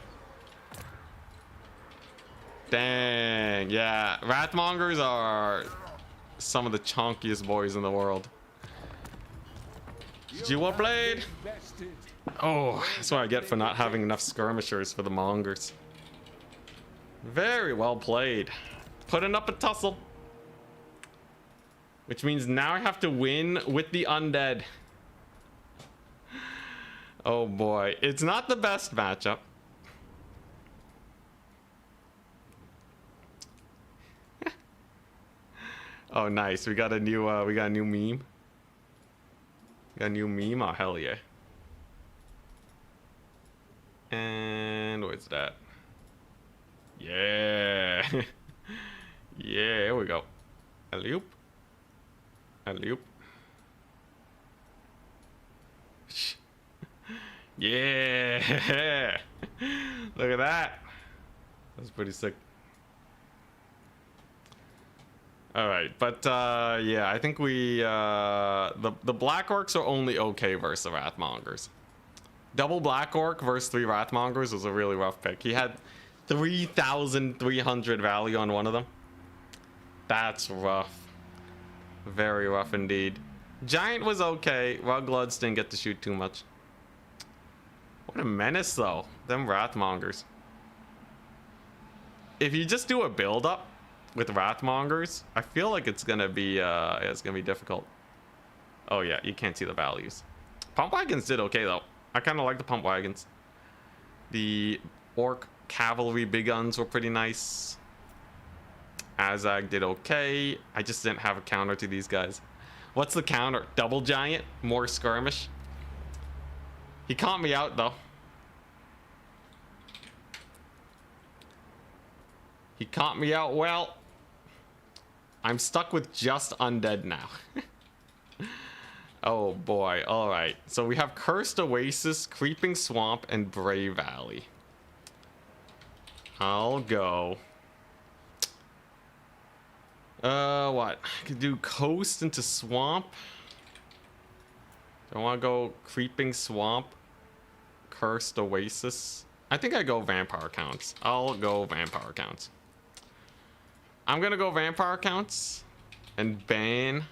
Dang, yeah. Wrathmongers are some of the chunkiest boys in the world. Jewel Blade. Oh, that's what I get for not having enough skirmishers for the mongers. Very well played. Putting up a tussle. Which means now I have to win with the undead. Oh boy, it's not the best matchup. Oh nice, we got a new meme. We got a new meme. Oh hell yeah. And where's that? Yeah. Yeah, here we go. Alley-oop. Alley-oop. Yeah. Look at that. That's pretty sick. All right, but yeah, I think we the Black Orcs are only okay versus the Wrathmongers. Double Black Orc versus 3 Wrathmongers was a really rough pick. He had 3,300 value on one of them. That's rough. Very rough indeed. Giant was okay. Rugloods didn't get to shoot too much. What a menace though, them Wrathmongers. If you just do a build up with Wrathmongers, I feel like it's gonna be difficult. Oh yeah, you can't see the values. Pump wagons did okay though. I kind of like the pump wagons. The orc cavalry big guns were pretty nice. Azag did okay. I just didn't have a counter to these guys. What's the counter? Double giant, more skirmish. He caught me out though. He caught me out well. I'm stuck with just undead now. Oh boy, all right. So we have Cursed Oasis, Creeping Swamp, and Brave Valley. I'll go. What? I could do Coast into Swamp. Do I want to go Creeping Swamp, Cursed Oasis? I think I go Vampire Counts. I'll go Vampire Counts. I'm gonna go Vampire Counts and ban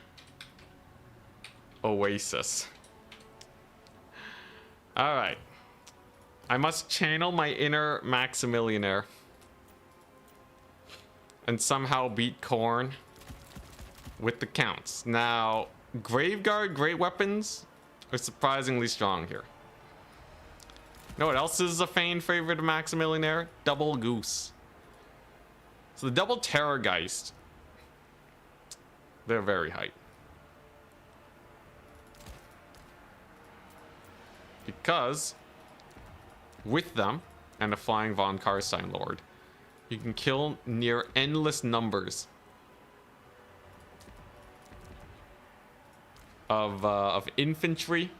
Oasis. All right. I must channel my inner Maximillionaire and somehow beat Khorne with the counts. Now, Graveguard Great Weapons are surprisingly strong here. You know what else is a fan favorite of Maximillionaire? Double Goose. So the double Terrorgeist, they're very hype. Because with them and a flying von Karstein Lord. You can kill near endless numbers of infantry.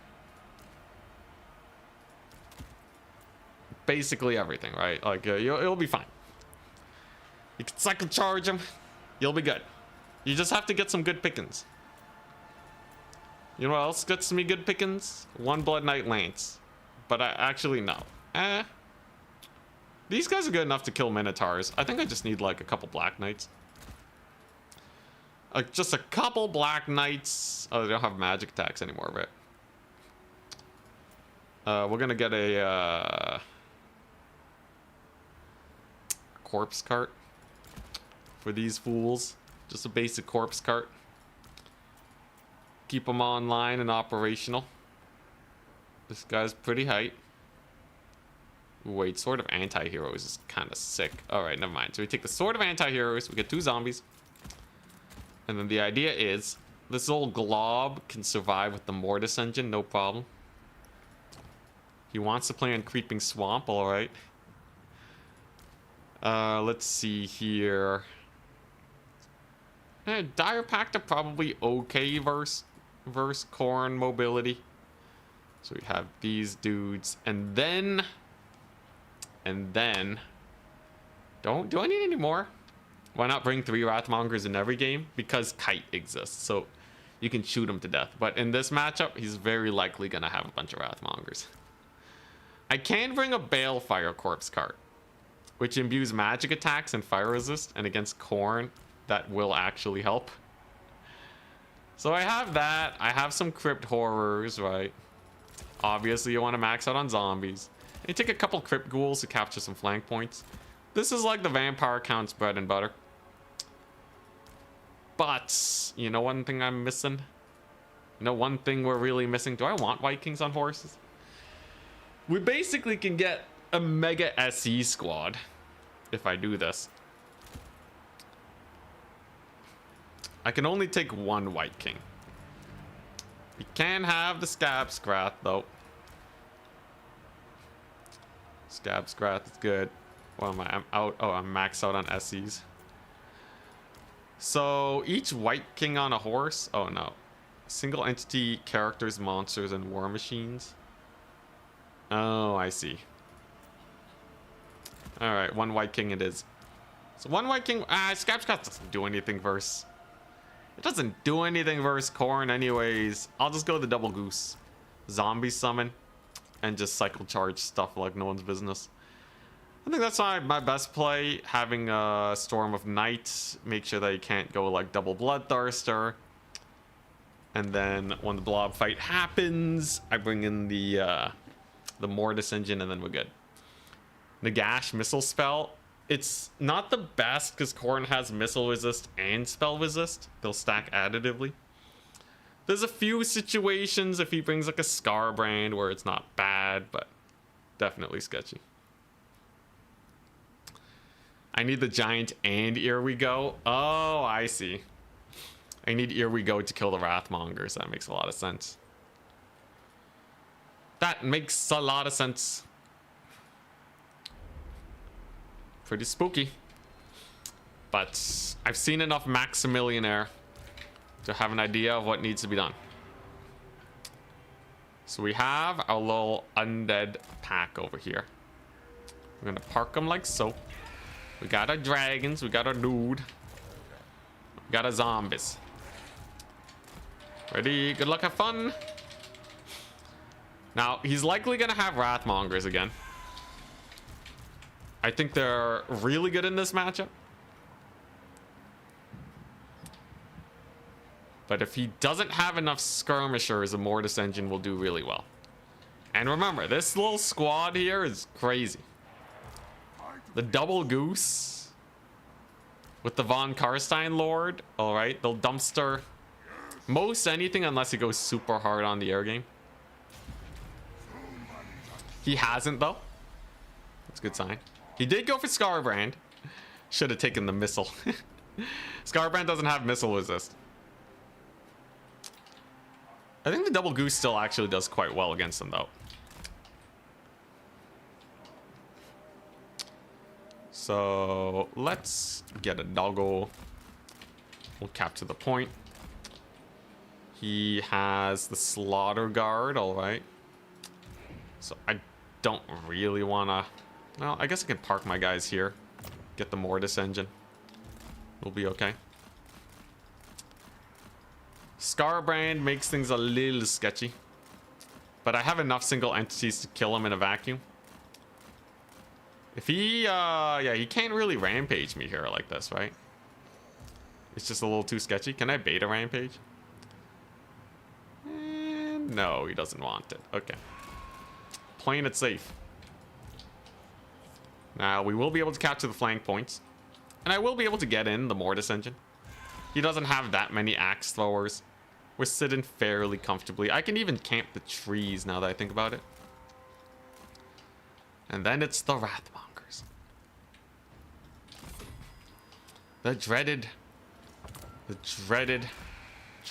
Basically everything, right? Like, you'll be fine. You can cycle charge them. You'll be good. You just have to get some good pickings. You know what else gets me good pickings? One Blood Knight Lance. But I actually, no. These guys are good enough to kill Minotaurs. I think I just need like a couple Black Knights. Just a couple Black Knights. Oh, they don't have magic attacks anymore, right? We're gonna get a corpse cart for these fools. Just a basic corpse cart. Keep them online and operational. This guy's pretty height. Wait, Sword of Anti-Heroes is kind of sick. Alright, never mind. So we take the Sword of Anti-Heroes, we get 2 zombies. And then the idea is, this little glob can survive with the Mortis engine, no problem. He wants to play on Creeping Swamp, alright. Let's see here. Dire Pact are probably okay versus Khorne mobility. So we have these dudes, and then do I need any more? Why not bring 3 Wrathmongers in every game? Because Kite exists, so you can shoot him to death. But in this matchup, he's very likely gonna have a bunch of Wrathmongers. I can bring a Balefire Corpse Cart, which imbues magic attacks and fire resist, and against Khorne, that will actually help. So I have that. I have some Crypt Horrors, right? Obviously, you want to max out on zombies. And you take a couple Crypt Ghouls to capture some flank points. This is like the Vampire Count's bread and butter. But, you know one thing I'm missing? You know one thing we're really missing? Do I want White Kings on horses? We basically can get a Mega SE squad if I do this. I can only take 1 White King. You can have the Scab Scrath, though. Scab Scrath is good. Well, I'm out. Oh, I'm maxed out on SEs. So, each White King on a horse? Oh, no. Single entity characters, monsters, and war machines. Oh, I see. Alright, 1 White King it is. So, 1 White King... Scab Scrath doesn't do anything versus... It doesn't do anything versus Khorne anyways. I'll just go the double goose. Zombie summon. And just cycle charge stuff like no one's business. I think that's my best play. Having a Storm of Night. Make sure that you can't go like double Bloodthirster. And then when the blob fight happens, I bring in the Mortis engine and then we're good. Nagash missile spell. It's not the best because Khorne has missile resist and spell resist. They'll stack additively. There's a few situations if he brings like a Scarbrand where it's not bad, but definitely sketchy. I need the giant and Here We Go. Oh, I see. I need Here We Go to kill the Wrathmongers. That makes a lot of sense. That makes a lot of sense. Pretty spooky. But I've seen enough Maximillionaire to have an idea of what needs to be done. So we have our little undead pack over here. We're gonna park them like so. We got our dragons, we got our dude. We got our zombies. Ready, good luck, have fun. Now, he's likely gonna have Wrathmongers again. I think they're really good in this matchup. But if he doesn't have enough skirmishers, a Mortis engine will do really well. And remember, this little squad here is crazy. The double goose with the von Karstein Lord. All right, they'll dumpster most anything unless he goes super hard on the air game. He hasn't though. That's a good sign. He did go for Scarbrand. Should have taken the missile. Scarbrand doesn't have missile resist. I think the double goose still actually does quite well against them though. So let's get a doggo. We'll capture the point. He has the slaughter guard, all right. So I don't really want to... Well, I guess I can park my guys here. Get the mortis engine. We'll be okay. Scarbrand makes things a little sketchy. But I have enough single entities to kill him in a vacuum. If he, yeah, he can't really rampage me here like this, right? It's just a little too sketchy. Can I beta rampage? No, he doesn't want it. Okay. Playing it safe. Now, we will be able to capture the flank points. And I will be able to get in the mortis engine. He doesn't have that many axe throwers. We're sitting fairly comfortably. I can even camp the trees now that I think about it. And then it's the Wrathmongers. The dread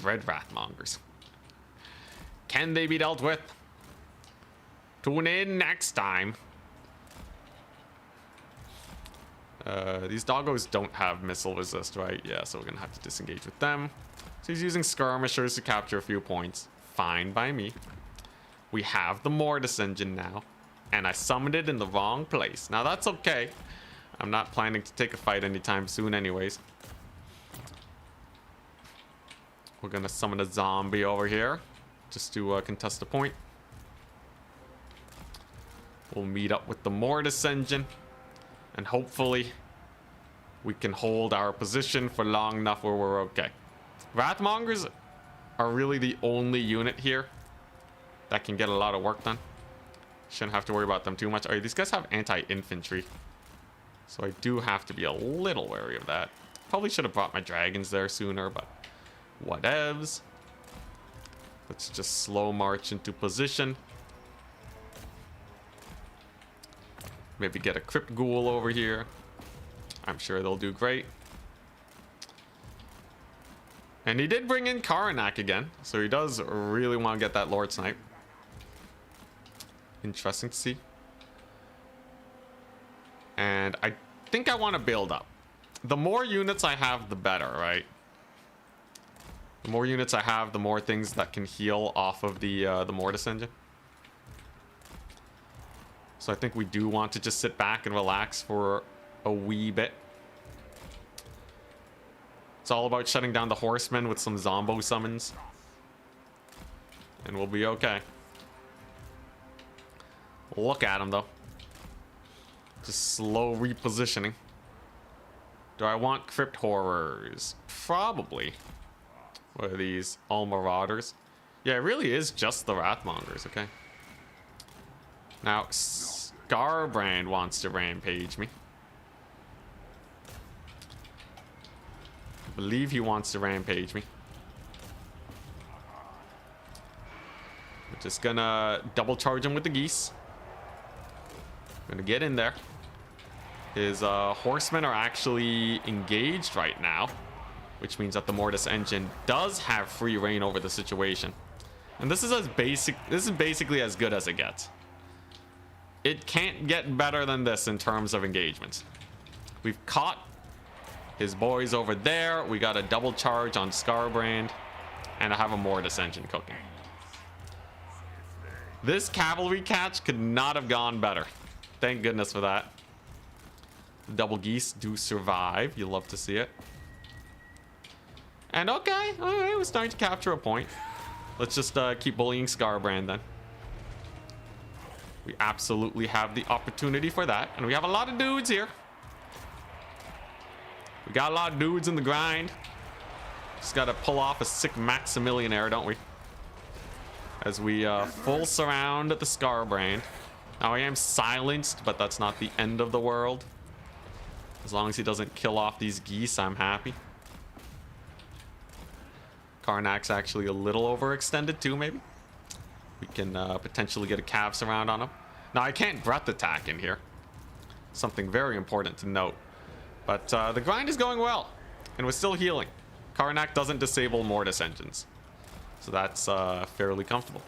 Wrathmongers. Can they be dealt with? Tune in next time. These doggos don't have missile resist, right? Yeah, so we're gonna have to disengage with them. So he's using skirmishers to capture a few points. Fine by me. We have the mortis engine now. And I summoned it in the wrong place. Now that's okay. I'm not planning to take a fight anytime soon anyways. We're gonna summon a zombie over here. Just to contest a point. We'll meet up with the mortis engine. And hopefully we can hold our position for long enough where we're okay. Wrathmongers are really the only unit here that can get a lot of work done. Shouldn't have to worry about them too much. Alright, these guys have anti-infantry. So I do have to be a little wary of that. Probably should have brought my dragons there sooner, but whatevs. Let's just slow march into position. Maybe get a crypt ghoul over here. I'm sure they'll do great. And he did bring in Khorne again, so he does really want to get that Lord Snipe. Interesting to see. And I think I want to build up. The more units I have, the better, right? The more units I have, the more things that can heal off of the mortis engine. So I think we do want to just sit back and relax for a wee bit. It's all about shutting down the horsemen with some zombo summons. And we'll be okay. Look at him, though. Just slow repositioning. Do I want crypt horrors? Probably. What are these? All marauders? Yeah, it really is just the Wrathmongers, okay. Now, Scarbrand wants to rampage me. I believe he wants to rampage me. We're just gonna double charge him with the geese. Gonna get in there. His horsemen are actually engaged right now, which means that the mortis engine does have free reign over the situation. And this is basically as good as it gets. It can't get better than this in terms of engagement. We've caught his boys over there. We got a double charge on Scarbrand, and I have a mortis engine cooking. This cavalry catch could not have gone better. Thank goodness for that. The double geese do survive. You love to see it. And okay, all right, we're starting to capture a point. Let's just keep bullying Scarbrand then. We absolutely have the opportunity for that, and we have a lot of dudes here. We got a lot of dudes in the grind. Just gotta pull off a sick Maximilianaire, don't we? As we full surround the Scarbrand. Now I am silenced, but that's not the end of the world. As long as he doesn't kill off these geese, I'm happy. Khorne's actually a little overextended too, maybe. We can potentially get a cav surround on him. Now I can't breath attack in here. Something very important to note. But the grind is going well, and we're still healing. Khorne doesn't disable mortis engines, so that's fairly comfortable.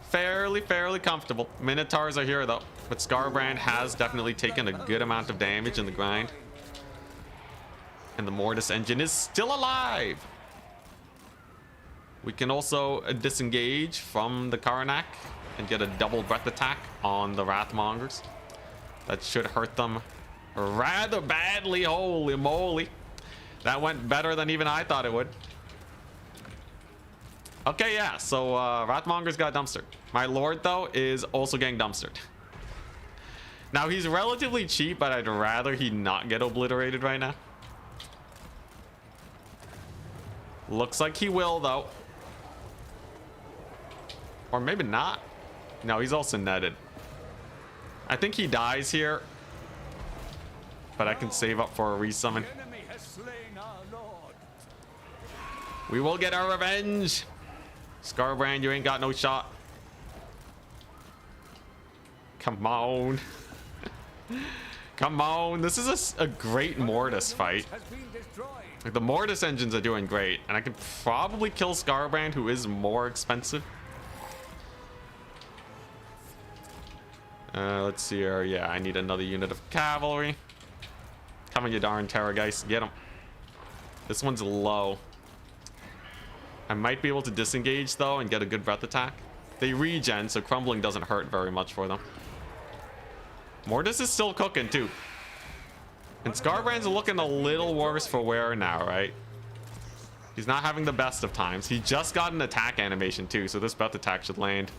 Fairly comfortable. Minotaurs are here though. But Scarbrand has definitely taken a good amount of damage in the grind. And the Mortis engine is still alive. We can also disengage from the Karnak and get a double breath attack on the Wrathmongers. That should hurt them rather badly. Holy moly. That went better than even I thought it would. Okay, yeah, so Wrathmongers got dumpstered. My Lord, though, is also getting dumpstered. Now, he's relatively cheap, but I'd rather he not get obliterated right now. Looks like he will, though. Or maybe not. No, he's also netted. I think he dies here. But I can save up for a resummon. We will get our revenge. Scarbrand, you ain't got no shot. Come on. Come on. This is a great Mortis fight. Like, the Mortis engines are doing great. And I can probably kill Scarbrand, who is more expensive. Let's see here. Yeah, I need another unit of cavalry. Come on, you darn Terrorgeist. Get him. This one's low. I might be able to disengage, though, and get a good breath attack. They regen, so crumbling doesn't hurt very much for them. Mortis is still cooking, too. And Scarbrand's looking a little worse for wear now, right? He's not having the best of times. He just got an attack animation, too, so this breath attack should land.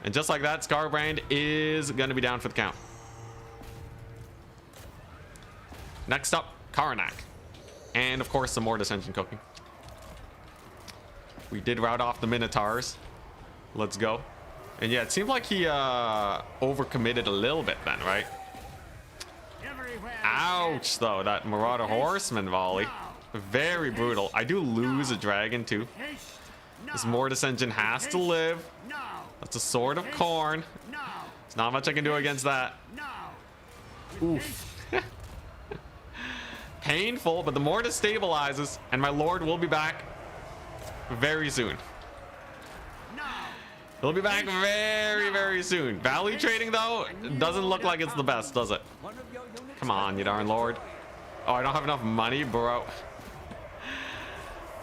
And just like that, Scarbrand is going to be down for the count. Next up, Karnak. And, of course, the Mortis engine cooking. We did rout off the Minotaurs. Let's go. And yeah, it seemed like he overcommitted a little bit then, right? Ouch, though. That Marauder Horseman volley. Very brutal. I do lose a dragon, too. This Mortis engine has to live. That's a Sword of Khorne. There's not much I can do against that. Oof. Painful, but the Mortis stabilizes, and my Lord will be back very soon. He'll be back very, very soon. Value trading, though, doesn't look like it's the best, does it? Come on, you darn Lord. Oh, I don't have enough money, bro.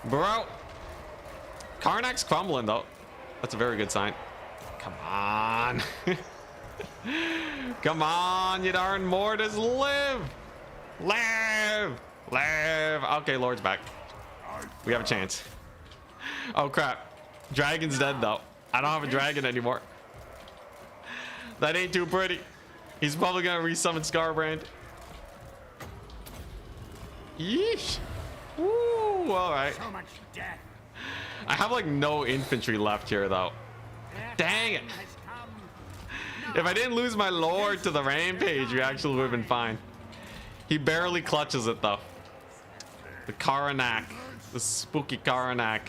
Bro. Karnak's crumbling, though. That's a very good sign. Come on. Come on, you darn Mortis. Live. Live. Live. Okay, Lord's back. We have a chance. Oh, crap. Dragon's dead, though. I don't have a dragon anymore. That ain't too pretty. He's probably going to resummon Scarbrand. Yeesh. Woo. All right. I have, like, no infantry left here, though. Dang it. If I didn't lose my Lord to the rampage, we actually would have been fine. He barely clutches it, though. The Karnak. The spooky Karnak.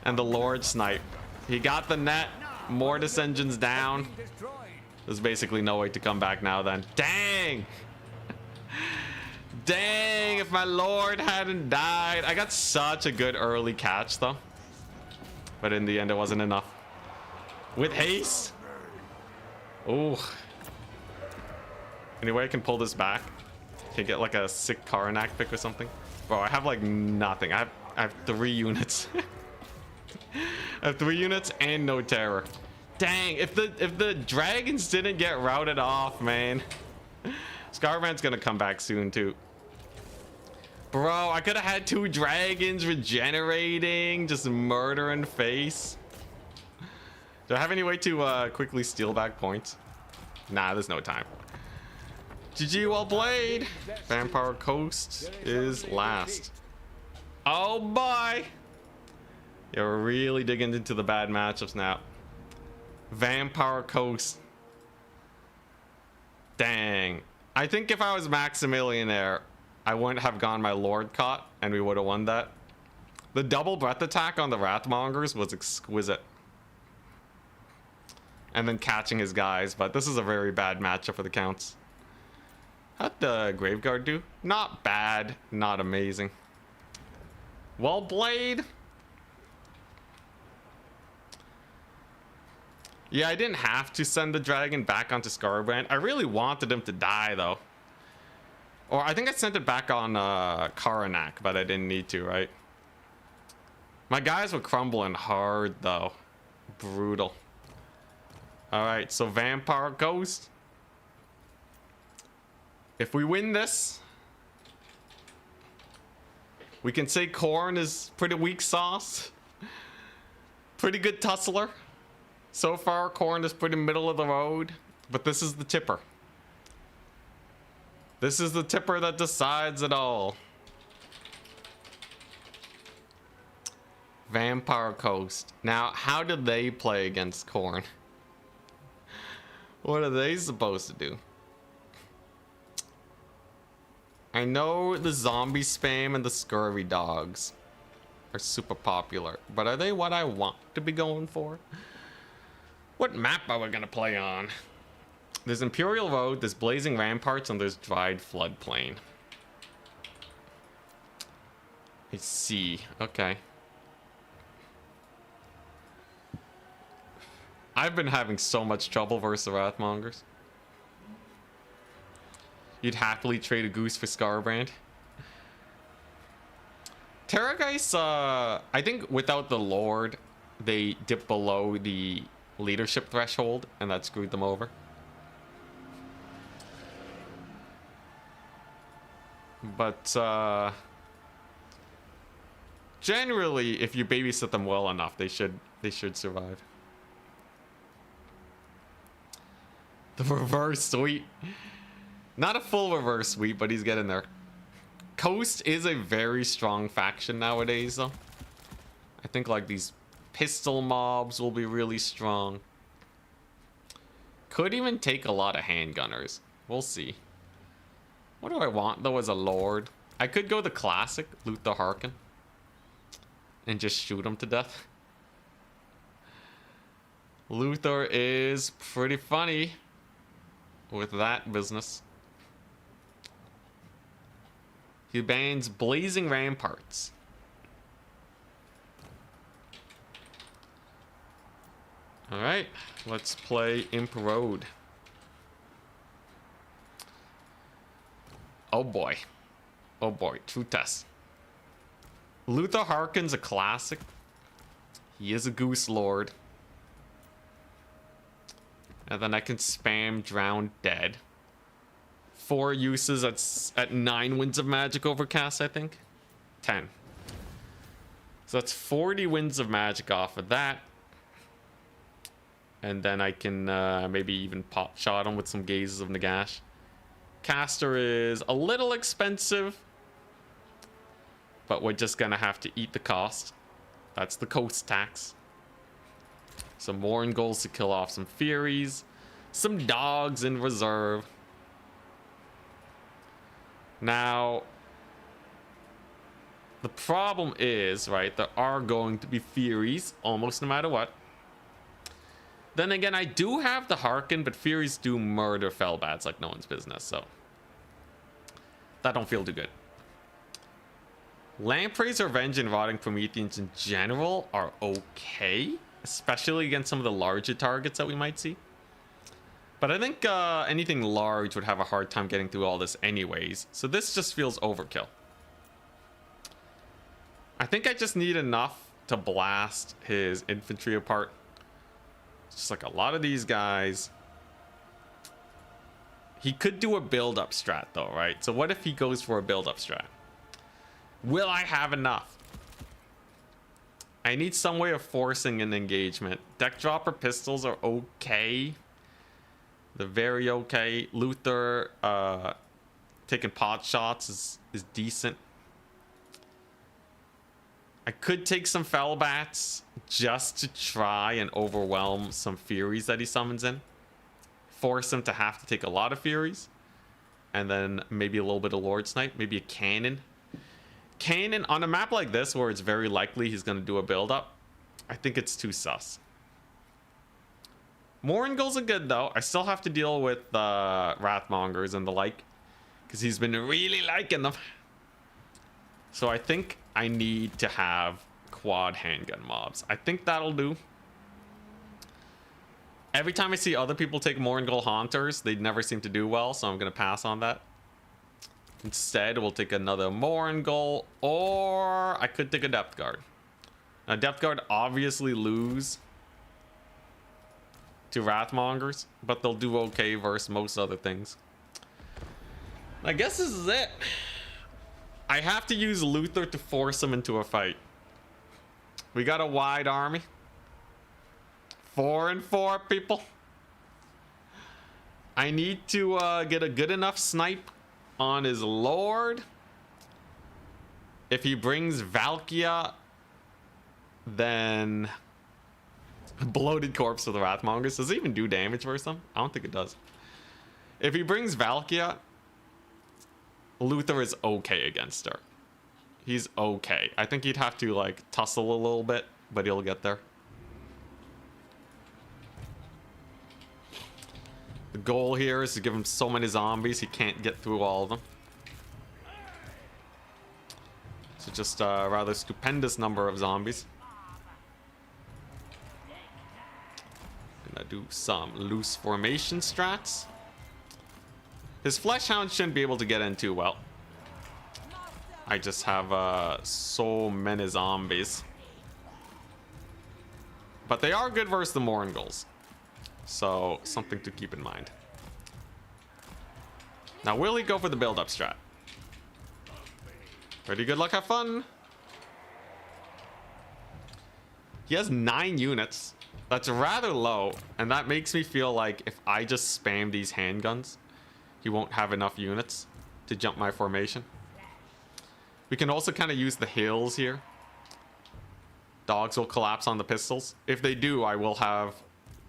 And the Lord snipe. He got the net. Mortis engines down. There's basically no way to come back now then. Dang. Dang, if my Lord hadn't died. I got such a good early catch, though. But in the end, it wasn't enough. With haste. Oh. Anyway, I can pull this back. Can I get like a sick Karnak pick or something? Bro, I have like nothing. I have 3 units. I have 3 units and no terror. Dang, if the dragons didn't get routed off, man. Scarbrand's gonna come back soon too. Bro, I could have had 2 dragons regenerating, just murdering face. Do I have any way to quickly steal back points? Nah, there's no time. GG, well played. Vampire Coast is last. Oh boy. Yeah, we're really digging into the bad matchups now. Vampire Coast. Dang. I think if I was Maximilian there, I wouldn't have gone my Lord caught and we would have won that. The double breath attack on the Wrathmongers was exquisite. And then catching his guys, but this is a very bad matchup for the Counts. How'd the Graveguard do? Not bad, not amazing. Well played. Yeah, I didn't have to send the dragon back onto Scarbrand. I really wanted him to die, though. Or I think I sent it back on Khorne, but I didn't need to, right? My guys were crumbling hard, though. Brutal. Alright, so Vampire Ghost. If we win this, we can say Khorne is pretty weak sauce. Pretty good tussler. So far, Khorne is pretty middle of the road. But this is the tipper. This is the tipper that decides it all. Vampire Coast. Now, how do they play against Khorne? What are they supposed to do? I know the zombie spam and the scurvy dogs are super popular, but are they what I want to be going for? What map are we gonna play on? There's Imperial Road, there's Blazing Ramparts, and there's Dried Floodplain. I see. Okay. I've been having so much trouble versus the Wrathmongers. You'd happily trade a goose for Scarbrand. Terragheist, I think without the Lord, they dip below the leadership threshold, and that screwed them over. But, generally, if you babysit them well enough, they should survive. The reverse sweep. Not a full reverse sweep, but he's getting there. Coast is a very strong faction nowadays, though. I think, like, these pistol mobs will be really strong. Could even take a lot of handgunners. We'll see. What do I want, though, as a lord? I could go the classic, loot the Harkin. And just shoot him to death. Luther is pretty funny with that business. He bans Blazing Ramparts. Alright, let's play Imp Road. Oh boy. Oh boy, true test. Luther Harkin's a classic. He is a Goose Lord. And then I can spam Drowned Dead. 4 uses at 9 Winds of Magic overcast, I think. 10. So that's 40 Winds of Magic off of that. And then I can maybe even pop shot him with some Gazes of Nagash. Caster is a little expensive, but we're just gonna have to eat the cost. That's the coast tax. Some Morin goals to kill off some Furies. Some dogs in reserve. Now, the problem is, right, there are going to be Furies almost no matter what. Then again, I do have the Harkin, but Furies do murder Fellbats like no one's business, so that don't feel too good. Lampreys, Revenge, and Rotting Prometheans in general are okay, especially against some of the larger targets that we might see. But I think anything large would have a hard time getting through all this anyways, so this just feels overkill. I think I just need enough to blast his infantry apart. It's just like a lot of these guys. He could do a build-up strat though, right? So what if he goes for a build-up strat? Will I have enough? I need some way of forcing an engagement. Deck dropper pistols are okay. They're very okay. Luther taking pot shots is decent. I could take some Fellbats just to try and overwhelm some Furies that he summons in. Force him to have to take a lot of Furies. And then maybe a little bit of Lord Snipe. Maybe a cannon. Cannon on a map like this where it's very likely he's going to do a build-up. I think it's too sus. Morin goals are good though. I still have to deal with Wrathmongers and the like. Because he's been really liking them. So I think I need to have quad handgun mobs. I think that'll do. Every time I see other people take Mourngull Haunters, they never seem to do well, so I'm going to pass on that. Instead, we'll take another Mourngull, or I could take a Depth Guard. Now, Depth Guard obviously lose to Wrathmongers, but they'll do okay versus most other things. I guess this is it. I have to use Luther to force him into a fight. We got a wide army. 4 and 4, people. I need to get a good enough snipe on his lord. If he brings Valkia, then Bloated Corpse of the Wrathmongers. Does it even do damage versus them? I don't think it does. If he brings Valkia, Luther is okay against her. He's okay. I think he'd have to like tussle a little bit, but he'll get there. The goal here is to give him so many zombies he can't get through all of them. So just a rather stupendous number of zombies. Gonna do some loose formation strats. His Flesh Hound shouldn't be able to get in too well. I just have so many zombies. But they are good versus the Mourngulls. So, something to keep in mind. Now, will he go for the build-up strat? Ready, good luck, have fun. He has 9 units. That's rather low. And that makes me feel like if I just spam these handguns, he won't have enough units to jump my formation. We can also kind of use the hills here. Dogs will collapse on the pistols. If they do, I will have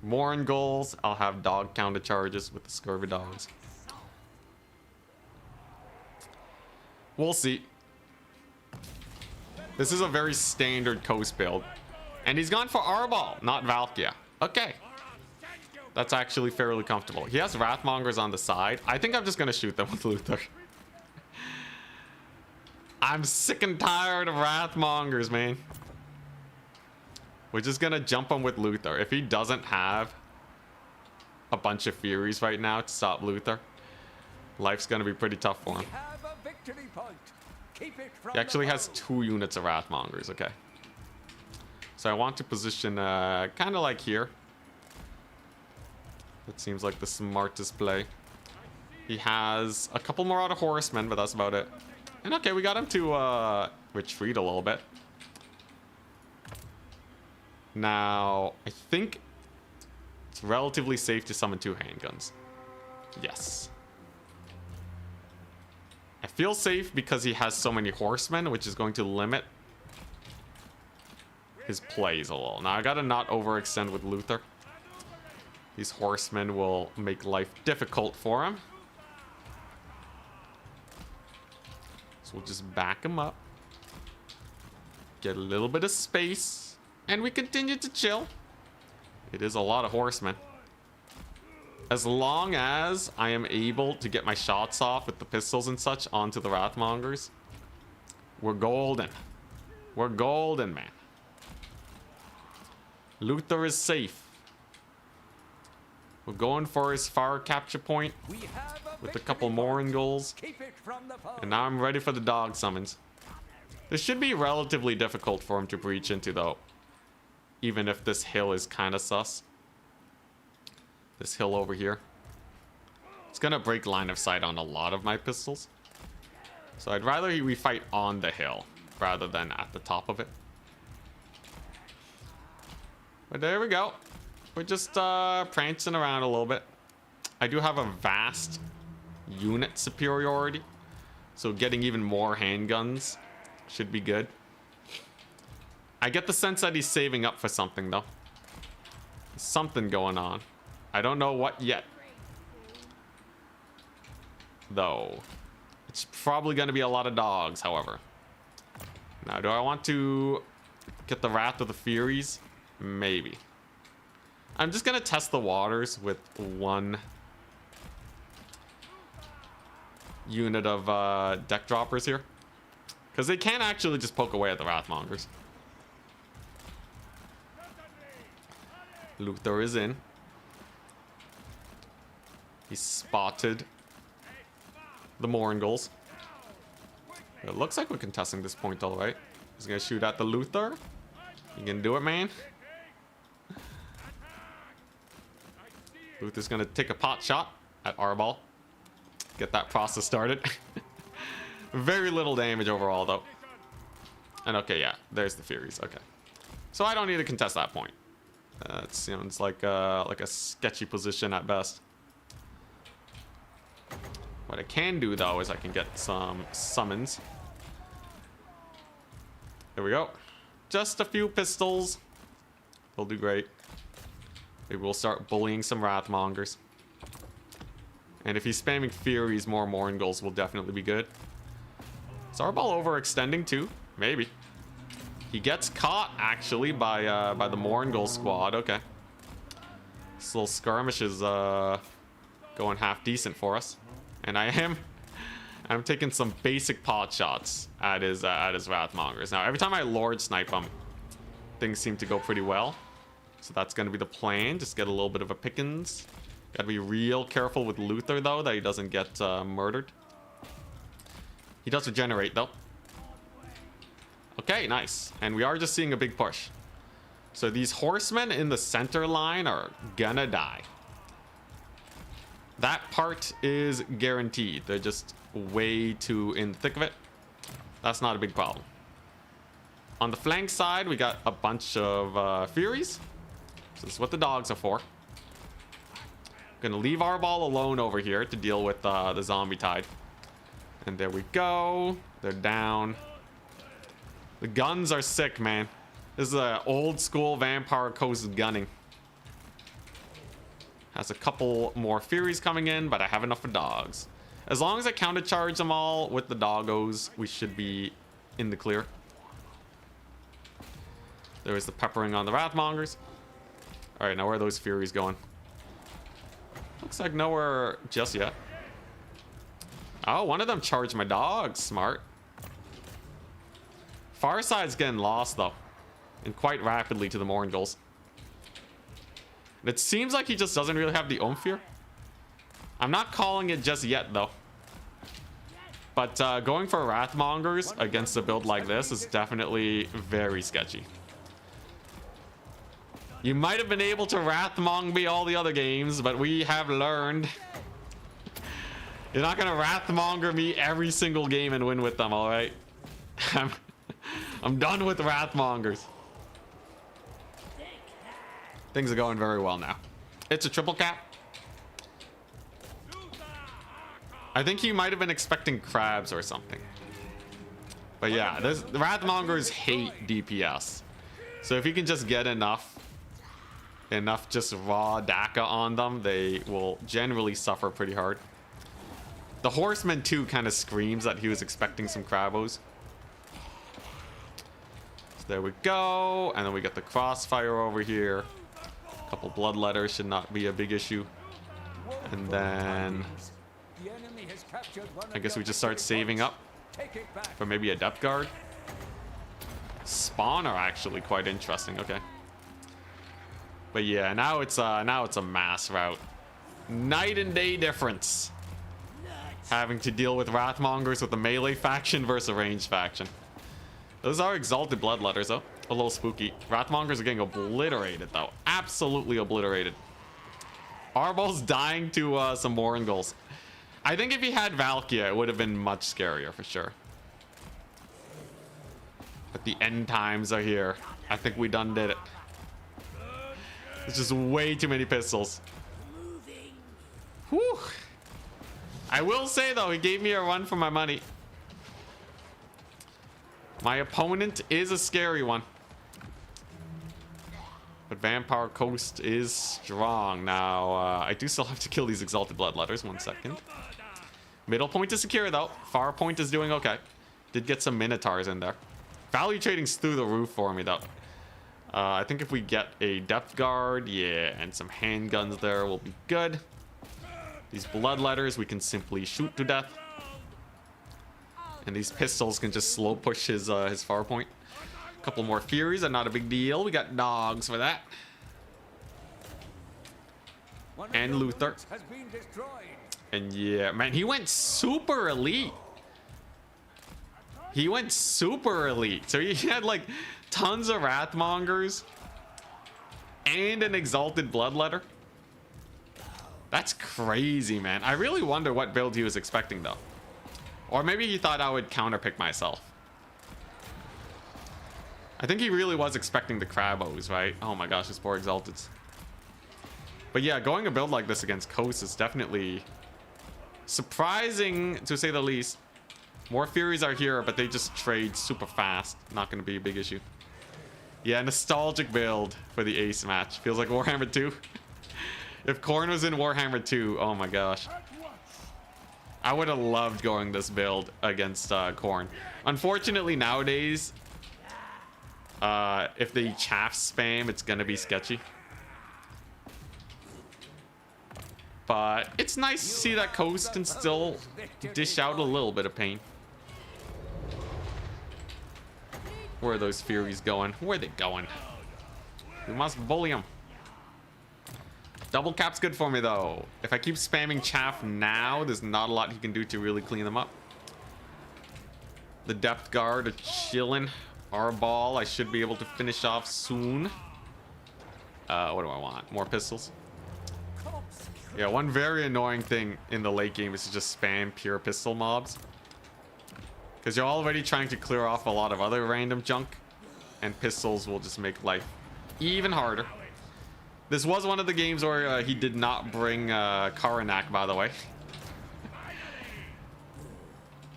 Mourngulls. I'll have dog counter charges with the Scurvy Dogs. We'll see. This is a very standard coast build. And he's gone for Arbol, not Valkia. Okay. That's actually fairly comfortable. He has Wrathmongers on the side. I think I'm just going to shoot them with Luther. I'm sick and tired of Wrathmongers, man. We're just going to jump him with Luther. If he doesn't have a bunch of Furies right now to stop Luther, life's going to be pretty tough for him. He actually has 2 units of Wrathmongers. Okay. So I want to position kind of like here. That seems like the smartest play. He has a couple more out of Horsemen, but that's about it. And okay, we got him to retreat a little bit. Now, I think it's relatively safe to summon 2 handguns. Yes. I feel safe because he has so many Horsemen, which is going to limit his plays a little. Now, I gotta not overextend with Luther. These Horsemen will make life difficult for him. So we'll just back him up. Get a little bit of space. And we continue to chill. It is a lot of Horsemen. As long as I am able to get my shots off with the pistols and such onto the Wrathmongers, we're golden. We're golden, man. Luther is safe. We're going for his far capture point with a couple Mourngulls. And now I'm ready for the dog summons. This should be relatively difficult for him to breach into, though. Even if this hill is kind of sus. This hill over here. It's going to break line of sight on a lot of my pistols. So I'd rather we fight on the hill rather than at the top of it. But there we go. We're just prancing around a little bit. I do have a vast unit superiority. So getting even more handguns should be good. I get the sense that he's saving up for something, though. There's something going on. I don't know what yet. Though. It's probably going to be a lot of dogs, however. Now, do I want to get the Wrath of the Furies? Maybe. I'm just going to test the waters with 1 unit of deck droppers here. Because they can actually just poke away at the Wrathmongers. Luther is in. He spotted the Moringles. It looks like we're contesting this point all right. He's gonna shoot at the Luther. You can do it, man. Luther's gonna take a pot shot at Arbol. Get that process started. Very little damage overall, though. And okay, yeah, there's the Furies. Okay, so I don't need to contest that point. It sounds like a sketchy position at best. What I can do though is I can get some summons. There we go. Just a few pistols. They'll do great. Maybe we'll start bullying some Wrathmongers. And if he's spamming Furies, more Moringles will definitely be good. Is Arbol overextending too? Maybe. He gets caught actually by the Moringle squad. Okay. This little skirmish is going half decent for us. And I'm taking some basic pot shots at his Wrathmongers. Now every time I Lord snipe him, things seem to go pretty well. So that's gonna be the plan. Just get a little bit of a pickings. Gotta be real careful with Luther though, that he doesn't get murdered. He does regenerate though. Okay, nice. And we are just seeing a big push. So these horsemen in the center line are gonna die. That part is guaranteed. They're just way too in the thick of it. That's not a big problem. On the flank side, we got a bunch of Furies. So this is what the dogs are for. Gonna leave Arbol alone over here to deal with the zombie tide. And there we go. They're down. The guns are sick, man. This is an old school Vampire Coast gunning. Has a couple more Furies coming in, but I have enough for dogs. As long as I counter charge them all with the doggos, we should be in the clear. There is the peppering on the Wrathmongers. All right, now where are those Furies going? Looks like nowhere just yet. Oh, one of them charged my dogs. Smart. Far side's getting lost though, and quite rapidly to the Moringles. And it seems like he just doesn't really have the oomph here. I'm not calling it just yet though. But going for Wrathmongers against a build like this is definitely very sketchy. You might have been able to Wrathmong me all the other games, but we have learned. You're not gonna Wrathmonger me every single game and win with them, all right? I'm done with Wrathmongers. Things are going very well now. It's a triple cap. I think he might have been expecting crabs or something. But yeah, the Wrathmongers hate DPS. So if you can just get enough just raw DACA on them, they will generally suffer pretty hard. The horseman too kind of screams that he was expecting some crabos. So there we go, and then we got the crossfire over here. A couple bloodletters should not be a big issue. And then I guess we just start saving up for maybe a depth guard. Spawn are actually quite interesting. Okay. But yeah, now it's a mass route. Night and day difference. Having to deal with Wrathmongers with a melee faction versus a ranged faction. Those are exalted bloodletters though. A little spooky. Wrathmongers are getting obliterated though. Absolutely obliterated. Arbol's dying to some Moringles. I think if he had Valkia, it would have been much scarier for sure. But the end times are here. I think we done did it. It's just way too many pistols. Whew. I will say though, he gave me a run for my money. My opponent is a scary one. But Vampire Coast is strong. Now, I do still have to kill these Exalted Bloodletters. 1 second. Middle point is secure though. Far point is doing okay. Did get some Minotaurs in there. Value trading's through the roof for me though. I think if we get a depth guard, yeah, and some handguns there will be good. These bloodletters we can simply shoot to death. And these pistols can just slow push his far point. A couple more Furies are not a big deal. We got dogs for that. One of and your Luther. units has been destroyed. And yeah, man, he went super elite. He went super elite. So he had like tons of Wrathmongers and an Exalted Bloodletter. That's crazy, man. I really wonder what build he was expecting, though. Or maybe he thought I would counterpick myself. I think he really was expecting the Crabos, right? Oh my gosh, it's 4 Exalteds. But yeah, going a build like this against Coast is definitely surprising, to say the least. More Furies are here, but they just trade super fast. Not going to be a big issue. Yeah, nostalgic build for the Ace match. Feels like Warhammer 2. If Khorne was in Warhammer 2, oh my gosh. I would have loved going this build against Khorne. Unfortunately, nowadays, if they chaff spam, it's going to be sketchy. But it's nice to see that Coast can still dish out a little bit of pain. Where are those Furies going? Where are they going? We must bully them. Double cap's good for me, though. If I keep spamming chaff now, there's not a lot he can do to really clean them up. The depth guard are chilling. Our ball, I should be able to finish off soon. What do I want? More pistols? Yeah, one very annoying thing in the late game is to just spam pure pistol mobs. Because you're already trying to clear off a lot of other random junk. And pistols will just make life even harder. This was one of the games where he did not bring Karanak, by the way.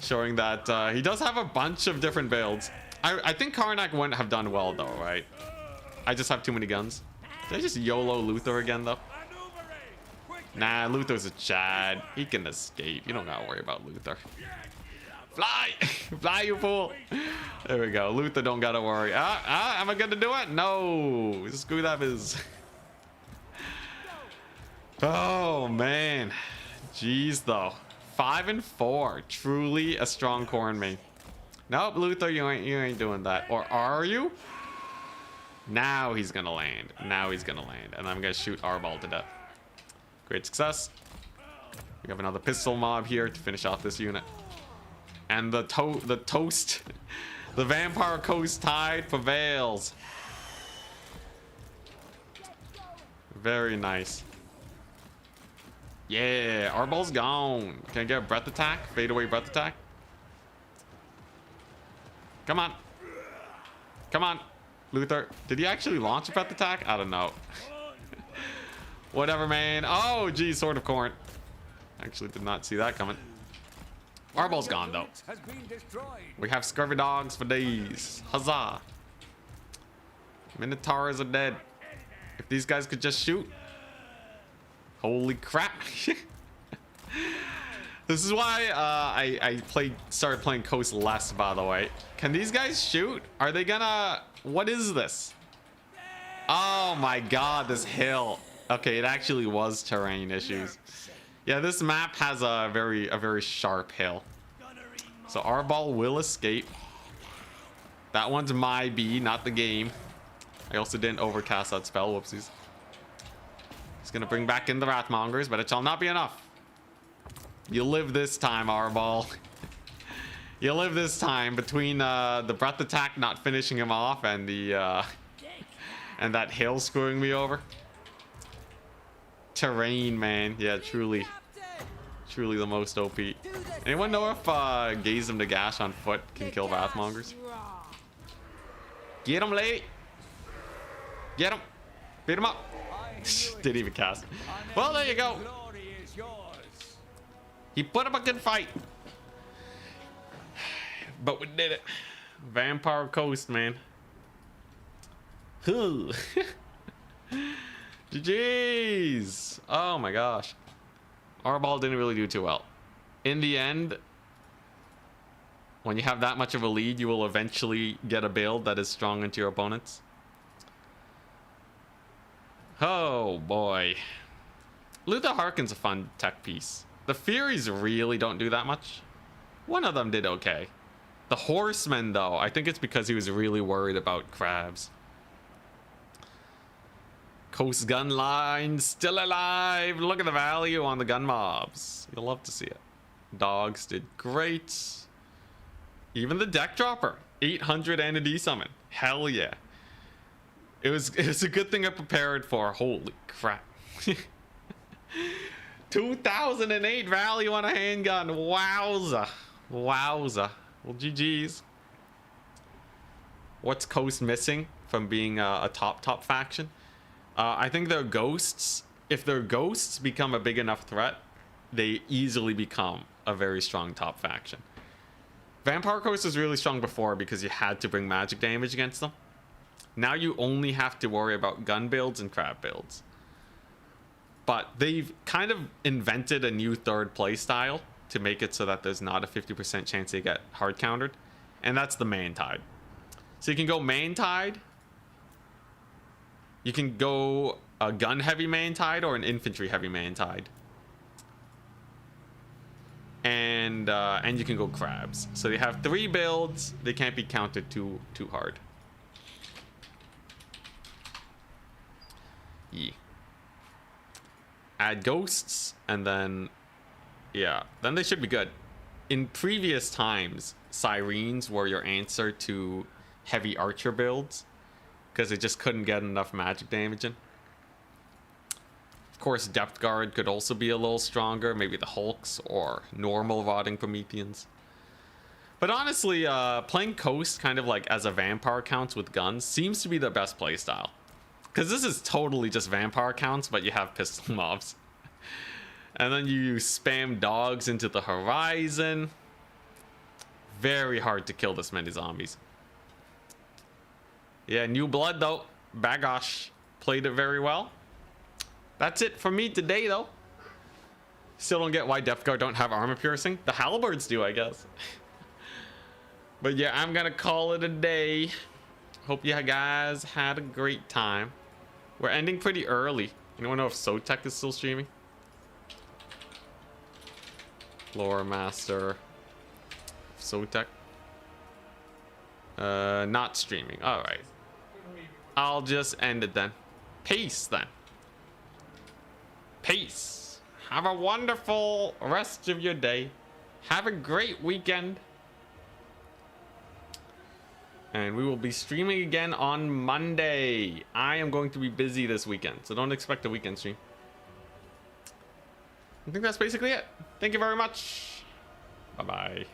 Showing that he does have a bunch of different builds. I think Karanak wouldn't have done well, though, right? I just have too many guns. Did I just YOLO Luther again, though? Nah, Luther's a Chad. He can escape. You don't gotta worry about Luther. Fly! Fly, you fool! There we go. Luther don't gotta worry. Am I gonna do it? No! Screw that biz. Oh, man. Jeez, though. 5 and 4. Truly a strong Khorne main. Nope, Luther, you ain't doing that. Or are you? Now he's gonna land. Now he's gonna land. And I'm gonna shoot Arbal to death. Great success. We have another pistol mob here to finish off this unit. And the toast, the Vampire Coast tide prevails. Very nice. Yeah, Arbal's gone. Can I get a breath attack? Fade away breath attack. Come on. Come on. Luther. Did he actually launch a breath attack? I don't know. Whatever, man. Oh, geez, Sword of Khorne. Actually did not see that coming. Arbal's gone, though. We have scurvy dogs for days. Huzzah. Minotaurs are dead. If these guys could just shoot. Holy crap. This is why I started playing Coast less, by the way. Can these guys shoot? Are they gonna... What is this? Oh my god, this hill. Okay, it actually was terrain issues. Yeah, this map has a very sharp hill. So Arbal will escape. That one's my B, not the game. I also didn't overcast that spell. Whoopsies. He's gonna bring back in the Wrathmongers, but it shall not be enough. You live this time, Arbal. You live this time between the breath attack not finishing him off and the and that hill screwing me over. Terrain, man. Yeah, truly the most OP. Anyone know if Gaze him to Gash on foot can kill Wrathmongers? Get him, lady. Get him. Beat him up. Didn't even cast. Well, there you go. He put up a good fight. But we did it. Vampire Coast, man. GG's. Oh my gosh. Arbal didn't really do too well. In the end, when you have that much of a lead, you will eventually get a build that is strong into your opponents. Oh boy. Luther Harkin's a fun tech piece. The Furies really don't do that much. One of them did okay. The Horsemen, though, I think it's because he was really worried about crabs. Coast gun line still alive. Look at the value on the gun mobs. You'll love to see it. Dogs did great. Even the deck dropper, 800 and a D summon. Hell yeah. It was a good thing I prepared for. Holy crap. 2008 value on a handgun. Wowza. Wowza. Well, GG's. What's Coast missing from being a top faction? I think their ghosts. If their ghosts become a big enough threat, they easily become a very strong top faction. Vampire Coast was really strong before because you had to bring magic damage against them. Now you only have to worry about gun builds and crab builds. But they've kind of invented a new third play style to make it so that there's not a 50% chance they get hard countered. And that's the main tide. So you can go main tide. You can go a gun heavy main tide or an infantry heavy main tide. And you can go crabs. So they have 3 builds. They can't be countered too hard. Yeah. Add ghosts, and then yeah, then they should be good. In previous times, sirens were your answer to heavy archer builds because they just couldn't get enough magic damage in. Of course, depth guard could also be a little stronger, maybe the hulks or normal rotting prometheans. But honestly, playing Coast kind of like as a vampire counts with guns seems to be the best playstyle. Because this is totally just vampire counts, but you have pistol mobs. And then you spam dogs into the horizon. Very hard to kill this many zombies. Yeah, new blood though. Bagosh played it very well. That's it for me today though. Still don't get why Depth Guard don't have armor piercing. The Halberds do, I guess. But yeah, I'm gonna call it a day. Hope you guys had a great time. We're ending pretty early. Anyone know if Sotek is still streaming? Lore Master Sotek. Not streaming. Alright. I'll just end it then. Peace then. Peace. Have a wonderful rest of your day. Have a great weekend. And we will be streaming again on Monday. I am going to be busy this weekend, so don't expect a weekend stream. I think that's basically it. Thank you very much. Bye-bye.